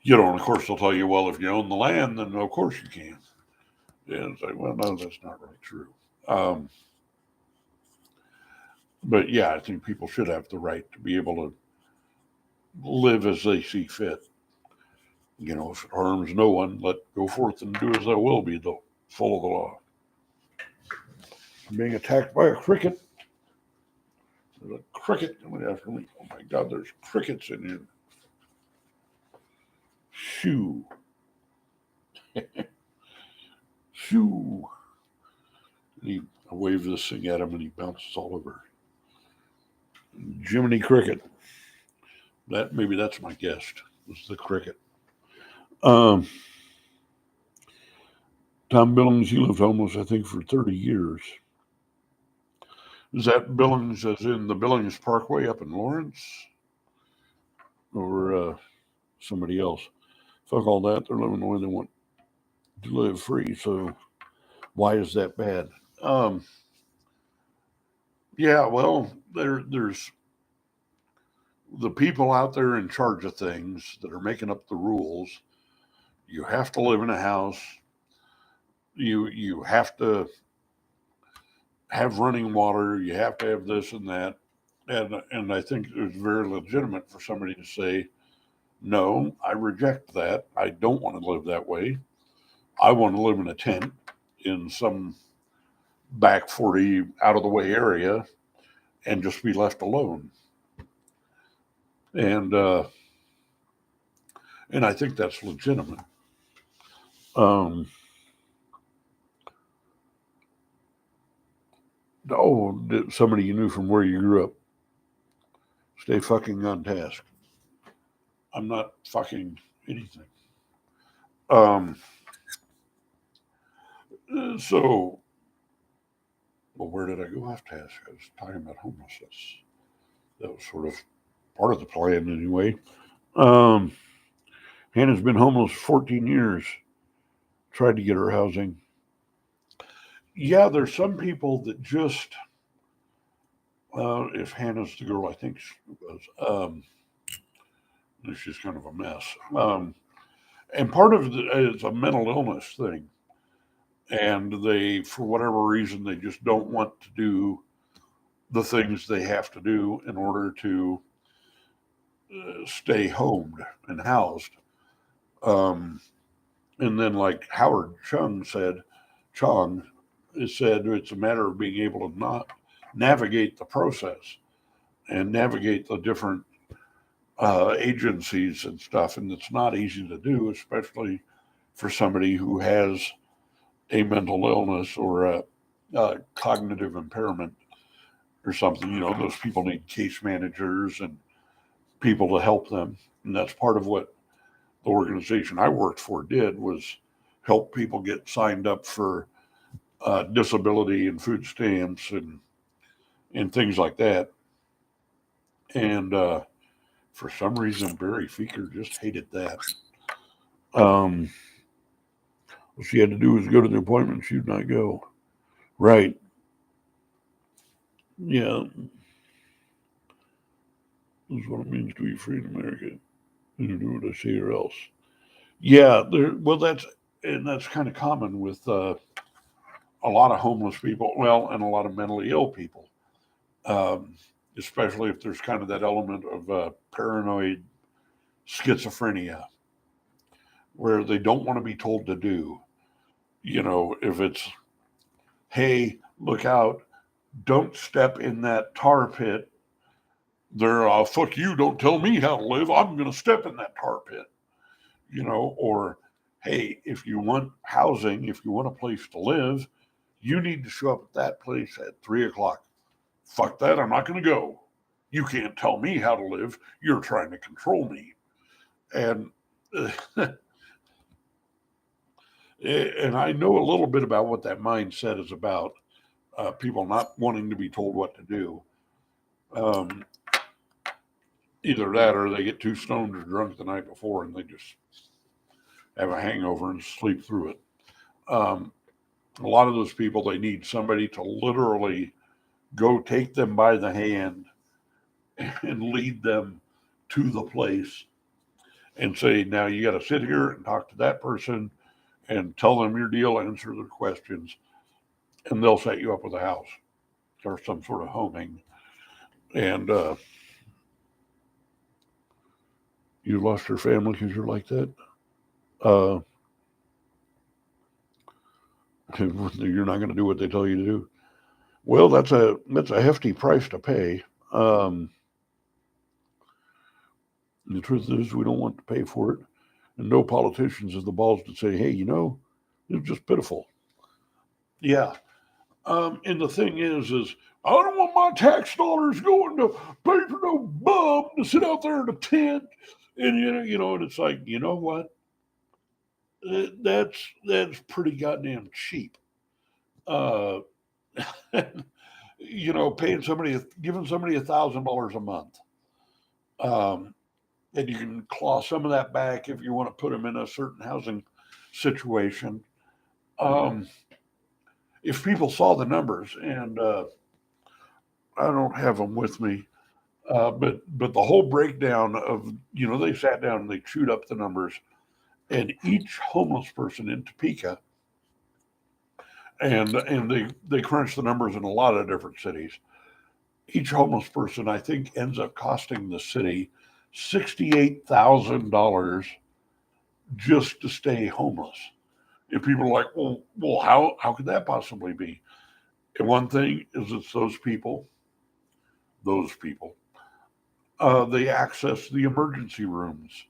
and of course they'll tell you, well, if you own the land, then of course you can. And it's like, well, no, that's not really true. Um, but yeah, I think people should have the right to be able to live as they see fit. If it harms no one, let go forth and do as thou will be, though full of the law. I'm being attacked by a cricket. There's a cricket coming after me. Oh my God, there's crickets in here. Shoo. Shoo. I wave this thing at him and he bounces all over. Jiminy Cricket. Maybe that's my guest. This is the cricket. Um, Tom Billings, he lived homeless, I think, for 30 years. Is that Billings as in the Billings Parkway up in Lawrence? Or somebody else? Fuck all that. They're living the way they want to live free. So why is that bad? Um, yeah, well, there's the people out there in charge of things that are making up the rules. You have to live in a house. You have to have running water. You have to have this and that. And I think it's very legitimate for somebody to say, no, I reject that. I don't want to live that way. I want to live in a tent in some back 40 out of the way area and just be left alone. And and I think that's legitimate. Um, somebody you knew from where you grew up. Stay fucking on task. I'm not fucking anything. Um, so, well, where did I go off task? I was talking about homelessness. That was sort of part of the plan anyway. Um, Hannah's been homeless 14 years. Tried to get her housing. Yeah, there's some people that just, if Hannah's the girl I think she was, she's kind of a mess. And part of it is a mental illness thing. And they, for whatever reason, they just don't want to do the things they have to do in order to stay homed and housed. Um, and then, like Howard Chung said it's a matter of being able to not navigate the process and navigate the different agencies and stuff. And it's not easy to do, especially for somebody who has a mental illness or a cognitive impairment or something. Those people need case managers and people to help them. And that's part of what the organization I worked for did was help people get signed up for disability and food stamps and things like that. And For some reason, Barry Feeker just hated that. Um, what she had to do was go to the appointment. She'd not go. Right. Yeah. This is what it means to be free in America. You do what I say or else. Yeah. Well, that's kind of common with a lot of homeless people. Well, and a lot of mentally ill people, um, especially if there's kind of that element of paranoid schizophrenia where they don't want to be told to do. If it's, hey, look out, don't step in that tar pit. They're, fuck you, don't tell me how to live. I'm going to step in that tar pit, or, hey, if you want housing, if you want a place to live, you need to show up at that place at 3 o'clock. Fuck that, I'm not going to go. You can't tell me how to live. You're trying to control me. And, and I know a little bit about what that mindset is about. People not wanting to be told what to do. Um, Either that or they get too stoned or drunk the night before and they just have a hangover and sleep through it. Um, a lot of those people, they need somebody to literally go take them by the hand and lead them to the place and say, now you got to sit here and talk to that person and tell them your deal, answer their questions, and they'll set you up with a house or some sort of homing. And you lost your family because you're like that. Uh, you're not going to do what they tell you to do. Well, that's a hefty price to pay. Um, the truth is, we don't want to pay for it, and no politicians have the balls to say, "Hey, it's just pitiful." Yeah. And the thing is, I don't want my tax dollars going to pay for no bum to sit out there in a tent, and and it's like, you know what? That's pretty goddamn cheap. Uh, giving somebody $1,000 a month, um, and you can claw some of that back if you want to put them in a certain housing situation. Um, if people saw the numbers, and I don't have them with me, but the whole breakdown of they sat down and they chewed up the numbers, and each homeless person in Topeka, and they crunched the numbers in a lot of different cities. Each homeless person, I think, ends up costing the city $68,000 just to stay homeless. And people are like, well, how could that possibly be? And one thing is, it's those people, they access the emergency rooms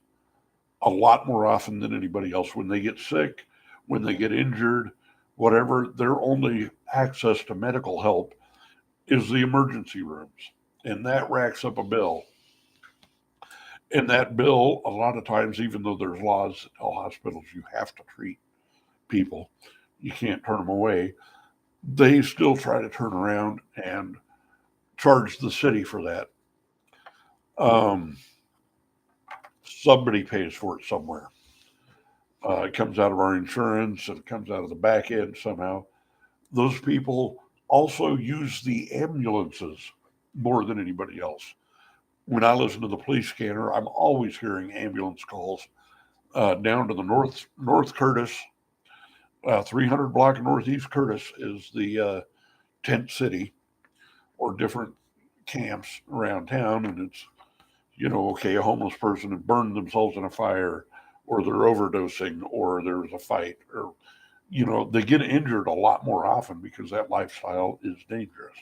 a lot more often than anybody else. When they get sick, when they get injured, whatever, their only access to medical help is the emergency rooms. And that racks up a bill. And that bill, a lot of times, even though there's laws that tell hospitals you have to treat people, you can't turn them away, they still try to turn around and charge the city for that. Um, Somebody pays for it somewhere. It comes out of our insurance, and it comes out of the back end somehow. Those people also use the ambulances more than anybody else. When I listen to the police scanner, I'm always hearing ambulance calls down to the North Curtis, 300 block of Northeast Curtis is the tent city or different camps around town, and it's okay, a homeless person had burned themselves in a fire, or they're overdosing, or there's a fight, or they get injured a lot more often because that lifestyle is dangerous,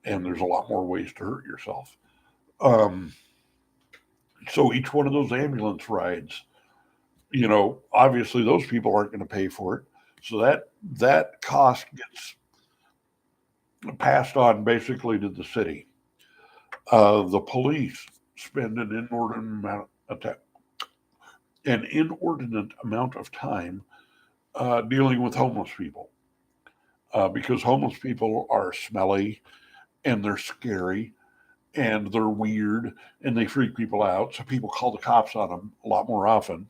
and there's a lot more ways to hurt yourself. Um, so each one of those ambulance rides, obviously those people aren't going to pay for it, so that cost gets passed on basically to the city. The police spend an inordinate amount of time dealing with homeless people because homeless people are smelly and they're scary, and they're weird and they freak people out. So people call the cops on them a lot more often.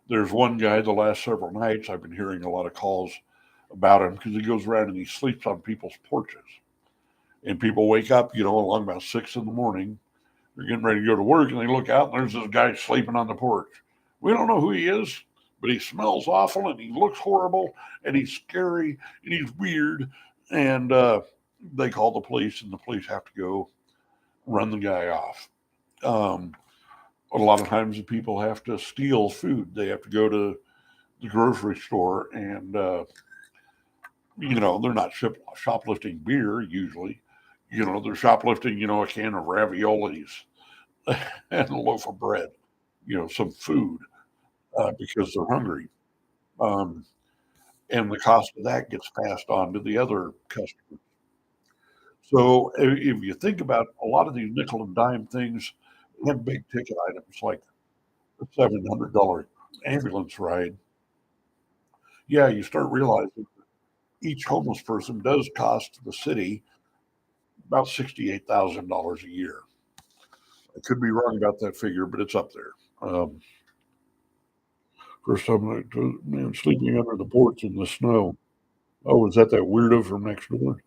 There's one guy the last several nights I've been hearing a lot of calls about him because he goes around and he sleeps on people's porches. And people wake up, along about 6 in the morning. They're getting ready to go to work and they look out and there's this guy sleeping on the porch. We don't know who he is, but he smells awful and he looks horrible and he's scary and he's weird. And they call the police and the police have to go run the guy off. Um, a lot of times the people have to steal food. They have to go to the grocery store and, they're not shoplifting beer usually. They're shoplifting, a can of raviolis and a loaf of bread, some food because they're hungry. Um, and the cost of that gets passed on to the other customers. So if you think about a lot of these nickel and dime things, have big ticket items like a $700 ambulance ride. Yeah, you start realizing each homeless person does cost the city about $68,000 a year. I could be wrong about that figure, but it's up there. First time man sleeping under the porch in the snow. Oh, is that weirdo from next door?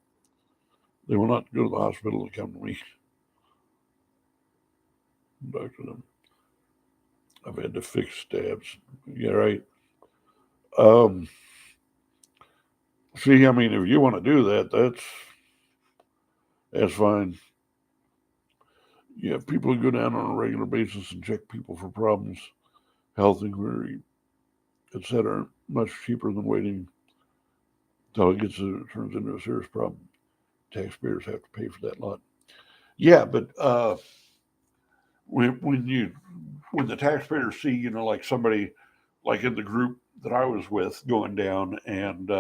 They will not go to the hospital to come to me. Back to them. I've had to fix stabs. Yeah, right. Um, See, I mean, if you want to do that, that's fine. Yeah, people who go down on a regular basis and check people for problems, health inquiry, etc., much cheaper than waiting until it turns into a serious problem. Taxpayers have to pay for that lot. Yeah, but when when the taxpayers see, like somebody like in the group that I was with going down and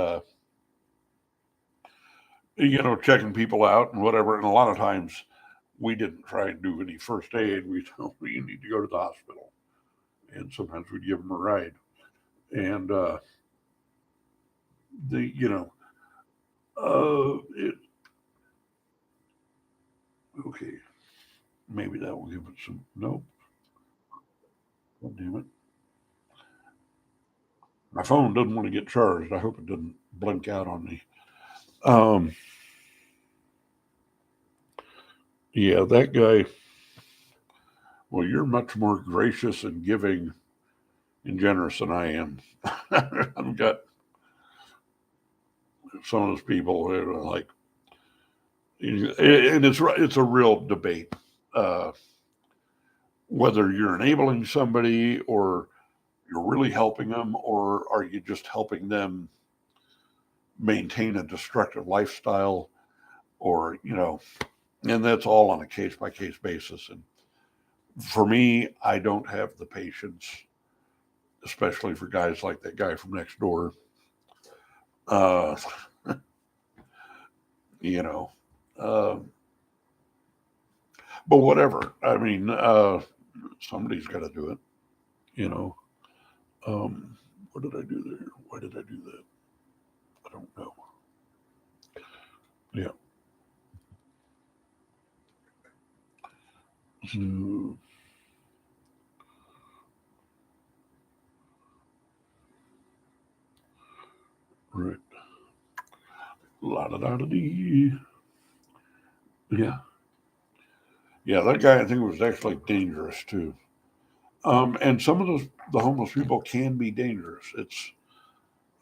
checking people out and whatever, and a lot of times we didn't try and do any first aid. We told them you need to go to the hospital, and sometimes we'd give them a ride. And the it okay, maybe that will give it some. Nope, God damn it. My phone doesn't want to get charged. I hope it doesn't blink out on me. Um, yeah, that guy. Well, you're much more gracious and giving and generous than I am. I've got some of those people who are like, and it's a real debate uh, whether you're enabling somebody or you're really helping them, or are you just helping them maintain a destructive lifestyle, or and that's all on a case by case basis. And for me, I don't have the patience, especially for guys like that guy from next door. Uh, you know, uh, but whatever. I mean, somebody's got to do it. You know, what did I do there? Why did I do that? I don't know. Yeah. So, right. La da da da dee. Yeah. Yeah. That guy, I think, was actually dangerous too. And some of the homeless people can be dangerous.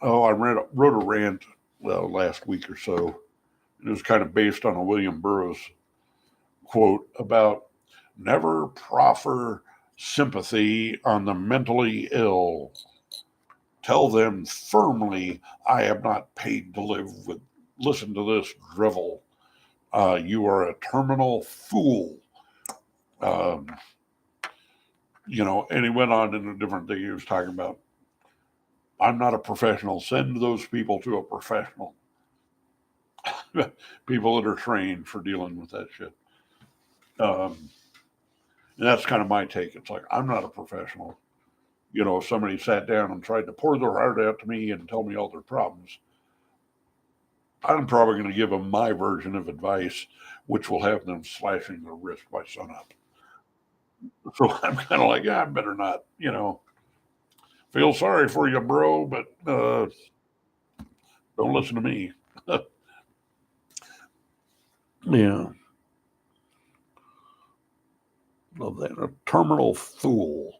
Wrote a rant last week or so. It was kind of based on a William Burroughs quote about never proffer sympathy on the mentally ill. Tell them firmly, I am not paid to live with. Listen to this drivel. You are a terminal fool. Um, and he went on in a different thing. He was talking about, I'm not a professional. Send those people to a professional. People that are trained for dealing with that shit. Um, and that's kind of my take. It's like, I'm not a professional. If somebody sat down and tried to pour their heart out to me and tell me all their problems, I'm probably going to give them my version of advice, which will have them slashing their wrist by sunup. So I'm kind of like, yeah, I better not, feel sorry for you, bro, but don't listen to me. Yeah, love that. A terminal fool.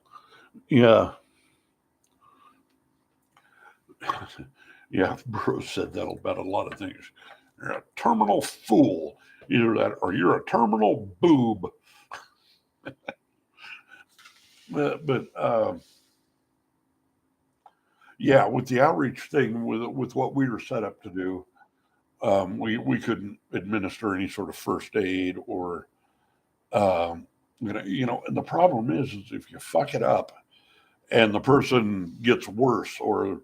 Yeah, yeah. Bruce said that about a lot of things. You're a terminal fool. Either that or you're a terminal boob. But yeah, with the outreach thing, with what we were set up to do, we couldn't administer any sort of first aid or and the problem is if you fuck it up and the person gets worse or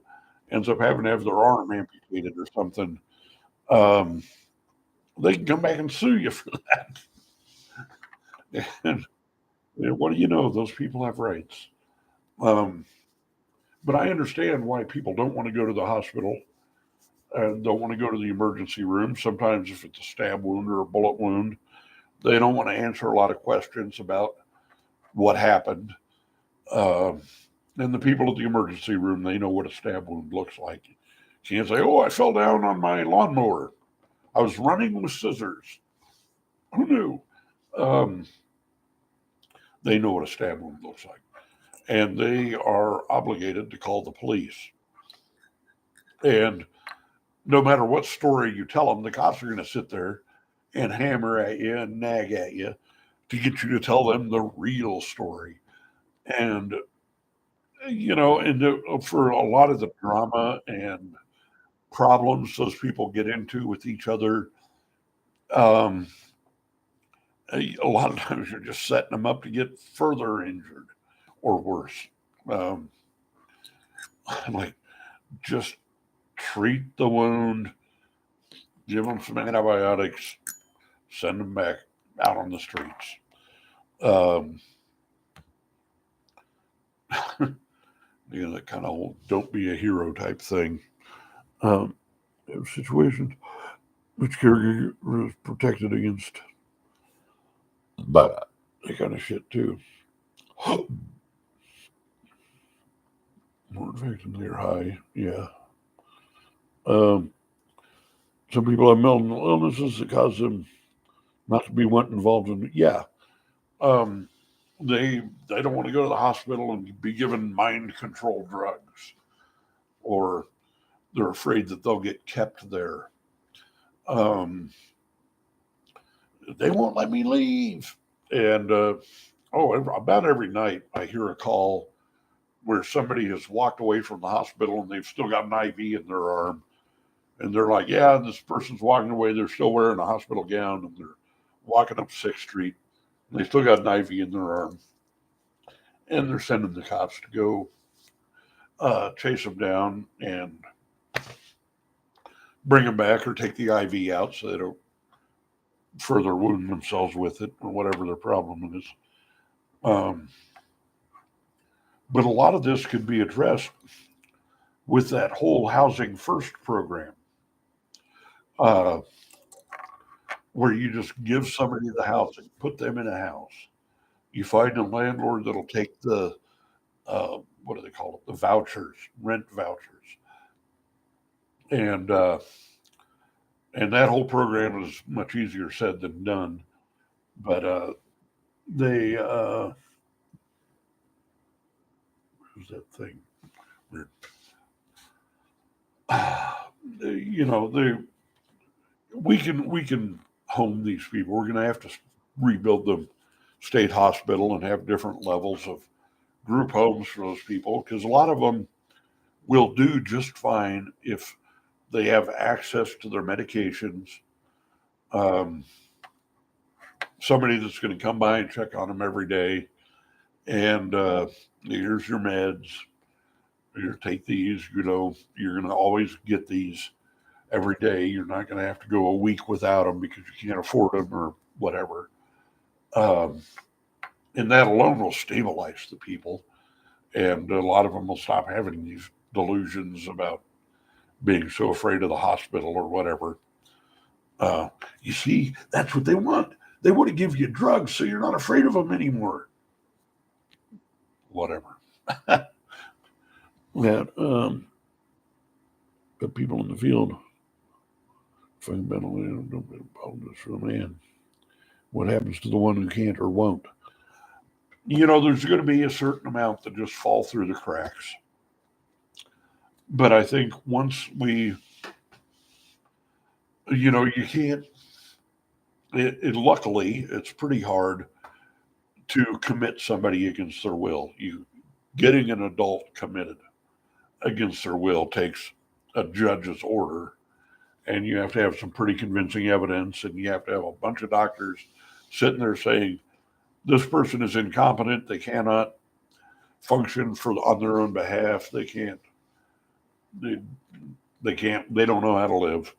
ends up having to have their arm amputated or something, um, they can come back and sue you for that. And what do you know? Those people have rights. Um, but I understand why people don't want to go to the hospital and don't want to go to the emergency room. Sometimes, if it's a stab wound or a bullet wound, they don't want to answer a lot of questions about what happened. Um, and the people at the emergency room, they know what a stab wound looks like. You can't say, "Oh, I fell down on my lawnmower. I was running with scissors." Who knew? Um, they know what a stab wound looks like, and they are obligated to call the police. And no matter what story you tell them, the cops are going to sit there and hammer at you and nag at you to get you to tell them the real story. And for a lot of the drama and problems those people get into with each other, um, a lot of times you're just setting them up to get further injured or worse. Um, like just treat the wound, give them some antibiotics, send them back out on the streets. Um, that kind of don't be a hero type thing. Um, situations which caregiver is protected against, but that kind of shit too. More infection near high, yeah. Um, some people have mental illnesses that cause them not to be involved in. Yeah, um, they don't want to go to the hospital and be given mind control drugs, or they're afraid that they'll get kept there. Um, they won't let me leave, and about every night I hear a call where somebody has walked away from the hospital and they've still got an IV in their arm. And they're like, yeah, this person's walking away. They're still wearing a hospital gown and they're walking up 6th Street. And they still got an IV in their arm. And they're sending the cops to go chase them down and bring them back or take the IV out so they don't further wound themselves with it or whatever their problem is. Um, but a lot of this could be addressed with that whole Housing First program, uh, where you just give somebody the housing, put them in a house. You find a landlord that'll take the what do they call it? The vouchers, rent vouchers, and uh, and that whole program is much easier said than done. But they who's that thing? They we can home these people. We're going to have to rebuild the state hospital and have different levels of group homes for those people because a lot of them will do just fine if they have access to their medications. Um, somebody that's going to come by and check on them every day, and here's your meds. Here, take these. You're going to always get these every day. You're not going to have to go a week without them because you can't afford them or whatever. Um, and that alone will stabilize the people, and a lot of them will stop having these delusions about being so afraid of the hospital or whatever. Uh, you see, that's what they want. They want to give you drugs so you're not afraid of them anymore. Whatever. That the people in the field fundamentally don't apologize for the man. What happens to the one who can't or won't? There's going to be a certain amount that just fall through the cracks. But I think once you can't. Luckily, it's pretty hard to commit somebody against their will. Getting an adult committed against their will takes a judge's order, and you have to have some pretty convincing evidence, and you have to have a bunch of doctors sitting there saying this person is incompetent. They cannot function on their own behalf. They can't. They, they can't. They don't know how to live.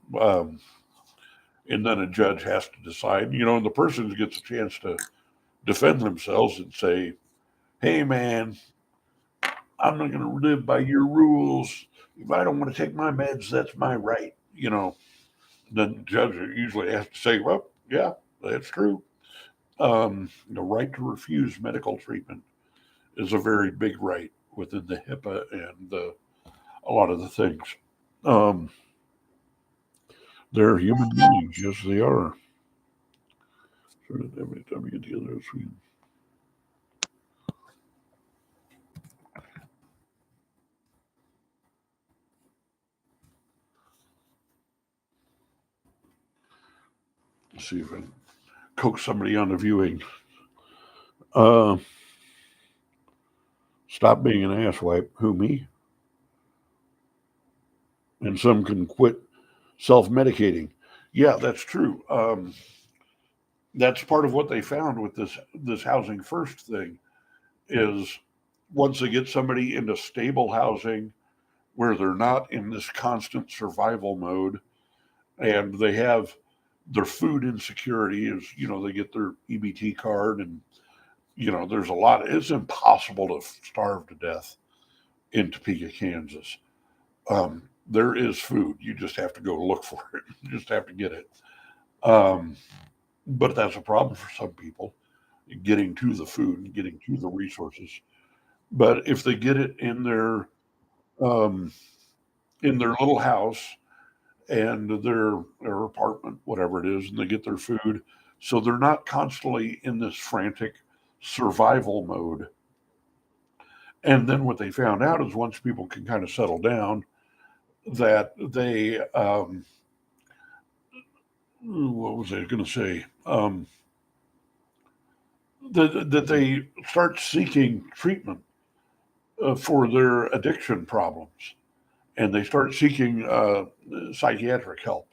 And then a judge has to decide. And the person gets a chance to defend themselves and say, "Hey, man, I'm not going to live by your rules. If I don't want to take my meds, that's my right." Then the judge usually has to say, "Well, yeah, that's true." The right to refuse medical treatment is a very big right within the HIPAA and a lot of the things. Um, they're human beings. Yes, they are. So every time we get together, we see if I can coax somebody on the viewing. Uh, Stop being an asswipe. Who, me? And some can quit self-medicating. Yeah, that's true. That's part of what they found with this housing first thing is once they get somebody into stable housing where they're not in this constant survival mode and they have their food insecurity is they get their EBT card and there's a lot. It's impossible to starve to death in Topeka, Kansas. There is food. You just have to go look for it. You just have to get it. Um, but that's a problem for some people, getting to the food and getting to the resources. But if they get it um, in their little house and their apartment, whatever it is, and they get their food, so they're not constantly in this frantic survival mode. And then what they found out is once people can kind of settle down, that they what was I going to say? That they start seeking treatment for their addiction problems, and they start seeking psychiatric help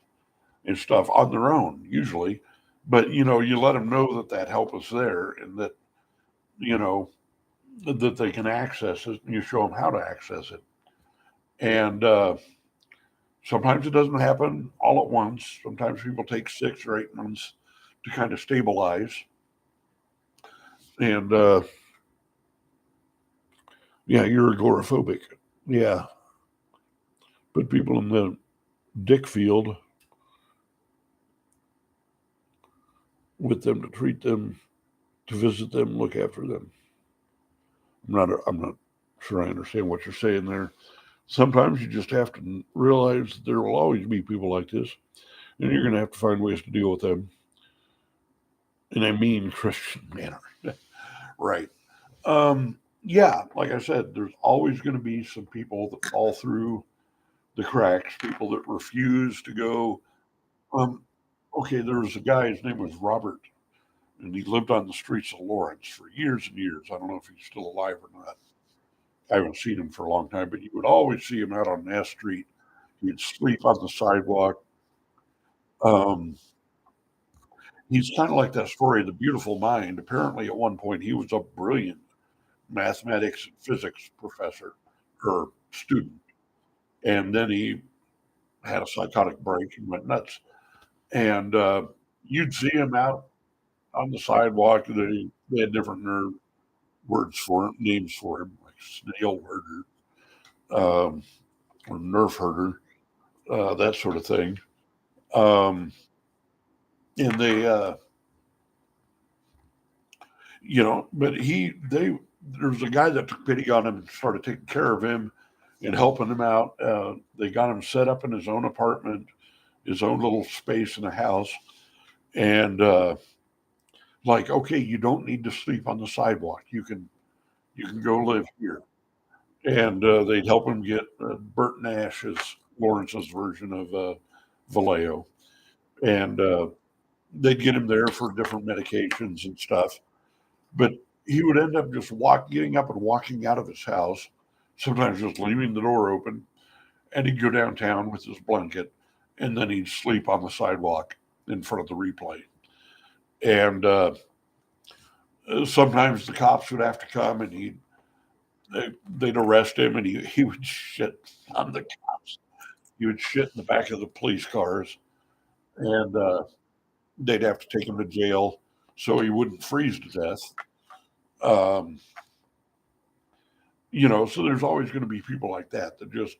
and stuff on their own, usually. But you let them know that help is there, and that you know that they can access it, and you show them how to access it. And sometimes it doesn't happen all at once. Sometimes people take 6 or 8 months to kind of stabilize. And yeah, you're agoraphobic. Yeah, put people in the dick field with them to treat them, to visit them, look after them. I'm not sure I understand what you're saying there. Sometimes you just have to realize that there will always be people like this, and you're going to have to find ways to deal with them in a mean Christian manner. Right. Yeah, like I said, there's always going to be some people that fall through the cracks, people that refuse to go. Um, okay, there was a guy, his name was Robert, and he lived on the streets of Lawrence for years and years. I don't know if he's still alive or not. I haven't seen him for a long time, but you would always see him out on Nass Street. He'd sleep on the sidewalk. Um, he's kind of like that story, The Beautiful Mind. Apparently, at one point, he was a brilliant mathematics and physics professor or student. And then he had a psychotic break and went nuts. And you'd see him out on the sidewalk. They had different words for him, names for him, like snail herder or nerf herder, that sort of thing. Um, and they, but there's a guy that took pity on him and started taking care of him and helping him out. They got him set up in his own apartment, his own little space in the house, and like, okay, you don't need to sleep on the sidewalk. You can go live here, and they'd help him get Bert Nash is Lawrence's version of Vallejo, and they'd get him there for different medications and stuff. But he would end up just getting up and walking out of his house, sometimes just leaving the door open, and he'd go downtown with his blanket, and then he'd sleep on the sidewalk in front of the replay. And sometimes the cops would have to come, and they'd arrest him, and he would shit on the cops. He would shit in the back of the police cars, and they'd have to take him to jail so he wouldn't freeze to death. Um, so there's always going to be people like that just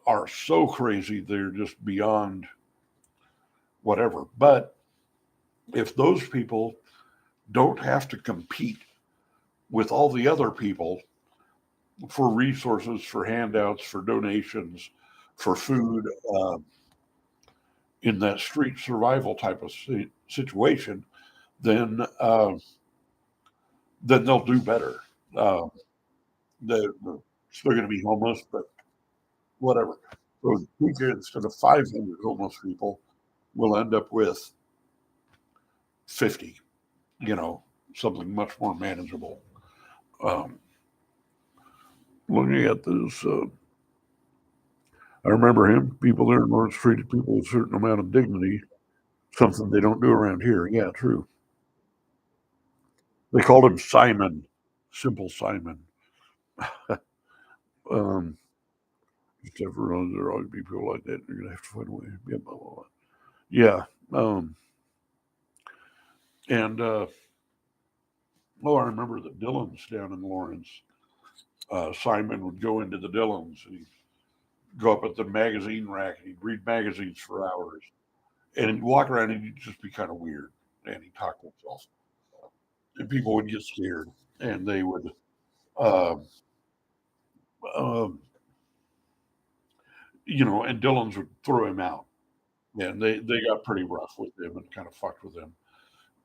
are so crazy they're just beyond whatever. But if those people don't have to compete with all the other people for resources, for handouts, for donations, for food, in that street survival type of situation, then they'll do better. Uh, they're still going to be homeless, but whatever. So instead of 500 homeless people, we'll end up with 50. Something much more manageable. Um, Looking at this, I remember him. People there in Lawrence treated people with a certain amount of dignity, something they don't do around here. Yeah, true. They called him Simon, Simple Simon. Um, just everyone, there always be people like that. You're gonna have to find a way. Yeah, blah, blah, blah. Yeah. And I remember the Dillons down in Lawrence. Simon would go into the Dillons and he'd go up at the magazine rack and he'd read magazines for hours. And he'd walk around and he'd just be kind of weird. And he'd talk to himself. And people would get scared and they would, uh, um, and Dillons would throw him out. And they got pretty rough with him and kind of fucked with him.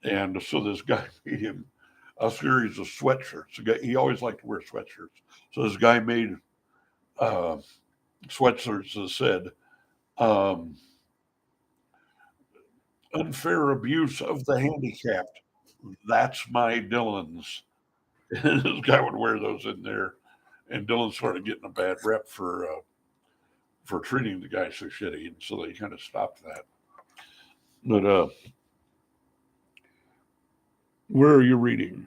And so this guy made him a series of sweatshirts. He always liked to wear sweatshirts. So this guy made uh, sweatshirts that said, um, unfair abuse of the handicapped. That's my Dylan's. And this guy would wear those in there. And Dylan started getting a bad rep for treating the guy so shitty. And so they kind of stopped that. But where are you reading?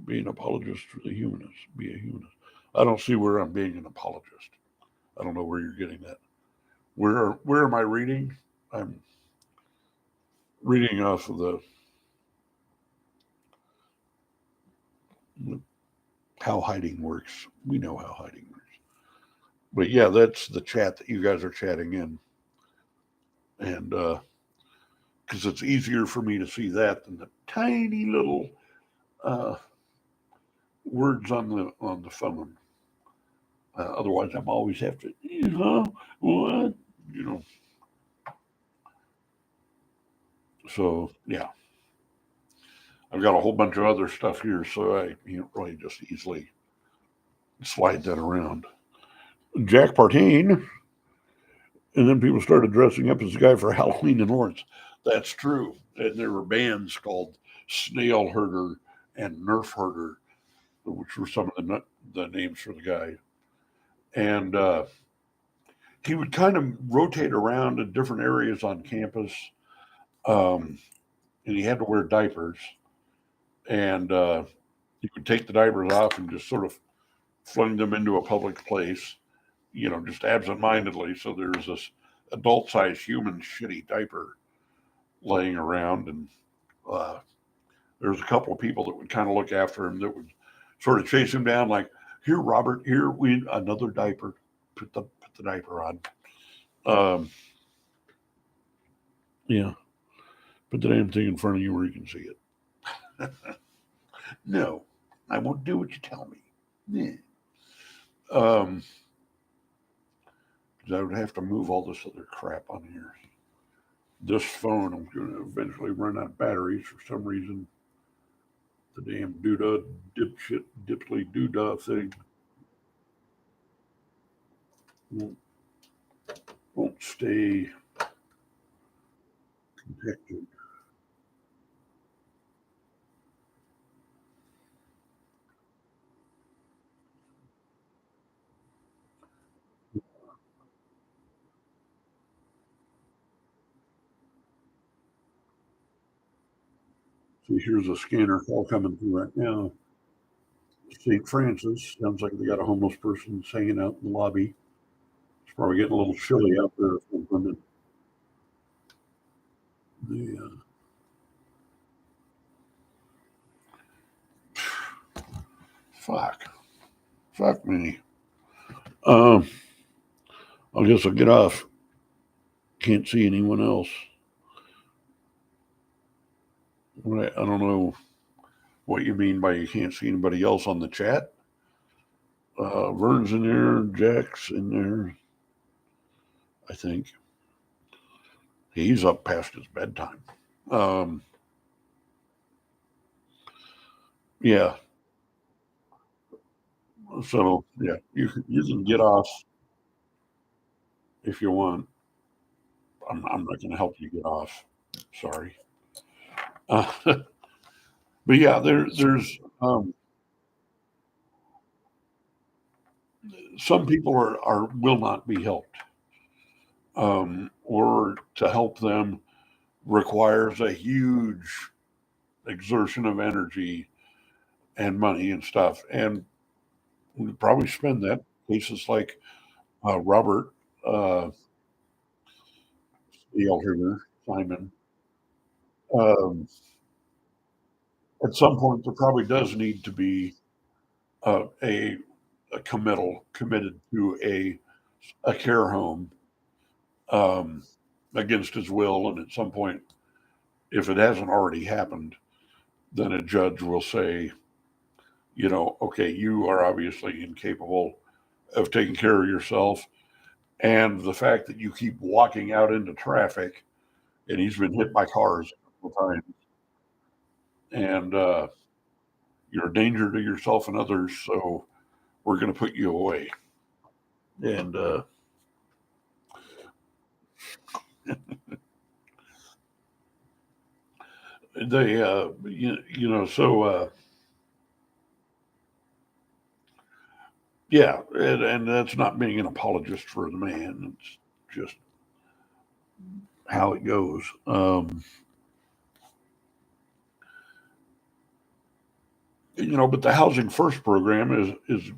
Be an apologist for the humanist. Be a humanist. I don't see where I'm being an apologist. I don't know where you're getting that. Where am I reading? I'm reading off of the how hiding works. We know how hiding works. But yeah, that's the chat that you guys are chatting in, and because it's easier for me to see that than the tiny little uh, words on the phone. Otherwise, I'm always have to, what, you know. So yeah, I've got a whole bunch of other stuff here, so I really just easily slide that around. Jack Partain, and then people started dressing up as a guy for Halloween in Lawrence. That's true, and there were bands called Snail Herder and Nerf Herder, which were some of the names for the guy. And he would kind of rotate around in different areas on campus, um, and he had to wear diapers. And he would take the diapers off and just sort of fling them into a public place, just absentmindedly. So there's this adult-sized human shitty diaper laying around, and there's a couple of people that would kind of look after him that would sort of chase him down, like, "Here, Robert, here we another diaper. Put the diaper on." Um, Yeah. Put the damn thing in front of you where you can see it. No, I won't do what you tell me. Yeah. Um, 'Cause I would have to move all this other crap on here. This phone, I'm going to eventually run out of batteries for some reason. The damn doodah, dipshit, dipply doodah thing won't, won't stay connected. See, here's a scanner call coming through right now. St. Francis. Sounds like they got a homeless person hanging out in the lobby. It's probably getting a little chilly out there. The, fuck. Fuck me. Um, I guess I'll get off. Can't see anyone else. I don't know what you mean by you can't see anybody else on the chat. Vern's in there. Jack's in there. I think he's up past his bedtime. Um, yeah. So yeah, you can get off if you want. I'm not going to help you get off. Sorry. Uh, but yeah, there's some people are will not be helped, or to help them requires a huge exertion of energy and money and stuff, and we probably spend that. Cases like Robert, uh, the elder Simon. Um, at some point, there probably does need to be uh, a a committed to a care home, um, against his will, and at some point, if it hasn't already happened, then a judge will say, okay, you are obviously incapable of taking care of yourself, and the fact that you keep walking out into traffic, and he's been hit by cars a couple of times, and you're a danger to yourself and others, so we're going to put you away. And they, so yeah, and that's not being an apologist for the man. It's just how it goes. But the Housing First program is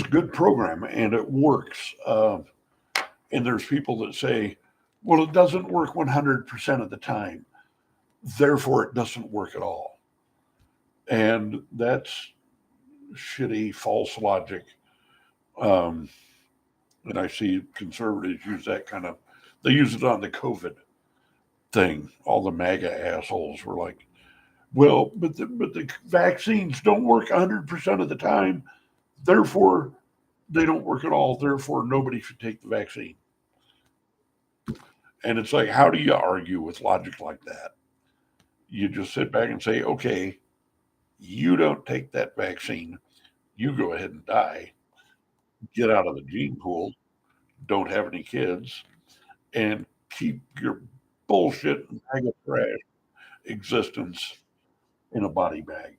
a good program and it works. And there's people that say, well, it doesn't work 100% of the time, therefore it doesn't work at all. And that's shitty, false logic. Um, and I see conservatives use that they use it on the COVID thing. All the MAGA assholes were like, well, but the vaccines don't work 100% of the time, therefore they don't work at all. Therefore, nobody should take the vaccine. And it's like, how do you argue with logic like that? You just sit back and say, okay, you don't take that vaccine, you go ahead and die, get out of the gene pool, don't have any kids, and keep your bullshit bag of trash existence in a body bag.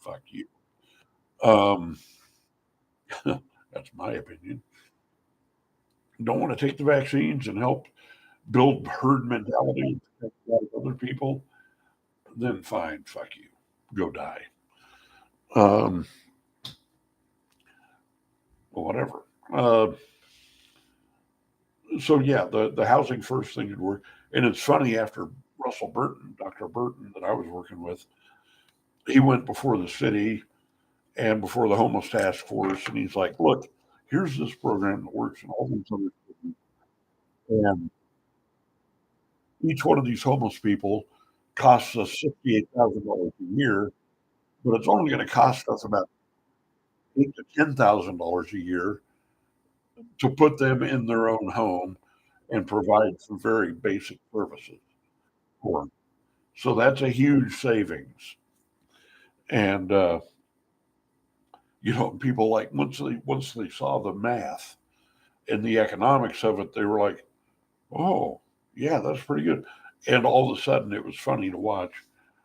Fuck you. Um, that's my opinion. Don't want to take the vaccines and help build herd mentality and protect a lot of other people, then fine, fuck you. Go die. Um, whatever. So yeah, the housing first thing would work. And it's funny, after Russell Burton, Dr. Burton, that I was working with, he went before the city and before the homeless task force, and he's like, "Look, here's this program that works in all these other cities, and each one of these homeless people costs us $68,000 a year, but it's only going to cost us about eight to $10,000 a year to put them in their own home and provide some very basic services for them. So that's a huge savings. And people like once they saw the math and the economics of it, they were like, "Oh, yeah, that's pretty good." And all of a sudden, it was funny to watch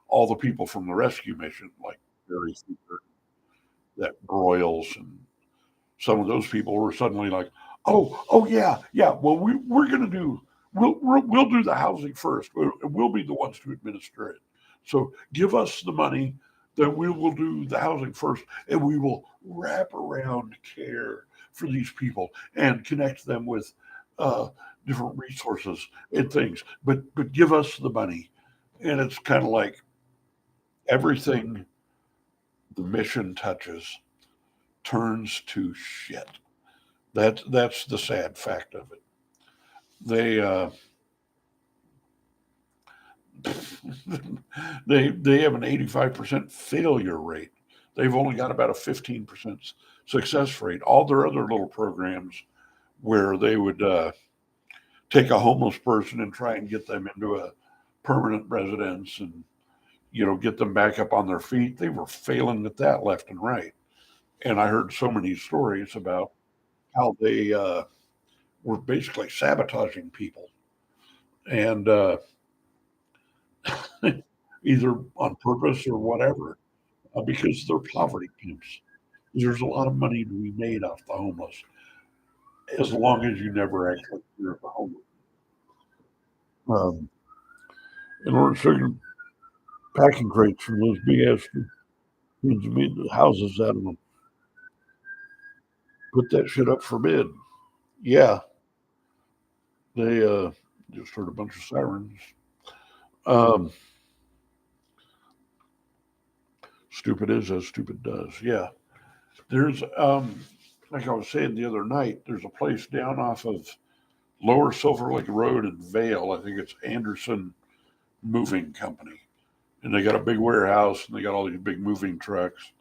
all the people from the rescue mission, like Barry Seeger, that Broyles, and some of those people were suddenly like, "Oh, yeah, yeah. Well, we're going to do we'll do the housing first. We'll be the ones to administer it. So give us the money, then we will do the housing first, and we will wrap around care for these people and connect them with uh, different resources and things. But give us the money." And it's kind of like everything the mission touches turns to shit. That's the sad fact of it. They they have an 85% failure rate. They've only got about a 15% success rate. All their other little programs where they would take a homeless person and try and get them into a permanent residence and get them back up on their feet, they were failing at that left and right. And I heard so many stories about how they were basically sabotaging people and either on purpose or whatever, because they're poverty pimps. There's a lot of money to be made off the homeless as long as you never actually hear of the homeless. Um, in order to take packing crates from those big ass houses out of them, put that shit up for bid. Yeah, they just heard a bunch of sirens. Um, Stupid is as stupid does. Yeah, there's like I was saying the other night, there's a place down off of Lower Silver Lake Road in Vale. I think it's Anderson Moving Company, and they got a big warehouse and they got all these big moving trucks,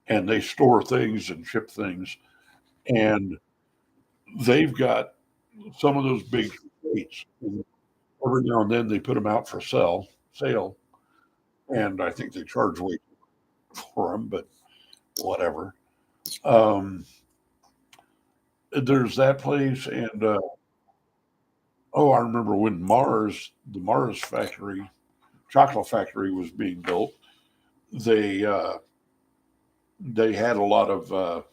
and they store things and ship things, and they've got some of those big crates. Every now and then they put them out for sale, and I think they charge way for them, but whatever. Um, there's that place, and oh, I remember when the Mars factory, chocolate factory, was being built. They they had a lot of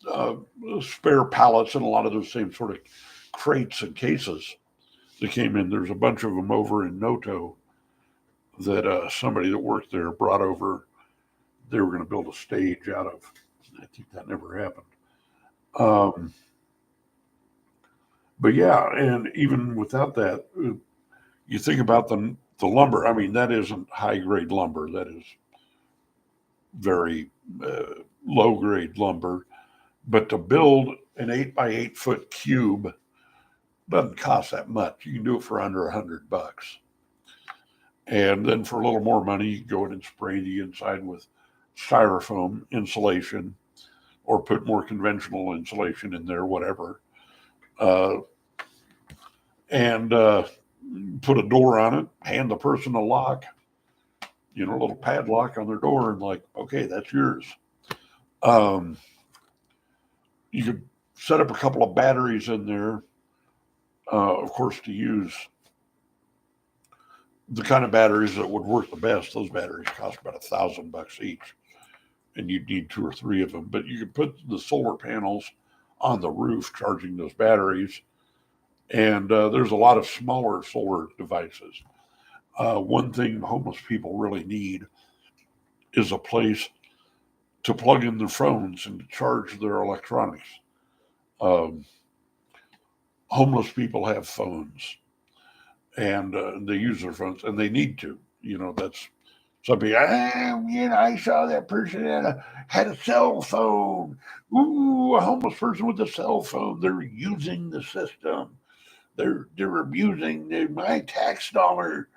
uh, spare pallets and a lot of those same sort of crates and cases that came in. There's a bunch of them over in Noto that somebody that worked there brought over. They were going to build a stage out of. I think that never happened. Um, but yeah, and even without that, you think about the lumber. I mean, that isn't high grade lumber. That is very low grade lumber. But to build an 8 by 8 foot cube doesn't cost that much. You can do it for under $100. And then for a little more money, you can go in and spray the inside with styrofoam insulation or put more conventional insulation in there, whatever. Uh, and put a door on it, hand the person a lock, a little padlock on their door, and like, okay, that's yours. Um, you could set up a couple of batteries in there, of course, to use the kind of batteries that would work the best. Those batteries cost about $1,000 each, and you'd need two or three of them. But you could put the solar panels on the roof charging those batteries, and there's a lot of smaller solar devices. One thing homeless people really need is a place to plug in their phones and to charge their electronics. Um, Homeless people have phones and they use their phones and they need to. That's some people. I saw that person had a cell phone. Ooh, a homeless person with a cell phone. They're using the system. they're abusing my tax dollar.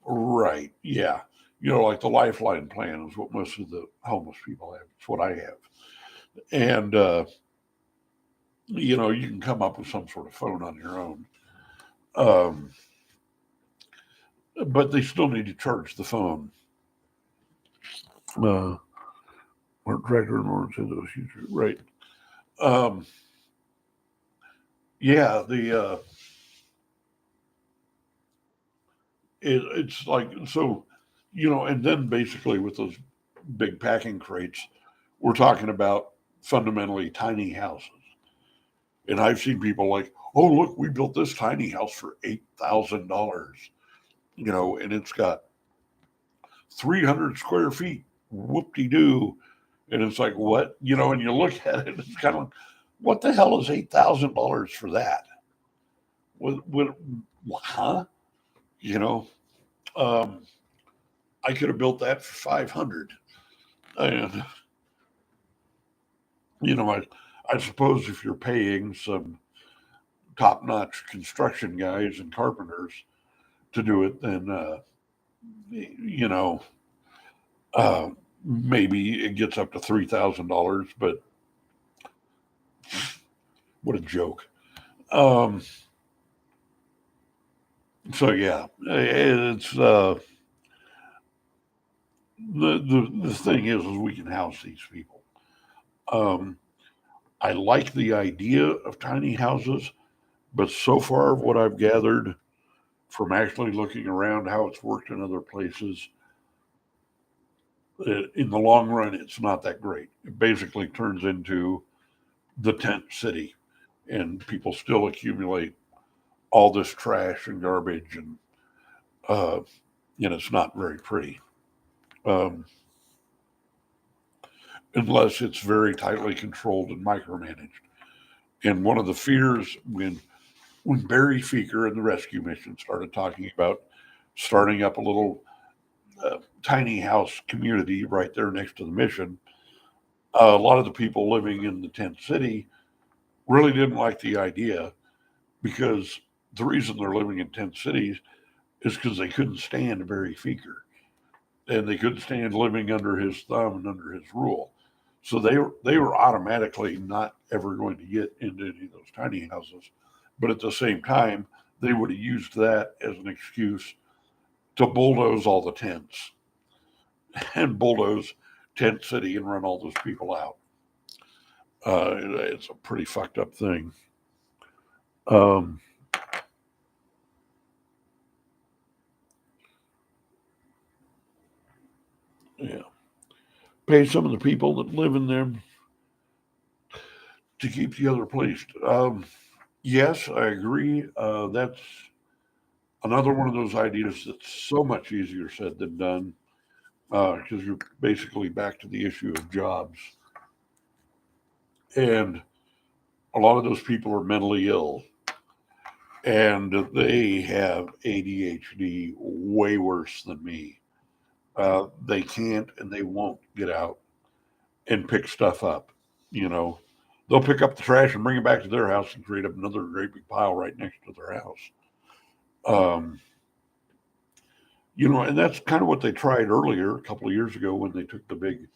Right. Yeah. Like the Lifeline plan is what most of the homeless people have. It's what I have. And, you can come up with some sort of phone on your own. Um, but they still need to charge the phone. Uh, or tractor in order to those users. Right. Um, yeah. It's like, so, and then basically with those big packing crates, we're talking about fundamentally tiny houses. And I've seen people like, oh, look, we built this tiny house for $8,000, and it's got 300 square feet. Whoop de doo. And it's like, what? And you look at it, it's kind of like, what the hell is $8,000 for that? What, huh? You know, um, I could have built that for 500. And, I suppose if you're paying some top notch construction guys and carpenters to do it, then, you know, uh, maybe it gets up to $3,000, but what a joke. Um, so yeah, it's the thing is we can house these people. Um, I like the idea of tiny houses, but so far what I've gathered from actually looking around how it's worked in other places, in the long run, it's not that great. It basically turns into the tent city, and people still accumulate all this trash and garbage, and uh, it's not very pretty, um, unless it's very tightly controlled and micromanaged. And one of the fears when Barry Feeker and the rescue mission started talking about starting up a little tiny house community right there next to the mission, a lot of the people living in the tent city really didn't like the idea, because the reason they're living in tent cities is because they couldn't stand Barry Feeker, and they couldn't stand living under his thumb and under his rule. So they were automatically not ever going to get into any of those tiny houses. But at the same time, they would have used that as an excuse to bulldoze all the tents and bulldoze Tent City and run all those people out. It's a pretty fucked up thing. Um, yeah, pay some of the people that live in them to keep the other place. Yes, I agree. That's another one of those ideas that's so much easier said than done, because you're basically back to the issue of jobs. And a lot of those people are mentally ill, and they have ADHD way worse than me. They can't and they won't get out and pick stuff up. You know, they'll pick up the trash and bring it back to their house and create another great big pile right next to their house. Um, and that's kind of what they tried earlier a couple of years ago when they took the big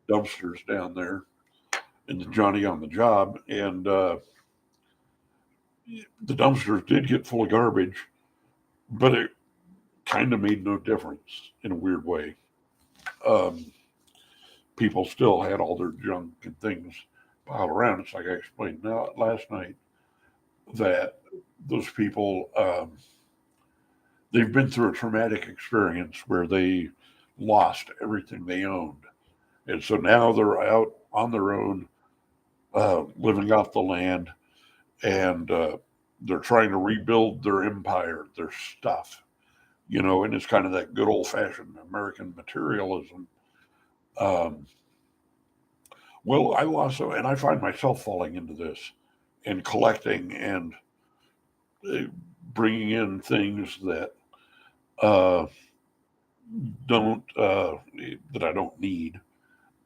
dumpsters down there in the Johnny on the job. And the dumpsters did get full of garbage, but it kind of made no difference in a weird way. Um, People still had all their junk and things piled around. It's like I explained now last night that those people, they've been through a traumatic experience where they lost everything they owned. And so now they're out on their own, living off the land, and they're trying to rebuild their empire, their stuff, and it's kind of that good old fashioned American materialism. Um, well, I also, and I find myself falling into this and collecting and uh, bringing in things that uh, don't that I don't need,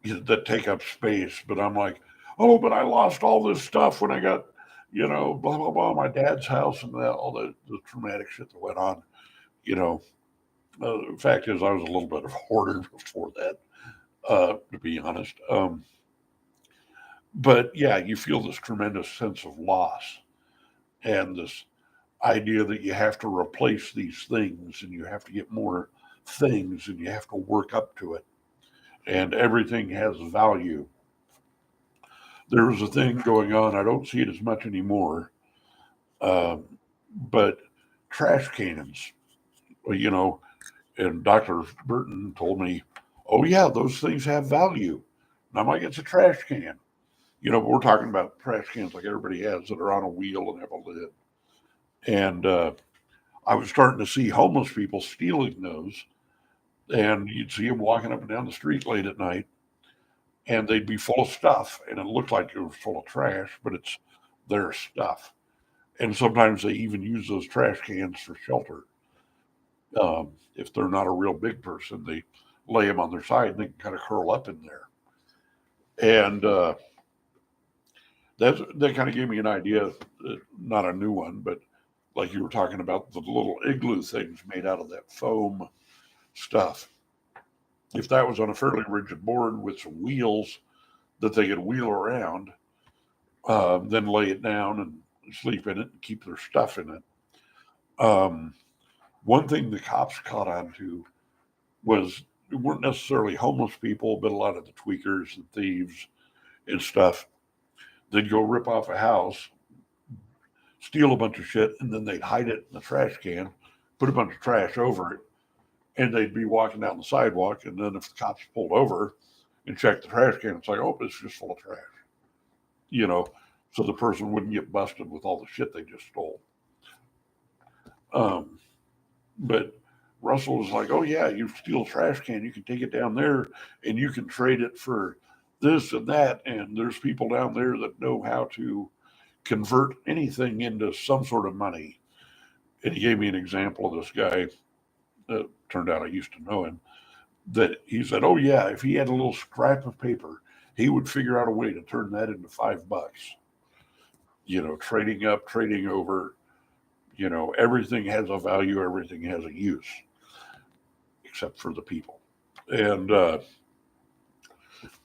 that take up space. But I'm like, oh, but I lost all this stuff when I got blah blah blah, my dad's house and all the traumatic shit that went on. You know, the fact is, I was a little bit of a hoarder before that, to be honest. But yeah, you feel this tremendous sense of loss and this idea that you have to replace these things and you have to get more things and you have to work up to it and everything has value. There was a thing going on, I don't see it as much anymore, um, but trash cans, you know, and Dr. Burton told me, oh, yeah, those things have value. And I'm like, it's a trash can. But we're talking about trash cans like everybody has that are on a wheel and have a lid. And I was starting to see homeless people stealing those, and you'd see them walking up and down the street late at night, and they'd be full of stuff, and it looked like it was full of trash, but it's their stuff. And sometimes they even use those trash cans for shelter. If they're not a real big person, they lay them on their side and they can kind of curl up in there. And that kind of gave me an idea, not a new one, but like you were talking about the little igloo things made out of that foam stuff. If that was on a fairly rigid board with some wheels that they could wheel around, then lay it down and sleep in it and keep their stuff in it. One thing the cops caught on to was it weren't necessarily homeless people, but a lot of the tweakers and thieves and stuff. They'd go rip off a house, steal a bunch of shit, and then they'd hide it in the trash can, put a bunch of trash over it, and they'd be walking down the sidewalk. And then if the cops pulled over and checked the trash can, it's like, oh, it's just full of trash, you know, so the person wouldn't get busted with all the shit they just stole. Um, but Russell was like, oh, yeah, you steal a trash can, you can take it down there and you can trade it for this and that. And there's people down there that know how to convert anything into some sort of money. And he gave me an example of this guy that turned out I used to know him. That he said, oh, yeah, if he had a little scrap of paper, he would figure out a way to turn that into $5. Trading up, trading over, everything has a value, everything has a use, except for the people. And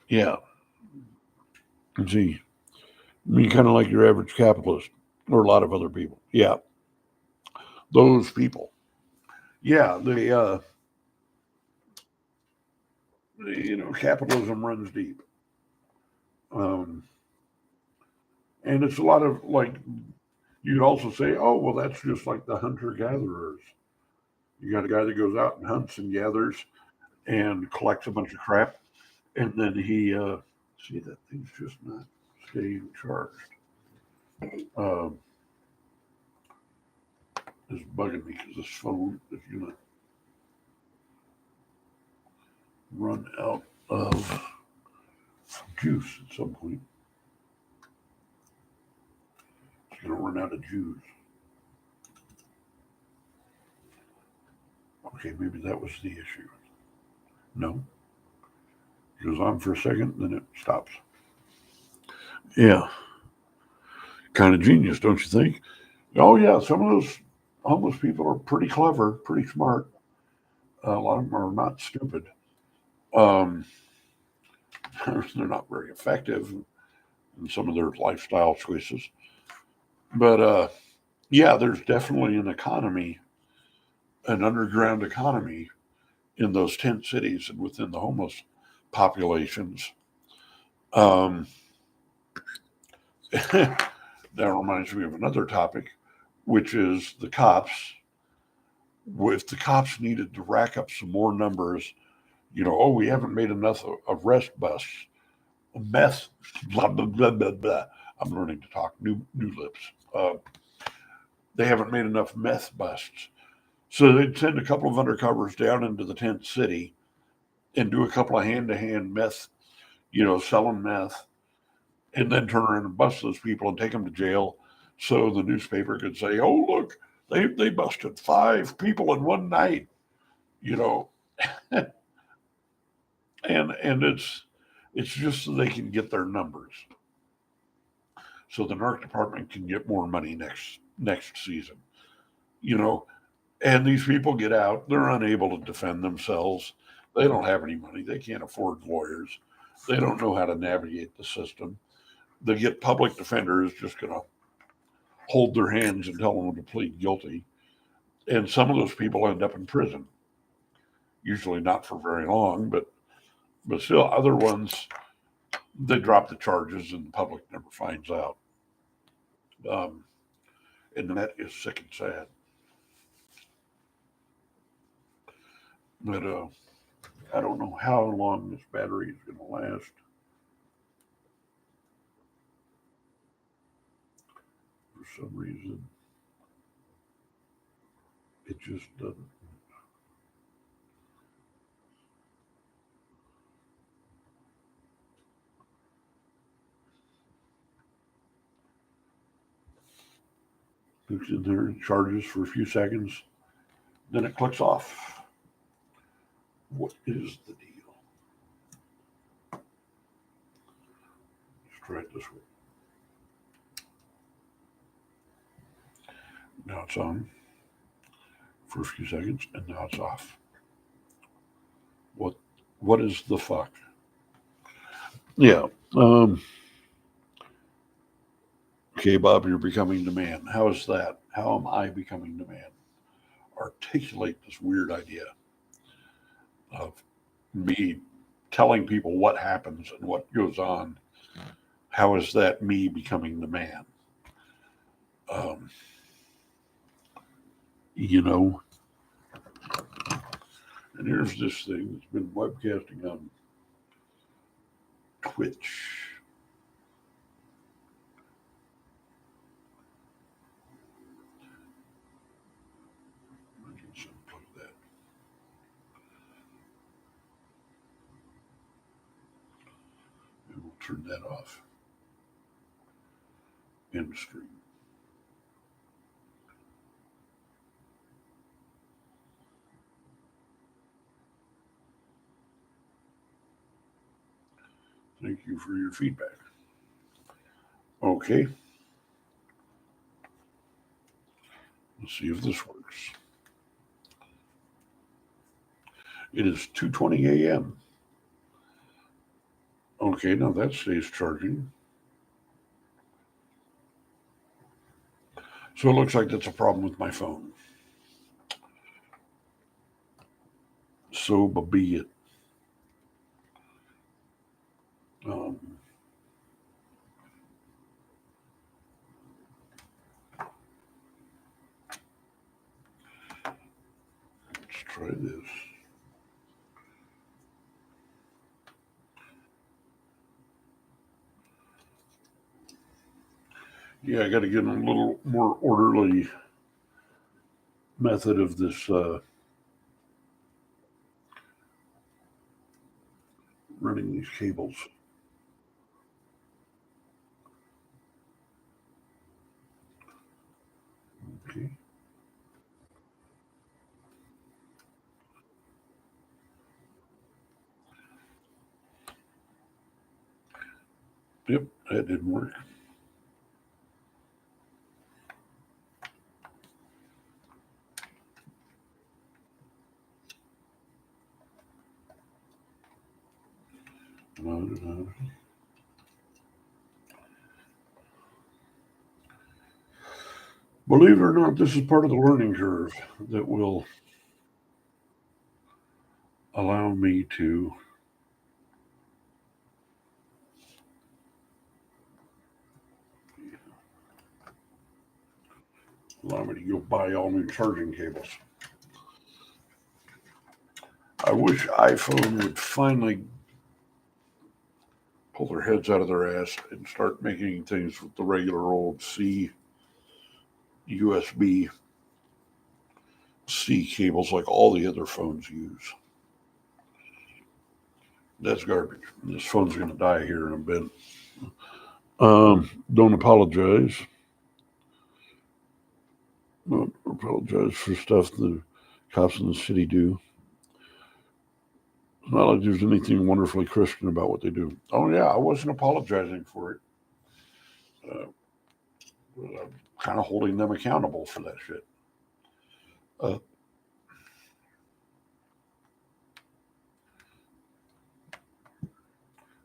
yeah, see, I mean, kind of like your average capitalist or a lot of other people. Yeah, those people. Yeah, capitalism runs deep. Um, and it's a lot of like, you could also say, oh, well, that's just like the hunter gatherers. You got a guy that goes out and hunts and gathers and collects a bunch of crap. And then see, that thing's just not staying charged. Um, it's bugging me because this phone is going to run out of juice at some point. It's going to run out of juice. Okay, maybe that was the issue. No, it goes on for a second, then it stops. Yeah, kind of genius, don't you think? Oh yeah, some of those homeless people are pretty clever, pretty smart. A lot of them are not stupid. Um, they're not very effective in some of their lifestyle choices, but yeah, there's definitely an economy, an underground economy in those tent cities and within the homeless populations. Um, that reminds me of another topic, which is the cops. If the cops needed to rack up some more numbers, oh, we haven't made enough arrest busts, meth, blah, blah, blah, blah, blah. I'm learning to talk new lips. They haven't made enough meth busts. So they'd send a couple of undercovers down into the tent city and do a couple of hand to hand meth, selling meth, and then turn around and bust those people and take them to jail. So the newspaper could say, oh, look, they busted 5 people in one night, you know, and it's just so they can get their numbers. so the NARC department can get more money next season. You know, and these people get out, they're unable to defend themselves. They don't have any money. They can't afford lawyers. They don't know how to navigate the system. They get public defenders just going to hold their hands and tell them to plead guilty. And some of those people end up in prison. Usually not for very long, but still other ones, they drop the charges and the public never finds out. Um, and that is sick and sad. But I don't know how long this battery is going to last. For some reason, it just doesn't. It's in there, it charges for a few seconds, then it clicks off. What is the deal? Let's try it this way. Now it's on for a few seconds, and now it's off. What? What is the fuck? Yeah. Okay, Bob, you're becoming the man. How is that? How am I becoming the man? Articulate this weird idea of me telling people what happens and what goes on. How is that me becoming the man? Um, you know, and here's this thing that's been webcasting on Twitch. I can unplug that. And we'll turn that off. End stream. Thank you for your feedback. Okay. Let's see if this works. It is 2:20 a.m. Okay, now that stays charging. So it looks like that's a problem with my phone. So be it. Um, let's try this. Yeah, I got to get a little more orderly method of this running these cables. Okay. Yep, that didn't work. Believe it or not, this is part of the learning curve that will allow me to go buy all new charging cables. I wish iPhone would finally pull their heads out of their ass and start making things with the regular old USB C cables like all the other phones use. That's garbage. This phone's going to die here in a bit. Don't apologize. Don't apologize for stuff the cops in the city do. It's not like there's anything wonderfully Christian about what they do. Oh, yeah, I wasn't apologizing for it. kind of holding them accountable for that shit.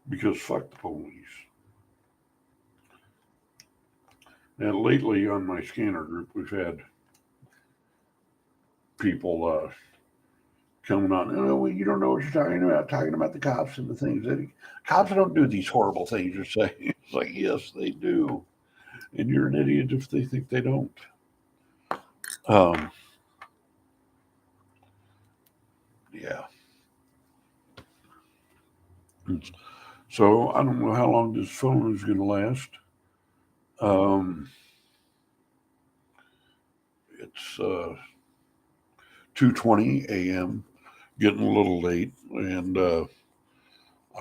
Because fuck the police. And lately on my scanner group, we've had people coming on. Oh, well, you don't know what you're talking about the cops and the things that cops don't do these horrible things you're saying. It's like, yes, they do, and you're an idiot if they think they don't. Yeah. So I don't know how long this phone is going to last. It's 2:20 a.m. Getting a little late, and I'm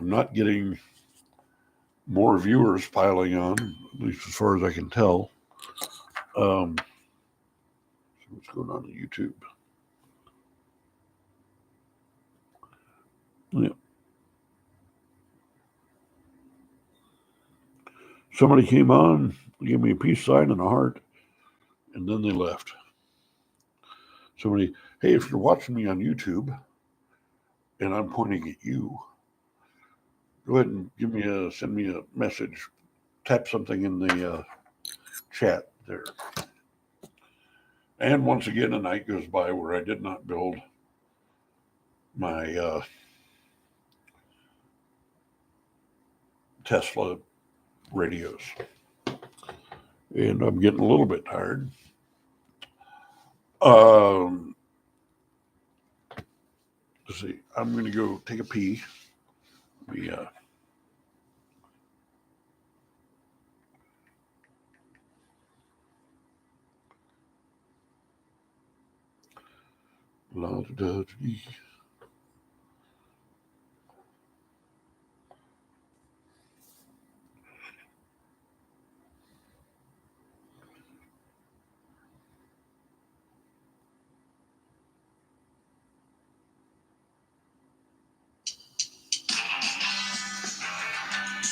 not getting more viewers piling on, at least as far as I can tell. So what's going on YouTube? Yeah. Somebody came on, gave me a peace sign and a heart, and then they left. Somebody, hey, if you're watching me on YouTube and I'm pointing at you, go ahead and send me a message. Type something in the chat there. And once again, a night goes by where I did not build my Tesla radios. And I'm getting a little bit tired. Let's see. I'm going to go take a pee.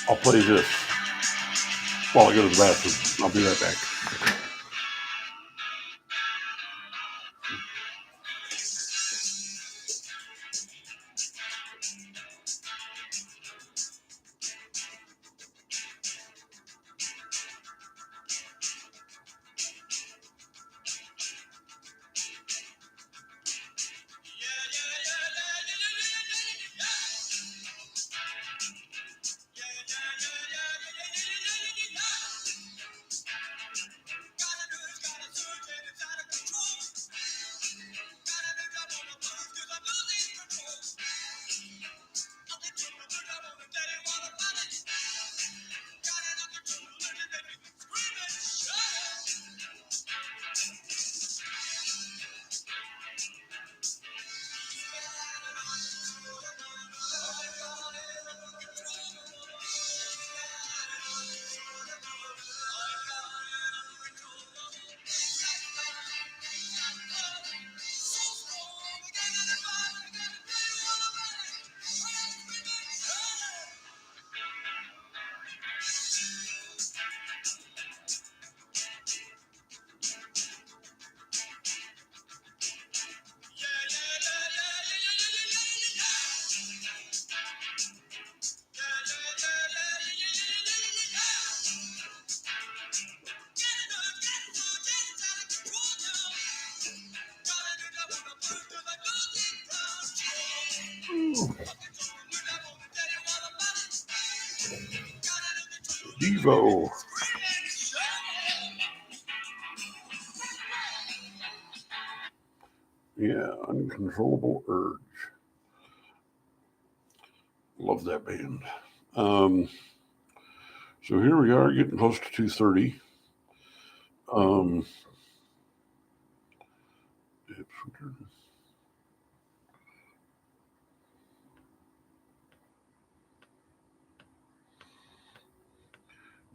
I'll play this while I go to the bathroom. I'll be right back. Devo. Yeah, Uncontrollable Urge. Love that band. So here we are, getting close to 2:30.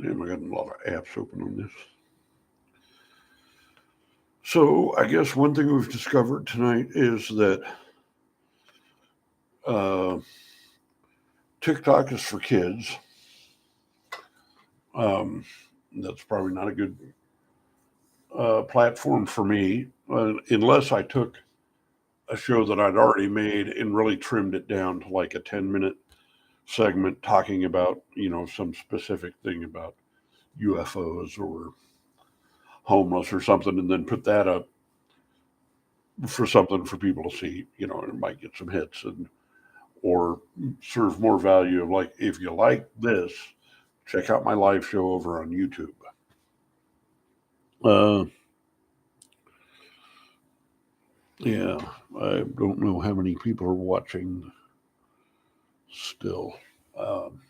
Damn, I got a lot of apps open on this. So I guess one thing we've discovered tonight is that TikTok is for kids. That's probably not a good platform for me, unless I took a show that I'd already made and really trimmed it down to like a 10-minute segment talking about, some specific thing about UFOs or homeless or something, and then put that up for something for people to see, and it might get some hits and or serve more value of like, if you like this, check out my live show over on YouTube. Uh, yeah, I don't know how many people are watching still. Um,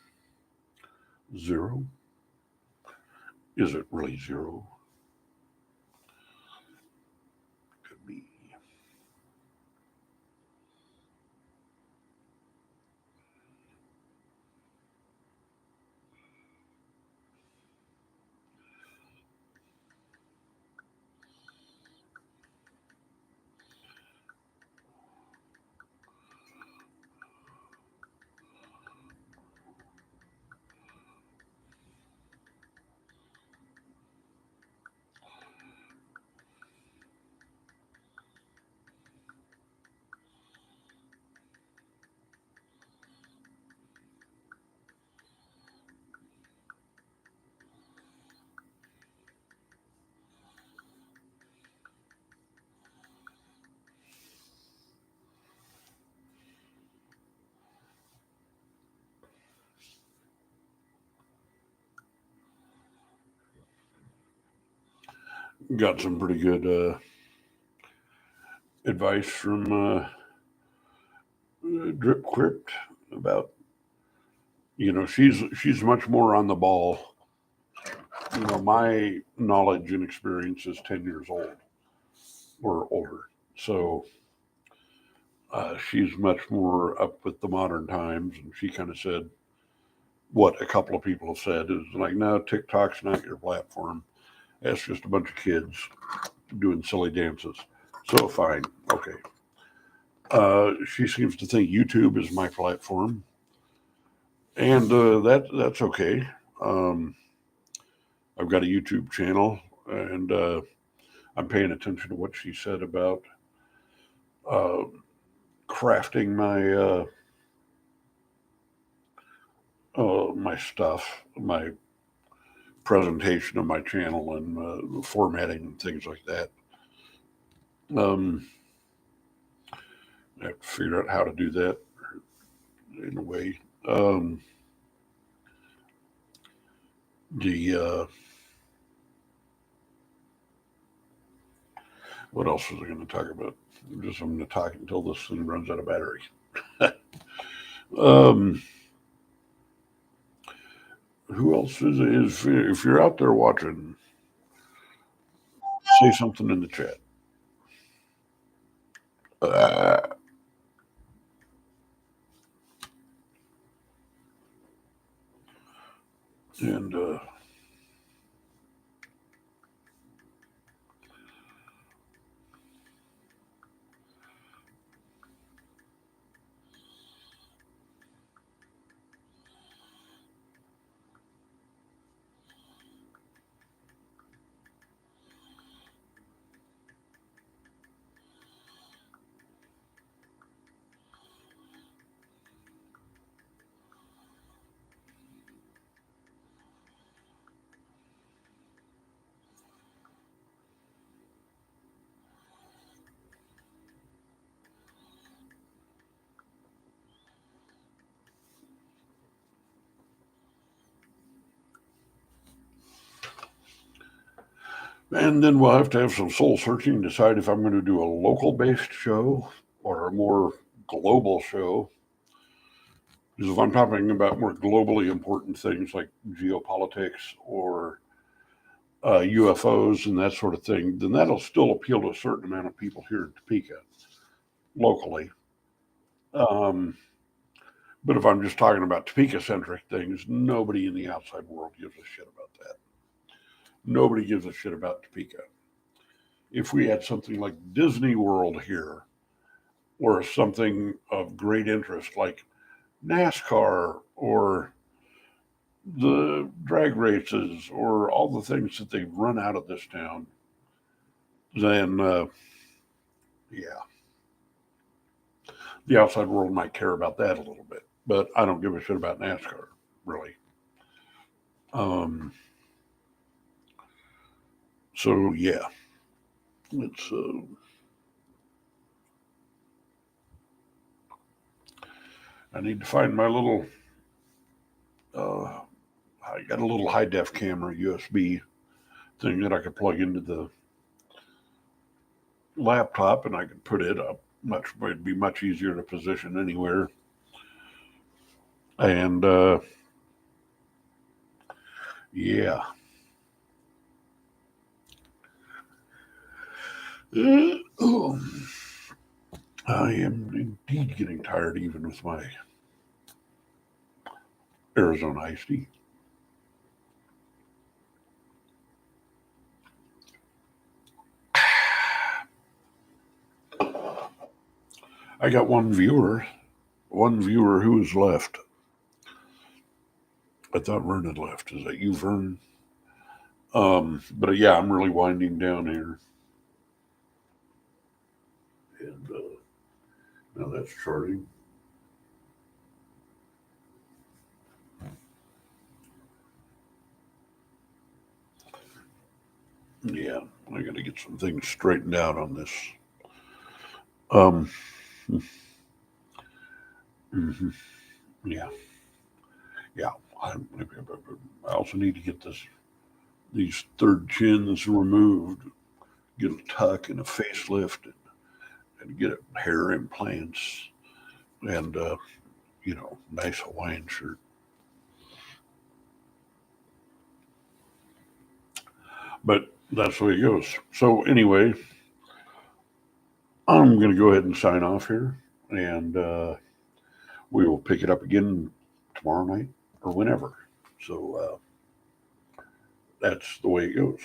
Zero? Is it really zero? Could be. Got some pretty good advice from Drip Crypt about, she's much more on the ball. My knowledge and experience is 10 years old or older. So she's much more up with the modern times. And she kind of said what a couple of people have said is like, no, TikTok's not your platform. That's just a bunch of kids doing silly dances. So fine. Okay. She seems to think YouTube is my platform. And that's okay. Um, I've got a YouTube channel, and I'm paying attention to what she said about uh, crafting my stuff, my presentation of my channel, and formatting and things like that. Um, I have to figure out how to do that in a way. The What else was I going to talk about? I'm going to talk until this thing runs out of battery. um, who else is if you're out there watching, say something in the chat. Uh, and then we'll have to have some soul searching, decide if I'm going to do a local based show or a more global show. Because if I'm talking about more globally important things like geopolitics or UFOs and that sort of thing, then that'll still appeal to a certain amount of people here in Topeka locally. Um, but if I'm just talking about Topeka centric things, nobody in the outside world gives a shit about that. Nobody gives a shit about Topeka. If we had something like Disney World here, or something of great interest like NASCAR or the drag races or all the things that they've run out of this town, then yeah, the outside world might care about that a little bit, but I don't give a shit about NASCAR, really. Um, so yeah, it's I need to find my little. I got a little high def camera USB thing that I could plug into the laptop, and I could put it up. It'd be much easier to position anywhere. And yeah, oh, I am indeed getting tired, even with my Arizona iced tea. I got one viewer who is left. I thought Vern had left. Is that you, Vern? But yeah, I'm really winding down here, and now that's charting. Yeah, I got to get some things straightened out on this. Um, mhm, yeah, yeah. I, I also need to get these third chins removed, get a tuck and a facelift, and get hair implants, and nice Hawaiian shirt. But that's the way it goes. So anyway, I'm going to go ahead and sign off here, and we will pick it up again tomorrow night or whenever. So that's the way it goes.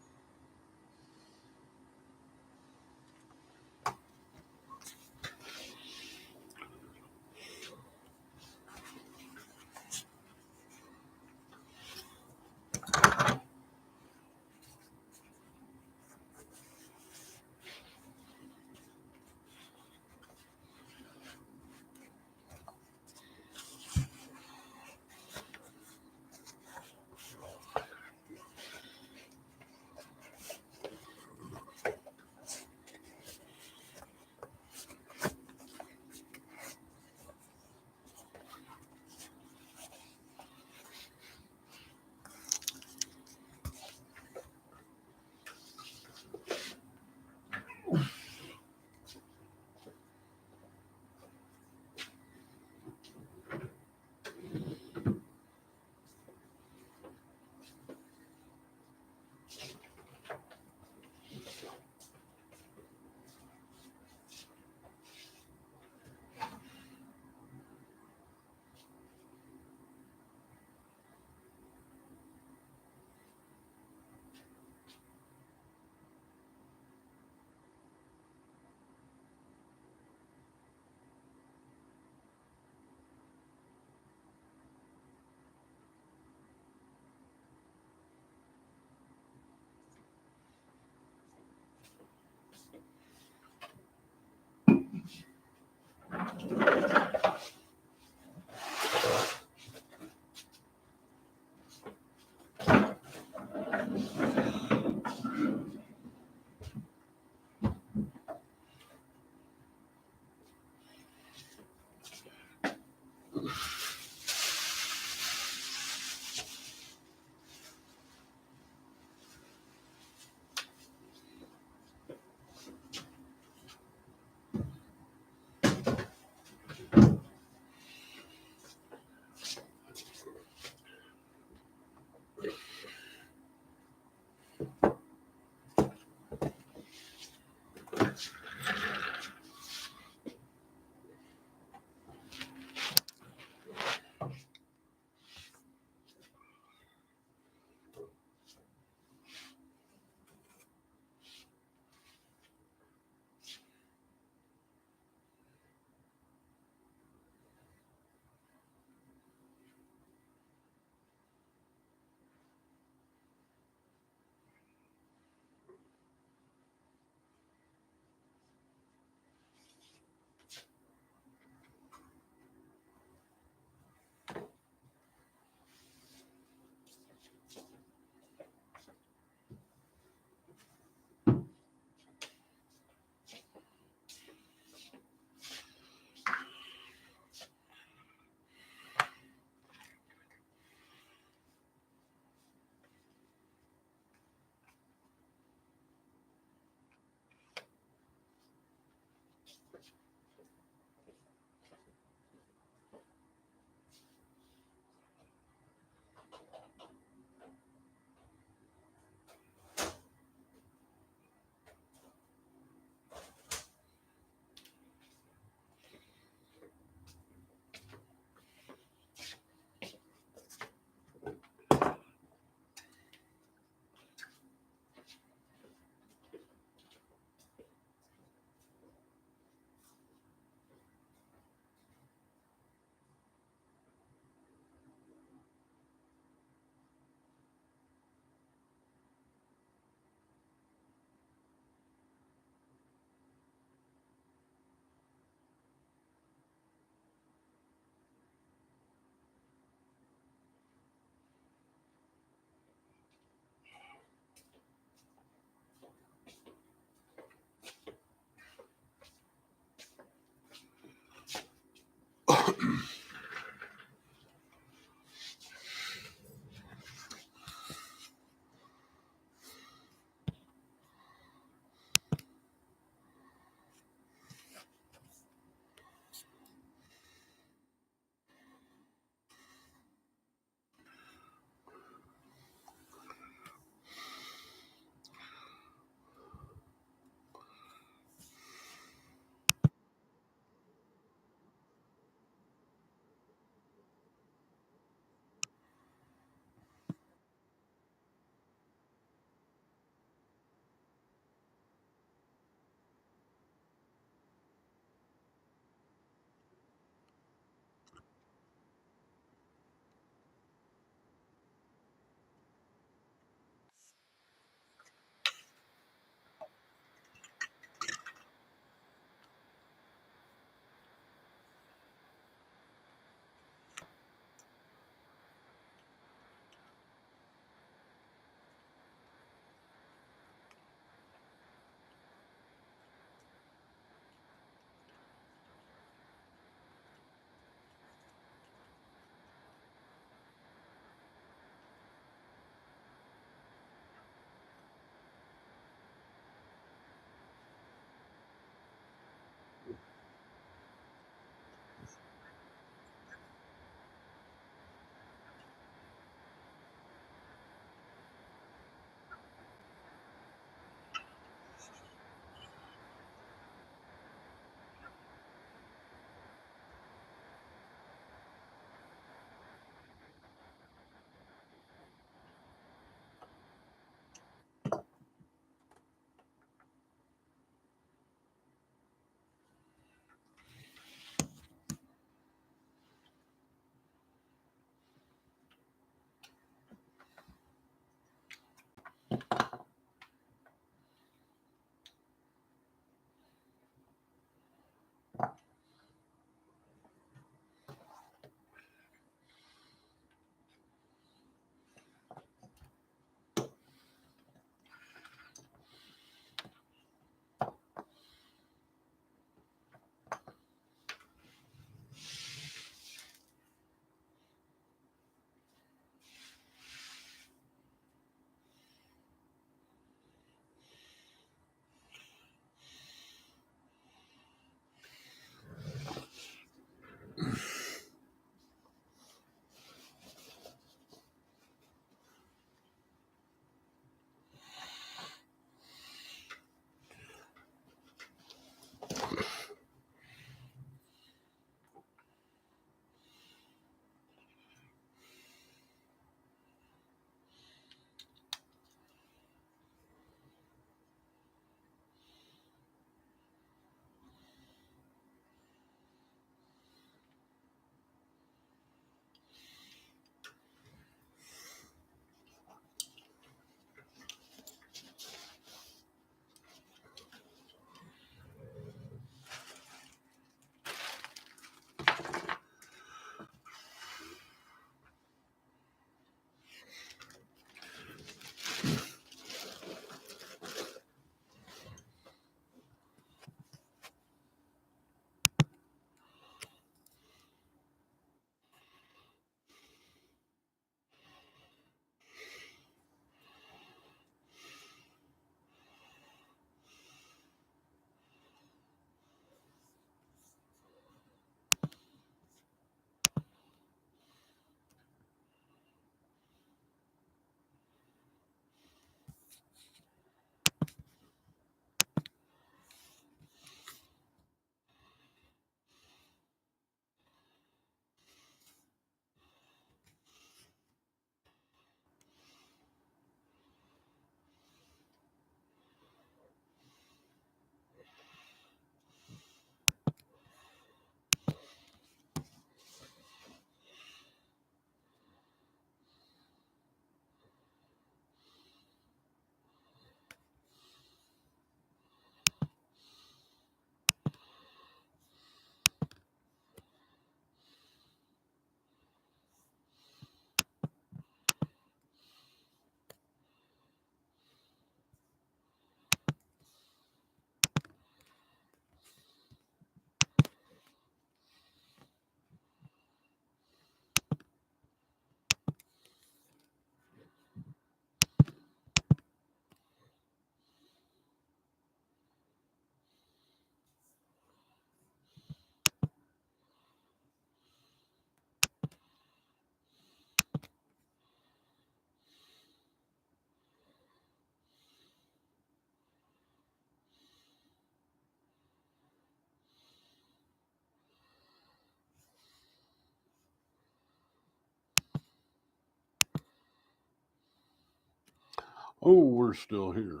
Oh, we're still here.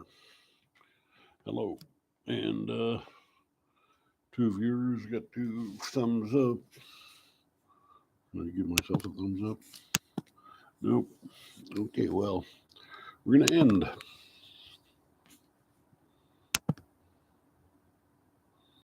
Hello. And 2 viewers got 2 thumbs up. I'm going to give myself a thumbs up. Nope. Okay, well, we're going to end.